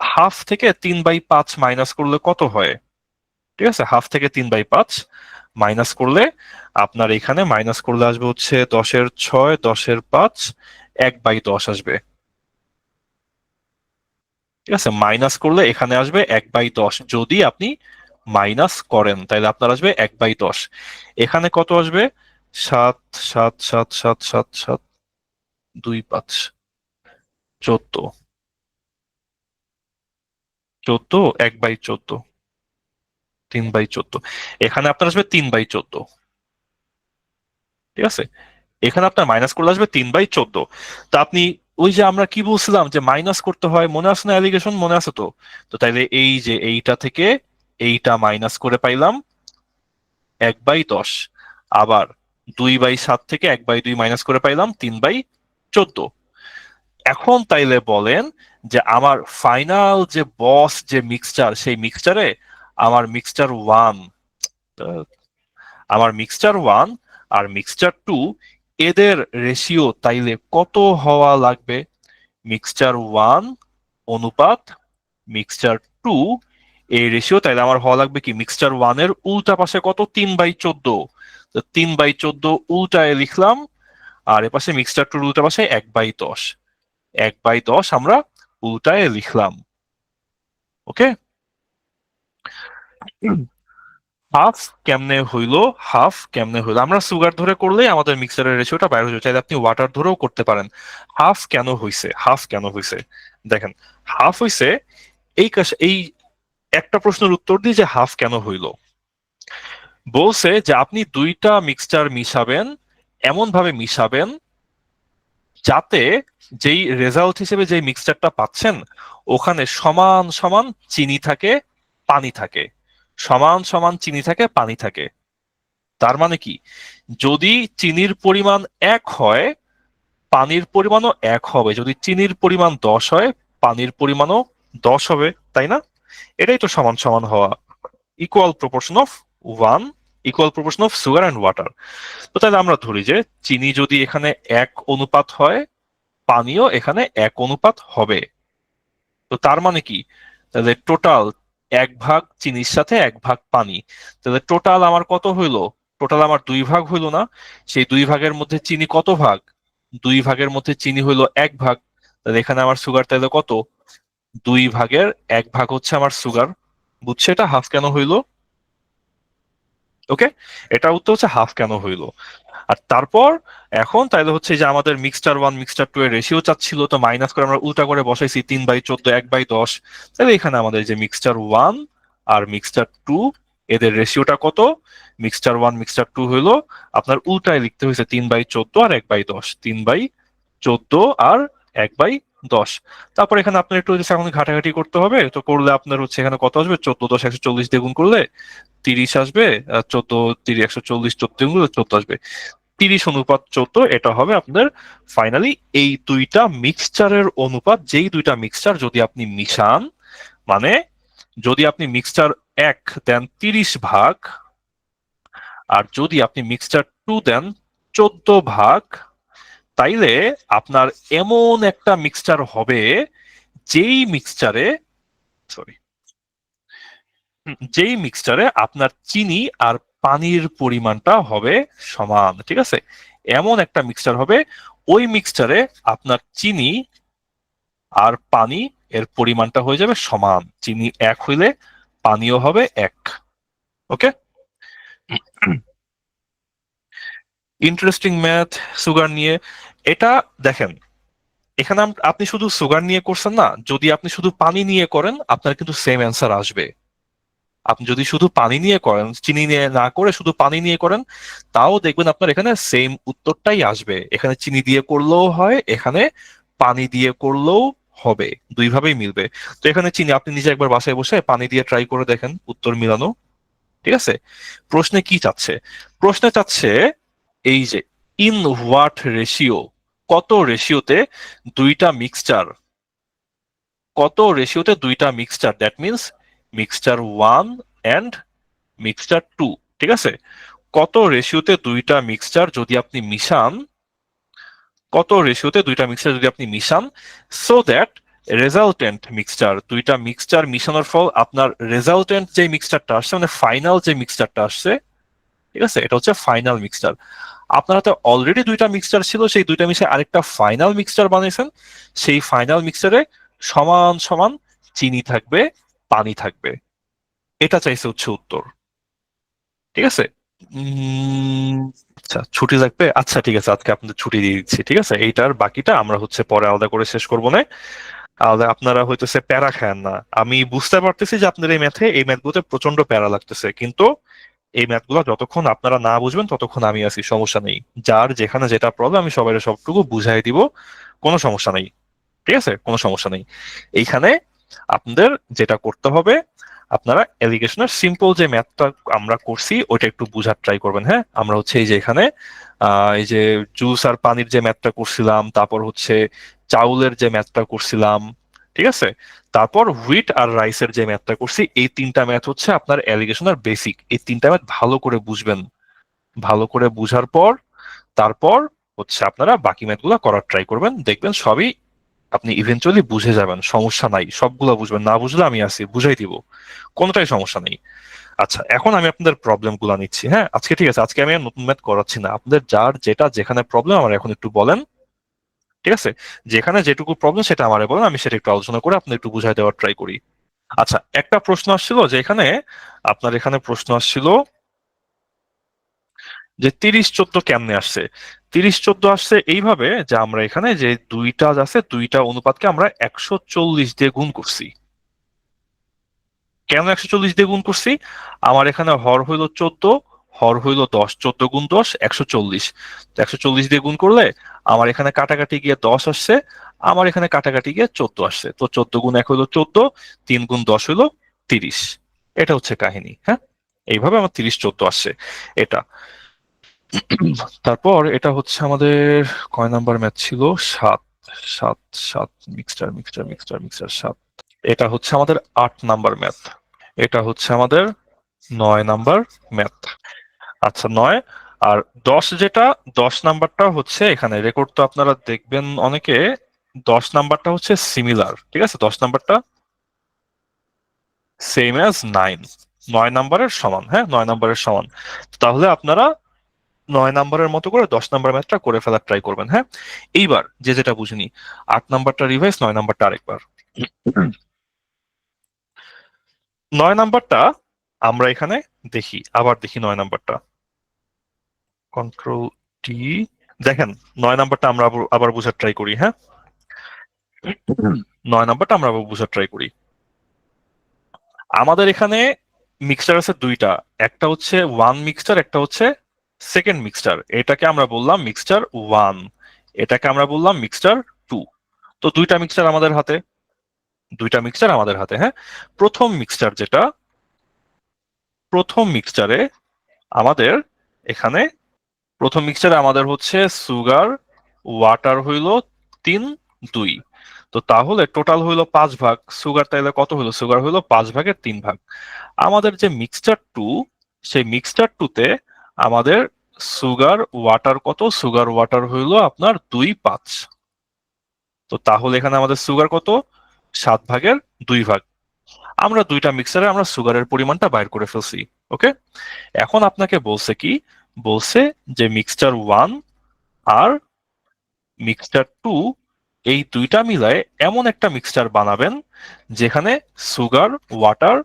A: হাফ থেকে 3/5 মাইনাস করলে কত হয়? ঠিক আছে, হাফ থেকে 3/5 মাইনাস করলে আপনার এখানে মাইনাস করলে আসবে হচ্ছে 10^6, 10^5, 1/10 আসবে। ঠিক আছে, মাইনাস করলে এখানে আসবে 1/10, যদি আপনি মাইনাস করেন তাহলে আপনার আসবে 1/10। এখানে কত আসবে? 7, 7, 7, 7, 7, 7, 2, 5, 14, 14, 1/14, 3/14। এখানে আপনার আসবে 3/14। ঠিক আছে, এখানে আপনার মাইনাস করলে আসবে 3/14। তা আপনি ওই যে আমরা কি বলছিলাম যে মাইনাস করতে হয়, মনে আছে না? অ্যালিগেশন মনে আছে তো? তো তাইলে এই যে এইটা থেকে এইটা মাইনাস করে পাইলাম 1/10। আবার 2/7 থেকে 1/2 মাইনাস করে পাইলাম 3/14। এখন তাইলে বলেন যে আমার ফাইনাল যে বস যে মিক্সচার, সেই মিক্সচারে আমার মিক্সচার ওয়ান, আমার মিক্সচার ওয়ান আর মিক্সচার টু, এদের রেশিও তাইলে কত হওয়া লাগবে? মিক্সচার ওয়ান অনুপাত মিক্সচার টু এই রেশিও, তাইলে আমার হওয়া লাগবে কি মিক্সচার ওয়ানের উল্টা পাশে কত 3/14। তো 3/14 উল্টায় লিখলাম, আর এ পাশে মিক্সচার টুর উল্টা পাশে 1/10। 1/10 আমরা উল্টায় লিখলাম। ওকে, হাফ কেমনে হইলো, হাফ কেমনে হইলো, আমরা সুগার ধরে করলেই আমাদের মিক্সারের রেশিওটা বাইরে হয়ে যায়, চাইলে আপনি ওয়াটার ধরেও করতে পারেন। হাফ কেন হইছে, হাফ কেন হইছে, দেখেন হাফ হইছে এই একটা প্রশ্নের উত্তর দিয়ে যে হাফ কেন হইলো। বলছে যে আপনি দুইটা মিক্সচার মিশাবেন, এমন ভাবে মিশাবেন যাতে যেই রেজাল্ট হিসেবে যেই মিক্সচারটা পাচ্ছেন ওখানে সমান সমান চিনি থাকে, পানি থাকে, সমান সমান চিনি থাকে, পানি থাকে। তার মানে কি, যদি চিনির পরিমাণ 1 হয় পানির পরিমাণও 1 হবে, যদি চিনির পরিমাণ 10 হয় পানির পরিমাণও 10 হবে, তাই না? এটাই তো সমান সমান হওয়া, equal proportion of one, equal proportion of sugar and water. তো তাহলে আমরা ধরি যে চিনি যদি এখানে 1 অনুপাত হয়, পানিও এখানে 1 অনুপাত হবে। তো তার মানে কি, তাহলে টোটাল 1 ভাগ চিনির সাথে 1 ভাগ পানি, তাহলে টোটাল আমার কত হইলো, টোটাল আমার 2 ভাগ হইলো না? সেই 2 ভাগের মধ্যে চিনি কত ভাগ, 2 ভাগের মধ্যে চিনি হইলো 1 ভাগ। তাহলে এখানে আমার সুগার তাহলে কত, 2 ভাগের 1 ভাগ হচ্ছে আমার সুগার। বুঝছে এটা হাফ কেন হইলো? ওকে, এটা উত্তর হচ্ছে হাফ কেন হইলো। আর তারপর এখন তাইলে হচ্ছে যে আমাদের মিক্সচার ওয়ান মিক্সচার টু এর রেশিও চাচ্ছিল, তো মাইনাস করে আমরা উল্টা করে বসাইছি 3/14 1/10। তাহলে এখানে আমাদের যে মিক্সচার ওয়ান আর মিক্সচার টু এদের রেশিওটা কত, মিক্সচার ওয়ান মিক্সচার টু হইলো আপনার উল্টায় লিখতে হয়েছে 3/14 আর 1/10, 3/14 আর 1/10। তারপর এখানে আপনার একটু এখন ঘাটাঘাটি করতে হবে, তো করলে আপনার হচ্ছে এখানে কত আসবে, 14 10 140 দিয়ে গুণ করলে 30 আসবে, 14 30 140 14 গুলো 14 আসবে, 30 অনুপাত 14 এটা হবে আপনার ফাইনালি এই দুইটা মিক্সচারের অনুপাত। যেই দুইটা মিক্সচার যদি আপনি মিশান, মানে যদি আপনি মিক্সচার 1 দেন 30 ভাগ, আর যদি আপনি মিক্সচার টু দেন 14 ভাগ, তাইলে আপনার এমন একটা মিক্সচার হবে যেই মিক্সচারে, সরি, যেই মিক্সচারে আপনার চিনি আর পানির পরিমাণটা হবে সমান, ঠিক আছে? এমন একটা মিক্সচার হবে, ওই মিক্সচারে আপনার চিনি আর পানি এর পরিমাণটা হয়ে যাবে সমান, চিনি 1 হইলে পানিও হবে 1। ওকে, ইন্টারেস্টিং ম্যাথ সুগার নিয়ে। এটা দেখেন, এখানে আপনি শুধু সুগার নিয়ে করছেন না, যদি আপনি শুধু পানি নিয়ে করেন আপনার কিন্তু সেম অ্যান্সার আসবে। আপনি যদি শুধু পানি নিয়ে করেন, চিনি নিয়ে না করে শুধু পানি নিয়ে করেন, তাও দেখবেন আপনার এখানে সেম উত্তরটাই আসবে। এখানে চিনি দিয়ে করলেও হয়, এখানে পানি দিয়ে করলেও হবে, দুইভাবেই মিলবে। তো এখানে চিনি আপনি নিজে একবার বাসায় বসে পানি দিয়ে ট্রাই করে দেখেন উত্তর মিলানো, ঠিক আছে? প্রশ্নে কি চাচ্ছে, প্রশ্নে চাচ্ছে এই যে ইন হোয়াট রেশিও, কত রেশিওতে দুইটা মিক্সচার, কত রেশিওতে দুইটা mixture, that means mixture one and mixture two, ঠিক আছে? কত রেশিওতে দুইটা মিক্সচার যদি আপনি মিশান, কত রেশিওতে দুইটা মিক্সচার যদি আপনি মিশান, সো দ্যাট রেজাল্টেন্ট মিক্সচার, দুইটা মিক্সচার মিশানোর ফল আপনার রেজাল্টেন্ট যে মিক্সচারটা আসছে, মানে ফাইনাল যে মিক্সচারটা আসছে, ঠিক আছে, এটা হচ্ছে ফাইনাল মিক্সচার। আপনার হাতে অলরেডি দুইটা মিক্সচার ছিল, সেই দুইটা মিশে আরেকটা ফাইনাল মিক্সচার বানিয়েছেন, সেই ফাইনাল মিক্সচারে সমান সমান চিনি থাকবে, পানি থাকবে। এটা চাইছে হচ্ছে উত্তর, ঠিক আছে? আচ্ছা, ছুটি লাগবে, আচ্ছা ঠিক আছে, আজকে আপনাদের ছুটি দিয়ে দিচ্ছি, ঠিক আছে? এইটার বাকিটা আমরা হচ্ছে পরে আলাদা করে শেষ করবো না। আলাদা আপনারা হইতেছে প্যারা খান না, আমি বুঝতে পারতেছি যে আপনাদের এই ম্যাথগুলোতে প্রচন্ড প্যারা লাগতেছে, কিন্তু এই ম্যাথগুলো যতক্ষণ আপনারা না বুঝবেন ততক্ষণ আমি আছি, সমস্যা নেই। যার যেখানে যেটা প্রবলেম আমি সবাই সবটুকু বুঝাই দিব, কোনো সমস্যা নেই, ঠিক আছে? কোনো সমস্যা নেই। এইখানে আপনাদের যেটা করতে হবে, আপনারা এলিগেশনের সিম্পল যে ম্যাথটা আমরা করছি ওইটা একটু বুঝার ট্রাই করবেন। হ্যাঁ, আমরা হচ্ছে এই যে এখানে এই যে জুস আর পানির যে ম্যাথটা করছিলাম, তারপর হচ্ছে চাউলের যে ম্যাথটা করছিলাম, ঠিক আছে, তারপর হুইট আর রাইসের যে ম্যাথটা করছি, এই তিনটা ম্যাথ হচ্ছে আপনার এলিগেশনের বেসিক। এই তিনটা ম্যাথ ভালো করে বুঝবেন, ভালো করে বুঝার পর তারপর হচ্ছে আপনারা বাকি ম্যাথগুলো করার ট্রাই করবেন, দেখবেন সবই আপনি ইভেন্চুয়ালি বুঝে যাবেন, সমস্যা নাই, সবগুলো বুঝবেন, না বুঝলে আমি আছি বুঝাই দিব, কোনোটাই সমস্যা নেই। আচ্ছা, এখন আমি আপনাদের প্রবলেম গুলা নিচ্ছি। হ্যাঁ, আজকে ঠিক আছে, আজকে আমি আর নতুন ম্যাথ করাচ্ছি না, আপনাদের যার যেটা যেখানে প্রবলেম আমার এখন একটু বলেন। ঠিক আছে, যেখানে যেটুকু প্রবলেম সেটা আমারে বলেন, আমি সেটা একটু আলোচনা করে আপনাদের একটু বুঝাই দেওয়ার ট্রাই করি। আচ্ছা, একটা প্রশ্ন আসছিল যে এখানে, আপনার এখানে প্রশ্ন আসছিল যে 30-14 কেমনে আসছে। 30-14 আসছে এইভাবে যে আমরা এখানে যে দুইটা আছে, দুইটা অনুপাতকে আমরা 140 দিয়ে গুণ করছি। কেন 140 দিয়ে গুণ করছি? আমার এখানে হর হইল 14, হর হইল 10, 14 গুণ 10 140। তো 140 দিয়ে গুণ করলে আমার এখানে কাটাকাটি গিয়ে 10 আসছে, আমার এখানে কাটাকাটি গিয়ে 14 আসছে। তো 14 গুণ 1 হইলো 14, 3 গুণ 10 হইলো 30। এটা হচ্ছে কাহিনী। হ্যাঁ, এইভাবে আমার 30-14 আসছে এটা। তারপর এটা হচ্ছে আমাদের কয় নাম্বার ম্যাথ ছিল? 7, 7, 7, মিক্সচার মিক্সচার মিক্সচার মিক্সচার 7। এটা হচ্ছে আমাদের 8 নাম্বার ম্যাথ। এটা হচ্ছে আমাদের 9 নাম্বার ম্যাথ। আচ্ছা, 9 আর 10, যেটা 10 নাম্বারটা হচ্ছে এখানে রেকর্ড তো আপনারা দেখবেন অনেকে, 10 নাম্বারটা হচ্ছে সিমিলার। ঠিক আছে, 10 নাম্বারটা সেম অ্যাজ 9, 9 নাম্বারের সমান। হ্যাঁ, 9 নাম্বারের সমান। তাহলে আপনারা 9 নাম্বারের মতো করে 10 নাম্বার ম্যাথটা করে ফেলার ট্রাই করবেন। হ্যাঁ, এইবার যে যেটা বুঝিনি, 8 নাম্বারটা রিভাইজ, 9 নাম্বারটা আরেকবার। 9 নাম্বারটা আমরা এখানে দেখি, আবার দেখি 9 নাম্বারটা, কন্ট্রোল টি। দেখেন, 9 নাম্বারটা আমরা আবার বোঝার ট্রাই করি। হ্যাঁ, 9 নাম্বারটা আমরা আবার বোঝার ট্রাই করি। আমাদের এখানে মিক্সচার আছে দুইটা, একটা হচ্ছে ওয়ান মিক্সচার, একটা হচ্ছে সেকেন্ড মিক্সচার। এটাকে আমরা বললাম মিক্সচার ওয়ান, এটাকে আমরা বললাম মিক্সচার টু। তো দুইটা মিক্সচার আমাদের হাতে, দুইটা মিক্সচার আমাদের হাতে। হ্যাঁ, প্রথম মিক্সচার যেটা, প্রথম মিক্সচারে আমাদের এখানে, প্রথম মিক্সচারে আমাদের হচ্ছে সুগার, ওয়াটার হইল 3, 2। তো তাহলে টোটাল হইলো 5 ভাগ সুগার, তাইলে কত হইলো? সুগার হইলো 5 ভাগের 3 ভাগ। আমাদের যে মিক্সচার টু, সেই মিক্সচার টুতে আমাদের সুগার ওয়াটার কত? সুগার ওয়াটার হইলো আপনার 2, 5। তো তাহলে এখানে আমাদের সুগার কত? 7 ভাগের 2 ভাগ। আমরা দুইটা মিক্সারে আমরা সুগারের পরিমাণটা বাইর করে ফেলছি। ওকে, এখন আপনাকে বলছে কি, বলছে যে মিক্সচার ওয়ান আর মিক্সচার টু, এই দুইটা মিলায় এমন একটা মিক্সচার বানাবেন যেখানে সুগার ওয়াটার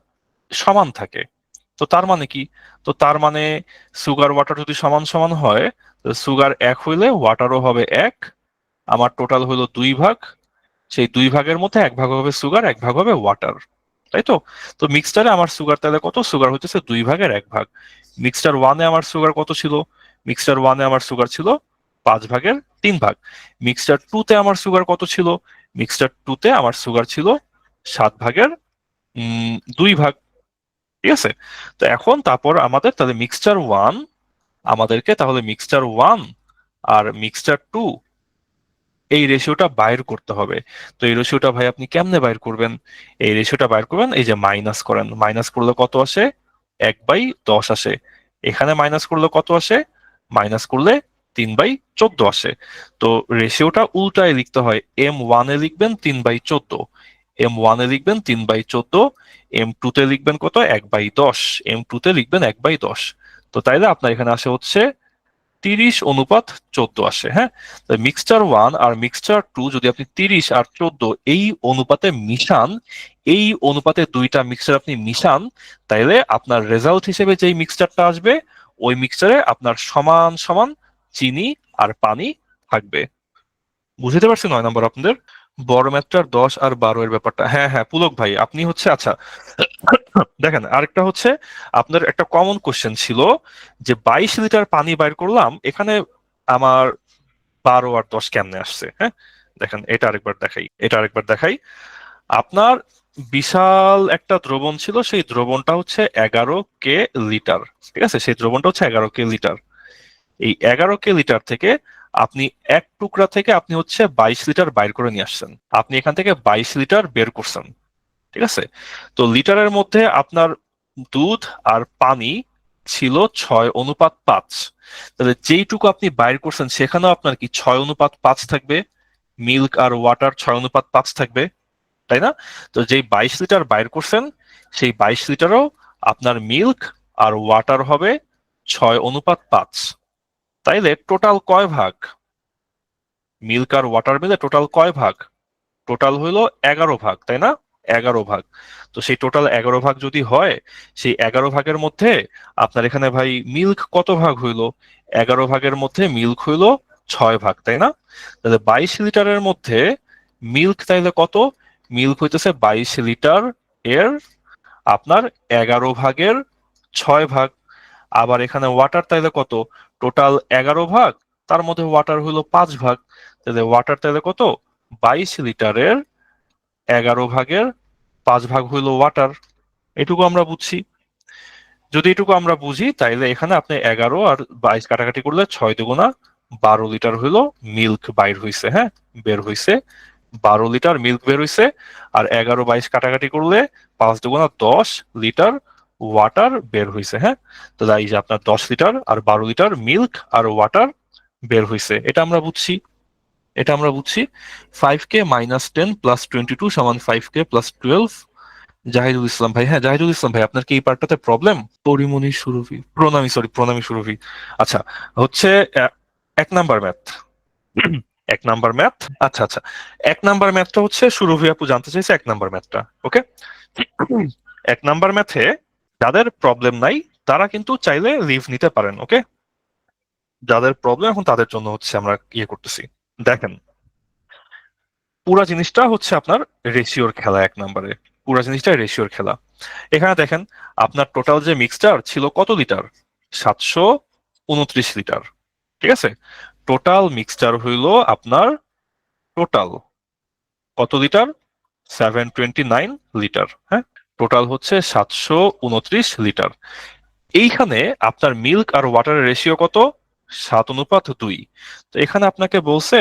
A: সমান থাকে। তো তার মানে কি? তো তার মানে সুগার ওয়াটার যদি সমান সমান হয়, তো সুগার 1 হইলে ওয়াটারও হবে 1। আমার টোটাল হইলো 2 ভাগ, সেই 2 ভাগের মধ্যে 1 ভাগ হবে সুগার, 1 ভাগ হবে ওয়াটার। তাই তো? তো মিক্সচারে আমার সুগার তাহলে কত? সুগার হইতেছে 2 ভাগের 1 ভাগ। মিক্সচার ওয়ানে আমার সুগার কত ছিল? মিক্সচার ওয়ানে আমার সুগার ছিল 5 ভাগের 3 ভাগ। মিক্সচার টুতে আমার সুগার কত ছিল? মিক্সচার টুতে আমার সুগার ছিল 7 ভাগের 2 ভাগ। ঠিক আছে, তো এখন তারপর আমাদের তাহলে মিক্সচার ওয়ান, আমাদেরকে তাহলে মিক্সচার ওয়ান আর মিক্সচার টু এই রেশিওটা বাইর করতে হবে। তো এই রেশিওটা ভাই আপনি কেমনে বাইর করবেন? এই রেশিওটা বাইর করবেন, এই যে মাইনাস করেন, মাইনাস করলে কত আসে? 1/10 আসে। এখানে মাইনাস করলে কত আসে? মাইনাস করলে 3/14 আসে। তো রেশিওটা উল্টায় লিখতে হয়, M1 এ লিখবেন 3/14, M1 এ লিখবেন 3/14, M2 তে লিখবেন কত? 1/10, M2 তে লিখবেন 1/10। তো তাইলে আপনার এখানে আসে হচ্ছে 30:14 আসে। হ্যাঁ, মিক্সচার ওয়ান আর মিক্সচার টু যদি আপনি 30 আর 14 এই অনুপাতে মিশান, এই অনুপাতে দুইটা মিক্সচার আপনি মিশান, তাইলে আপনার রেজাল্ট হিসেবে যেই মিক্সচারটা আসবে, ওই মিক্সচারে আপনার সমান সমান চিনি আর পানি থাকবে। বুঝতে পারছি 9 নম্বর আপনাদের বড় ম্যাথটার 10 আর 12 এর ব্যাপারটা? হ্যাঁ হ্যাঁ, পুলক ভাই আপনি হচ্ছে, আচ্ছা দেখেন, আরেকটা হচ্ছে আপনার একটা কমন কোশ্চেন ছিল যে 22 লিটার পানি বাইর করলাম, এখানে আমার 12 আর 10 কেমনে আসছে। হ্যাঁ, দেখেন এটা আরেকবার দেখাই, এটা আরেকবার দেখাই। আপনার বিশাল একটা দ্রবণ ছিল, সেই দ্রবণটা হচ্ছে 11 কে লিটার। ঠিক আছে, সেই দ্রবণটা হচ্ছে 11 কে লিটার। এই 11 কে লিটার থেকে আপনি এক টুকরা থেকে আপনি হচ্ছে 22 লিটার বাইর করে নিয়ে আসছেন, আপনি এখান থেকে 22 লিটার বের করছেন। ঠিক আছে, তো লিটারের মধ্যে আপনার দুধ আর পানি ছিল 6:5। তাহলে যেইটুকু আপনি বাইর করছেন সেখানেও আপনার কি 6:5 থাকবে? মিল্ক আর ওয়াটার 6:5 থাকবে, তাই না? তো যেই 22 লিটার বাইর করছেন, সেই 22 লিটারও আপনার মিল্ক আর ওয়াটার হবে 6:5। তাইলে টোটাল কয় ভাগ? মিল্ক আর ওয়াটার মিলে টোটাল কয় ভাগ? টোটাল হইলো 11 ভাগ, তাই না? 11 ভাগ। তো সেই টোটাল 11 ভাগ যদি হয়, সেই 11 ভাগের মধ্যে আপনার এখানে ভাই মিল্ক কত ভাগ হইলো? 11 ভাগের মধ্যে মিল্ক হইলো 6 ভাগ, তাই না? তাহলে 22 লিটারের মধ্যে মিল্ক তাইলে কত? মিল্ক হইতেছে 22 লিটার এর আপনার 11 ভাগের 6 ভাগ। আবার এখানে ওয়াটার তাইলে কত? টোটাল 11 ভাগ, তার মধ্যে ওয়াটার হইলো 5 ভাগ। তাহলে ওয়াটার তাইলে কত? 22 লিটারের 11 ভাগের 5 ভাগ হইলো ওয়াটার। এটুকু আমরা বুঝছি। যদি এটুকু আমরা বুঝি, তাইলে এখানে আপনি 11 আর 22 কাটাকাটি করলে 6 × 2 = 12 লিটার হইলো মিল্ক বাইর হইছে। হ্যাঁ, বের হইছে 12 লিটার মিল্ক বের হইছে। আর 11 22 কাটাকাটি করলে 5 × 2 = 10 লিটার ওয়াটার বের হইছে। হ্যাঁ, তো এই যে আপনার 10 লিটার আর 12 লিটার মিল্ক আর ওয়াটার বের হইছে। এটা আমরা বুঝছি। এটা আমরা বুঝছি। 5k - 10 + 22 = 5k + 12। জাহিদুল ইসলাম ভাই, হ্যাঁ জাহিদুল ইসলাম ভাই, আপনার কি এই পার্টটাতে প্রবলেম? পরিমণি সুরভি, প্রণামী, সরি প্রণামী সুরভি। আচ্ছা, হচ্ছে 1 নাম্বার ম্যাথ। 1 নাম্বার ম্যাথ, আচ্ছা আচ্ছা, 1 নাম্বার ম্যাথটা হচ্ছে সুরভি আপু জানতে চাইছে 1 নাম্বার ম্যাথটা। ওকে, 1 নাম্বার ম্যাথে যাদের প্রবলেম নাই তারা কিন্তু চাইলে লিভ নিতে পারেন। ওকে, যাদের প্রবলেম এখন তাদের জন্য হচ্ছে আমরা ইয়ে করতেছি। দেখেন, পুরা জিনিসটা হচ্ছে আপনার রেশিওর খেলা। 1 নাম্বারে পুরা জিনিসটা রেশিওর খেলা। এখানে দেখেন, আপনার টোটাল যে মিক্সচার ছিল কত লিটার? 729 লিটার। ঠিক আছে, টোটাল মিক্সচার হইল আপনার টোটাল কত লিটার? 729 লিটার। হ্যাঁ, টোটাল হচ্ছে 729 লিটার। এইখানে আপনার মিল্ক আর ওয়াটারের রেশিও কত? 7:2। তো এখানে আপনাকে বলছে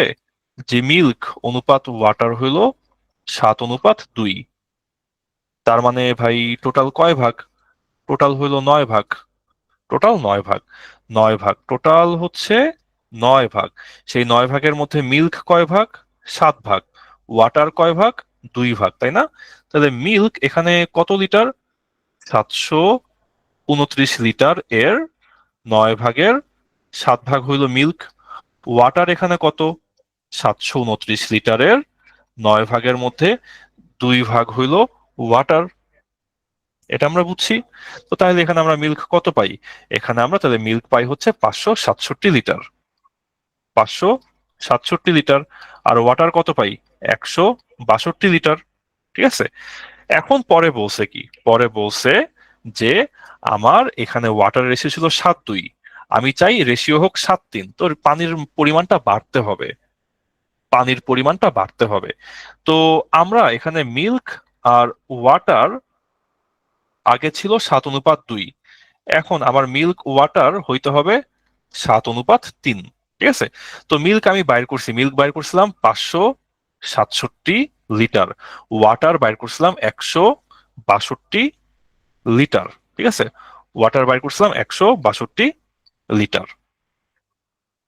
A: যে মিল্ক অনুপাত ওয়াটার হইল 7:2। তার মানে ভাই টোটাল কয় ভাগ? টোটাল হইল 9 ভাগ। টোটাল 9 ভাগ। 9 ভাগ টোটাল হচ্ছে 9 ভাগ। সেই 9 ভাগের মধ্যে মিল্ক কয় ভাগ? 7 ভাগ। ওয়াটার কয় ভাগ? 2 ভাগ, তাই না? তাহলে মিল্ক এখানে কত লিটার? 729 লিটার এর 9 ভাগের 7 ভাগ হইল মিল্ক। ওয়াটার এখানে কত? 729 লিটারের 9 ভাগের মধ্যে 2 ভাগ হইল ওয়াটার। এটা আমরা বুঝছি। তো তাহলে এখানে আমরা মিল্ক কত পাই? এখানে আমরা তাহলে মিল্ক পাই হচ্ছে 567 লিটার। 567 লিটার। আর ওয়াটার কত পাই? 162 লিটার। ঠিক আছে, এখন পরে বলছে কি? পরে বলছে যে আমার এখানে ওয়াটার রেশিও ছিল 7:2, আমি চাই রেশিও হোক 7:3। তো পানির পরিমাণটা বাড়তে হবে। পানির পরিমাণটা বাড়তে হবে। তো আমরা এখানে মিল্ক আর ওয়াটার আগে ছিল 7:2, এখন আমার মিল্ক ওয়াটার হইতে হবে 7:3। ঠিক আছে, তো মিল্ক আমি বাইর করছি, মিল্ক বাইর করছিলাম 567 লিটার, ওয়াটার বাইর করছিলাম 162 লিটার। ঠিক আছে, ওয়াটার বাইর করছিলাম 162 লিটার।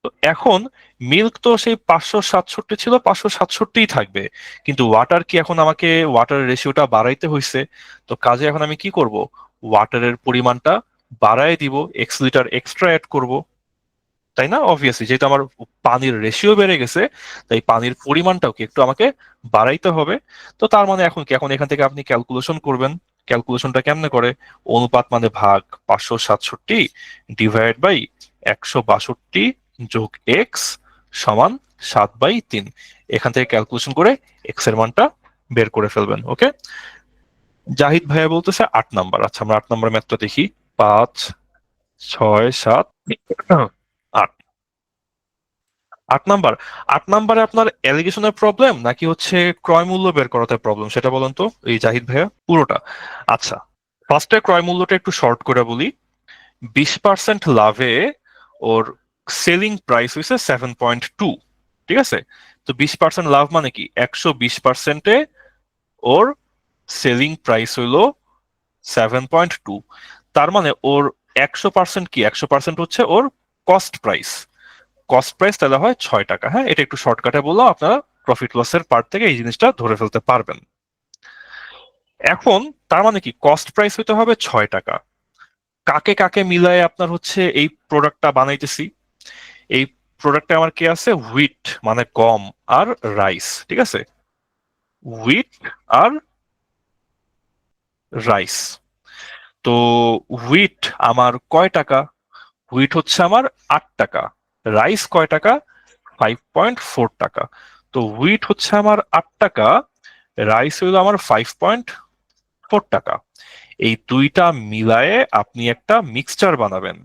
A: তো এখন মিল্ক তো সেই 567 ছিল, 567 থাকবে, কিন্তু ওয়াটার কি এখন আমাকে ওয়াটার রেশিওটা বাড়াইতে হয়েছে। তো কাজে এখন আমি কি করব? ওয়াটারের পরিমাণটা বাড়ায় দিব, x লিটার এক্সট্রা অ্যাড করব, তাই না? অবভিয়াসলি, যেহেতু আমার পানির রেশিও বেড়ে গেছে, তাই পানির পরিমাণটাও কি একটু আমাকে বাড়াইতে হবে। তো তার মানে এখন কি? এখন এখান থেকে আপনি ক্যালকুলেশন করবেন। ক্যালকুলেশনটা কেমনে করে? অনুপাত মানে ভাগ, 567 ডিভাইড বাই 162 যোগ এক্স সমান 7/3। এখান থেকে ক্যালকুলেশন করে এক্স এর মানটা বের করে ফেলবেন। ওকে, জাহিদ ভাইয়া বলতেছে 8 নাম্বার। আচ্ছা, আমরা 8 নাম্বার ম্যাথটা দেখি। 5 6 7 8। 8 নাম্বার, 8 নাম্বারে আপনার অ্যালিগেশনের প্রবলেম নাকি হচ্ছে ক্রয় মূল্য বের করাতে প্রবলেম, সেটা বলেন তো এই জাহিদ ভাইয়া। পুরোটা। আচ্ছা, ফার্স্টে ক্রয় মূল্যটা একটু শর্ট করে বলি। 20% লাভে ওর সেলিং প্রাইস হয়েছে 7.2। ঠিক আছে, তো 20% লাভ মানে কি? 120%-এ ওর সেলিং প্রাইস হইলো 7.2। তার মানে ওর 100% কি? 100% হচ্ছে ওর কস্ট প্রাইস। কস্ট প্রাইস তাহলে হয় 6 টাকা। হ্যাঁ, এটা একটু শর্টকাটে বললাম, আপনারা প্রফিট লসের পার্ট থেকে এই জিনিসটা ধরে ফেলতে পারবেন। এখন তার মানে কি কস্ট প্রাইস হইতে হবে 6 টাকা। কাকে কাকে মিলায়ে আপনার হচ্ছে এই প্রোডাক্টটা বানাইতেছি? এই প্রোডাক্টে আমার কি আছে? হুইট মানে গম আর রাইস, ঠিক আছে? হুইট আর রাইস। তো হুইট আমার কয় টাকা? হুইট হচ্ছে আমার 8 টাকা। রাইস কয় টাকা? 5.4 টাকা। তো হুইট হচ্ছে আমার 8 টাকা, রাইস হইলো আমার 5.4 টাকা। এই দুইটা মিলায়ে আপনি একটা মিক্সচার বানাবেন।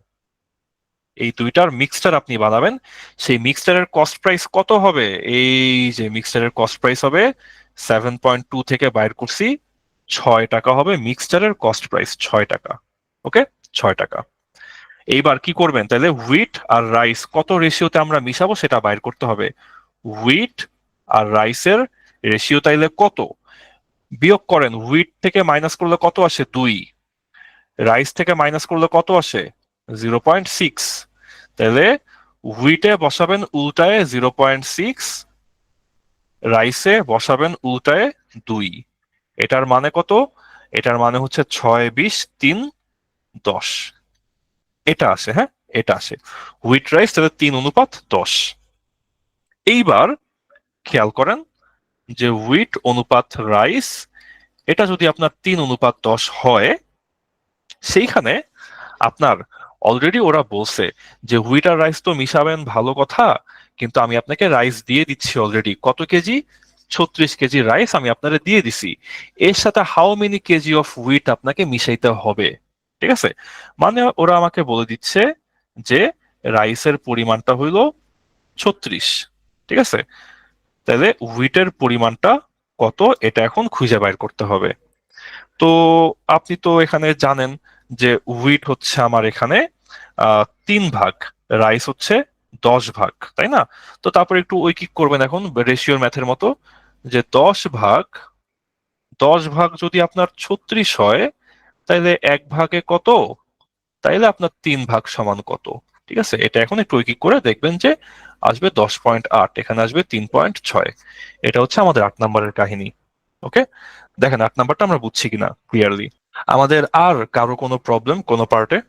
A: এই দুইটার মিক্সচার আপনি বানাবেন। সেই মিক্সচারের কস্ট প্রাইস কত হবে? এই যে মিক্সচারের কস্ট প্রাইস হবে 7.2 থেকে বাইর করছি, 6 টাকা হবে মিক্সচারের কস্ট প্রাইস, 6 টাকা। ওকে, 6 টাকা। এইবার কি করবেন তাহলে? হুইট আর রাইস কত রেশিওতে আমরা মিশাবো সেটা বাইর করতে হবে। হুইট আর রাইসের রেশিও তাইলে কত? বিয়োগ করেন, হুইট থেকে মাইনাস করলে কত আসে? 2। রাইস থেকে মাইনাস করলে কত আসে? 0.6। তাহলে হুইটে বসাবেন উল্টায় 0.6, রাইসে বসাবেন উল্টায় 2। এটার মানে কত? এটার মানে হচ্ছে 6, 20, 3, 10। এটা আসে, হ্যাঁ, এটা আসে। হুইট রাইস তাহলে 3:10। এইবার খেয়াল করেন যে হুইট অনুপাত রাইস, এটা যদি আপনার 3:10 হয়, সেইখানে আপনার অলরেডি ওরা বলছে যে হুইট আর রাইস তো মিশাবেন, ভালো কথা, কিন্তু আমি আপনাকে রাইস দিয়ে দিচ্ছি অলরেডি। কত কেজি? 36 কেজি রাইস আমি আপনাকে দিয়ে দিছি। এর সাথে how many KG of wheat আপনাকে মিশাইতে হবে? ঠিক আছে, মানে ওরা আমাকে বলে দিচ্ছে যে রাইসের পরিমাণটা হইল 36। ঠিক আছে, তাহলে হুইটের পরিমাণটা কত এটা এখন খুঁজে বাইর করতে হবে। তো আপনি তো এখানে জানেন যে হুইট হচ্ছে আমার এখানে 3 ভাগ, রাইস হচ্ছে 10 ভাগ, তাই না? তো তারপর একটু ঐকিক করবেন এখন রেশিওর ম্যাথের মতো, যে 10 ভাগ যদি আপনার 36 হয়, তাইলে 1 ভাগে কত? তাইলে আপনার 3 ভাগ সমান কত? ঠিক আছে, এটা এখন একটু ঐকিক করে দেখবেন যে আসবে 10.8, এখানে আসবে 3.6। এটা হচ্ছে আমাদের 8 নম্বরের কাহিনী। ওকে, দেখেন 8 নাম্বারটা আমরা বুঝছি কিনা ক্লিয়ারলি। আমাদের আর কারো কোনো প্রবলেম কোনো পার্টে?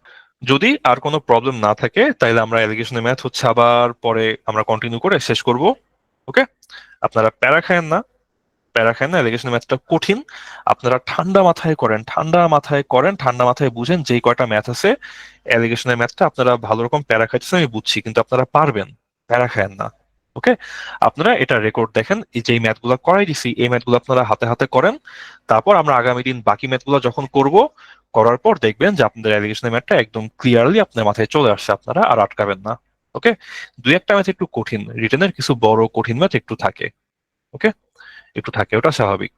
A: যদি আর কোনো প্রবলেম না থাকে তাহলে আমরা অ্যালিগেশনের ম্যাথ হচ্ছে আবার পরে আমরা কন্টিনিউ করে শেষ করব। ওকে, আপনারা প্যারা খায়েন না, প্যারা খায়েন না, অ্যালিগেশনের ম্যাথটা কঠিন। আপনারা ঠান্ডা মাথায় করেন, ঠান্ডা মাথায় করেন, ঠান্ডা মাথায় বুঝেন যেই কয়টা ম্যাথ আছে অ্যালিগেশনের ম্যাথটা আপনারা ভালো রকম প্যারা খাইতেছেন আমি বুঝছি, কিন্তু আপনারা পারবেন, প্যারা খায়েন না। ওকে, আপনারা এটা রেকর্ড দেখেন, এই যে ম্যাথগুলো করাই দিছি এই ম্যাথগুলো আপনারা হাতে হাতে করেন। তারপর আমরা আগামী দিন বাকি ম্যাথগুলো যখন করব, করার পর দেখবেন যে আপনাদের অ্যালিগেশনের ম্যাথটা একদম ক্লিয়ারলি আপনার মাথায় চলে আসছে, আপনারা আর আটকাবেন না। ওকে, দুই একটা ম্যাথ একটু কঠিন, রিটেনের কিছু বড় কঠিন ম্যাথ একটু থাকে। ওকে, একটু থাকে, ওটা স্বাভাবিক।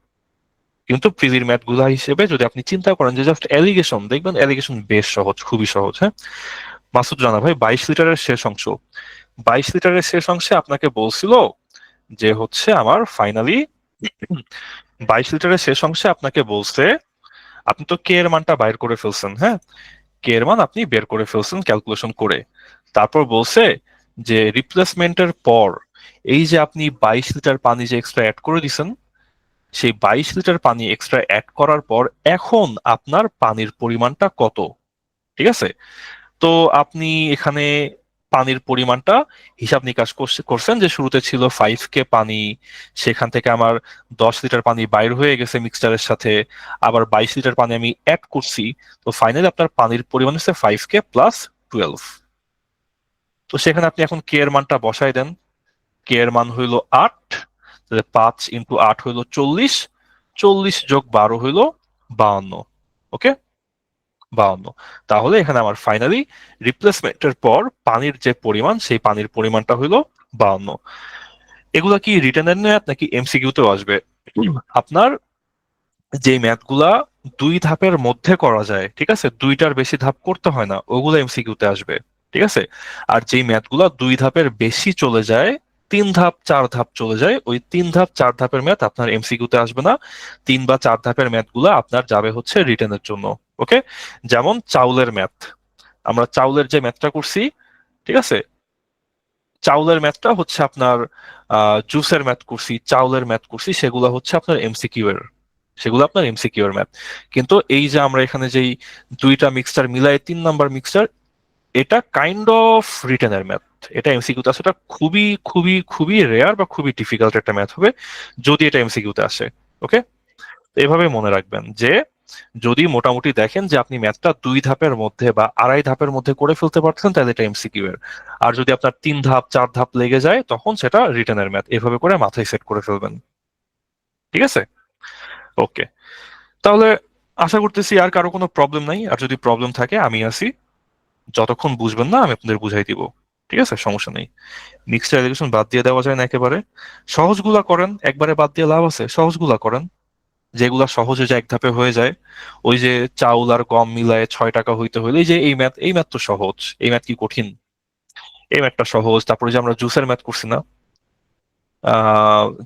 A: কিন্তু প্রিলির ম্যাথ গুলা হিসেবে যদি আপনি চিন্তা করেন যে জাস্ট অ্যালিগেশন, দেখবেন অ্যালিগেশন বেশ সহজ, খুবই সহজ। হ্যাঁ, মাসুদ রানা ভাই 22 লিটারের শেষ অংশ, 22 লিটারের শেষ অংশে আপনাকে বলছিল যে হচ্ছে আমার ফাইনালি 22 লিটারের শেষ অংশে আপনাকে বলছে, আপনি তো কে এর মানটা বাইর করে ফেলছেন, হ্যাঁ, কে এর মান আপনি বের করে ফেলছেন ক্যালকুলেশন করে। তারপর বলছে যে রিপ্লেসমেন্টের পর এই যে আপনি 22 লিটার পানি যে এক্সট্রা অ্যাড করে দিছেন, সেই 22 লিটার পানি এক্সট্রা অ্যাড করার পর এখন আপনার পানির পরিমাণটা কত? ঠিক আছে, তো আপনি এখানে পানির পরিমাণটা হিসাব নিকাশ করছেন যে শুরুতে ছিল 5K পানি, সেখান থেকে আমার 10 লিটার পানি বাইর হয়ে গেছে মিক্সচারের সাথে, আবার 22 লিটার পানি আমি অ্যাড করছি। তো ফাইনালি আপনার পানির পরিমাণ হচ্ছে 5K প্লাস 12। তো সেখানে আপনি এখন কে এর মানটা বসাই দেন। কে এর মান হইল 8, তাহলে 5 × 8 হইল 40, 40 + 12 হইল 52। ওকে, 52। তাহলে এখানে আমার ফাইনালি রিপ্লেসমেন্টের পর পানির যে পরিমাণ সেই পানির পরিমাণটা হইলো 52। এগুলা কি রিটেনের ম্যাথ নাকি এমসিকিউতেও আসবে? আপনার যে ম্যাথগুলা 2 ধাপের মধ্যে করা যায়, ঠিক আছে, 2টার বেশি ধাপ করতে হয় না, ওগুলো এমসিকিউতে আসবে। ঠিক আছে, আর যেই ম্যাথগুলা 2 ধাপের বেশি চলে যায়, 3 ধাপ 4 ধাপ চলে যায়, ওই 3 ধাপ 4 ধাপের ম্যাথ আপনার এমসিকিউতে আসবে না। 3 বা 4 ধাপের ম্যাথগুলা আপনার যাবে হচ্ছে রিটেনের জন্য। ওকে, যেমন চাউলের ম্যাথ, আমরা চাউলের যে ম্যাথটা করছি, ঠিক আছে, চাউলের ম্যাথটা হচ্ছে আপনার জুসের ম্যাথ করছি, চাউলের ম্যাথ করছি, সেগুলো হচ্ছে আপনার এমসিকিউ এর, সেগুলো আপনার এমসিকিউ এর ম্যাথ। কিন্তু এই যে আমরা এখানে যেই দুইটা মিক্সচার মিলাই 3 নাম্বার মিক্সচার, এটা কাইন্ড অফ রিটেনের ম্যাথ। এটা এমসিকিউতে আসে, এটা খুবই খুবই খুবই রেয়ার বা খুবই ডিফিকাল্ট একটা ম্যাথ হবে যদি এটা এমসিকিউতে আসে। ওকে, এভাবে মনে রাখবেন যে যদি মোটামুটি দেখেন যে আপনি ম্যাথটা 2 ধাপের মধ্যে বা আড়াই ধাপের মধ্যে করে ফেলতে পারছেন, তাহলে এটা এমসিকিউ এর। আর যদি আপনার 3 ধাপ 4 ধাপ লেগে যায়, তখন সেটা রিটেনের ম্যাথ। এভাবে করে মাথায় সেট করে ফেলবেন। ঠিক আছে? ওকে, তাহলে আশা করতেছি আর কারো কোনো প্রবলেম নাই। আর যদি প্রবলেম থাকে আমি আছি, যতক্ষণ বুঝবেন না আমি আপনাদের বুঝাই দিব। ঠিক আছে, সমস্যা নেই। মিক্সড এলিগেশন বাদ দিয়ে দেওয়া যায় না একেবারে। সহজগুলা করেন, একবারে বাদ দিয়ে লাভ আছে? সহজগুলা করেন, যেগুলা সহজে যে 1 ধাপে হয়ে যায়। ওই যে চাউল আর গম মিলায় 6 টাকা হইতে হইলে, এই যে এই ম্যাথ তো সহজ। এই ম্যাথ কি কঠিন? এই ম্যাথটা সহজ। তারপরে যে আমরা জুসের ম্যাথ করছি না,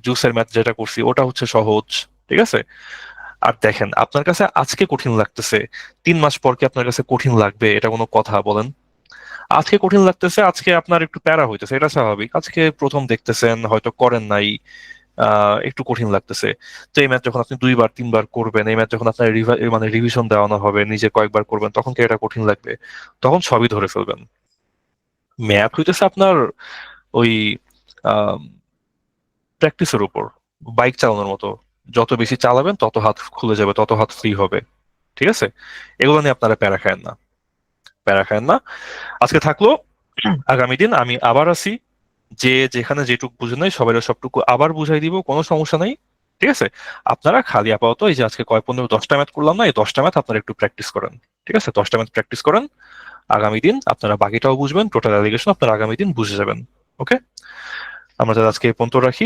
A: জুসের ম্যাথ যেটা করছি ওটা হচ্ছে সহজ। ঠিক আছে? আর দেখেন, আপনার কাছে আজকে কঠিন লাগতেছে, 3 মাস পর কি আপনার কাছে কঠিন লাগবে? এটা কোনো কথা বলেন? আজকে কঠিন লাগতেছে, আজকে আপনার একটু প্যারা হইতেছে, এটা স্বাভাবিক। আজকে প্রথম দেখতেছেন, হয়তো করেন নাই, একটু কঠিন লাগতেছে। তো এই ম্যাথ যখন আপনি 2 বার 3 বার করবেন, এই ম্যাথ যখন আপনার মানে রিভিশন দেওয়ানো হবে, নিজে কয়েকবার করবেন, তখন কি এটা কঠিন লাগবে? তখন সবই ধরে ফেলবেন। ম্যাথ হইতেছে আপনার ওই প্র্যাকটিসের উপর, বাইক চালানোর মতো। যত বেশি চালাবেন তত হাত খুলে যাবে, তত হাত ফ্রি হবে। ঠিক আছে? এগুলো নিয়ে আপনারা প্যারা খায়েন না, প্যারা খায়েন না। আজকে থাকলো, আগামী দিন আমি আবার আসি। যে যেখানে যেটুকু বুঝে নাই সবাই সবটুকু আবার বুঝাই দিব, কোনো সমস্যা নাই। ঠিক আছে? আপনারা খালি আপাতত এই যে আজকে কয় 15 10টা ম্যাথ করলাম না, এই 10টা ম্যাথ আপনারা একটু প্র্যাকটিস করেন। ঠিক আছে, 10টা ম্যাথ প্র্যাকটিস করেন। আগামী দিন আপনারা বাকিটাও বুঝবেন, টোটাল অ্যালিগেশন আপনারা আগামী দিন বুঝে যাবেন। ওকে, আমরা তাহলে আজকে এই পর্যন্ত রাখি।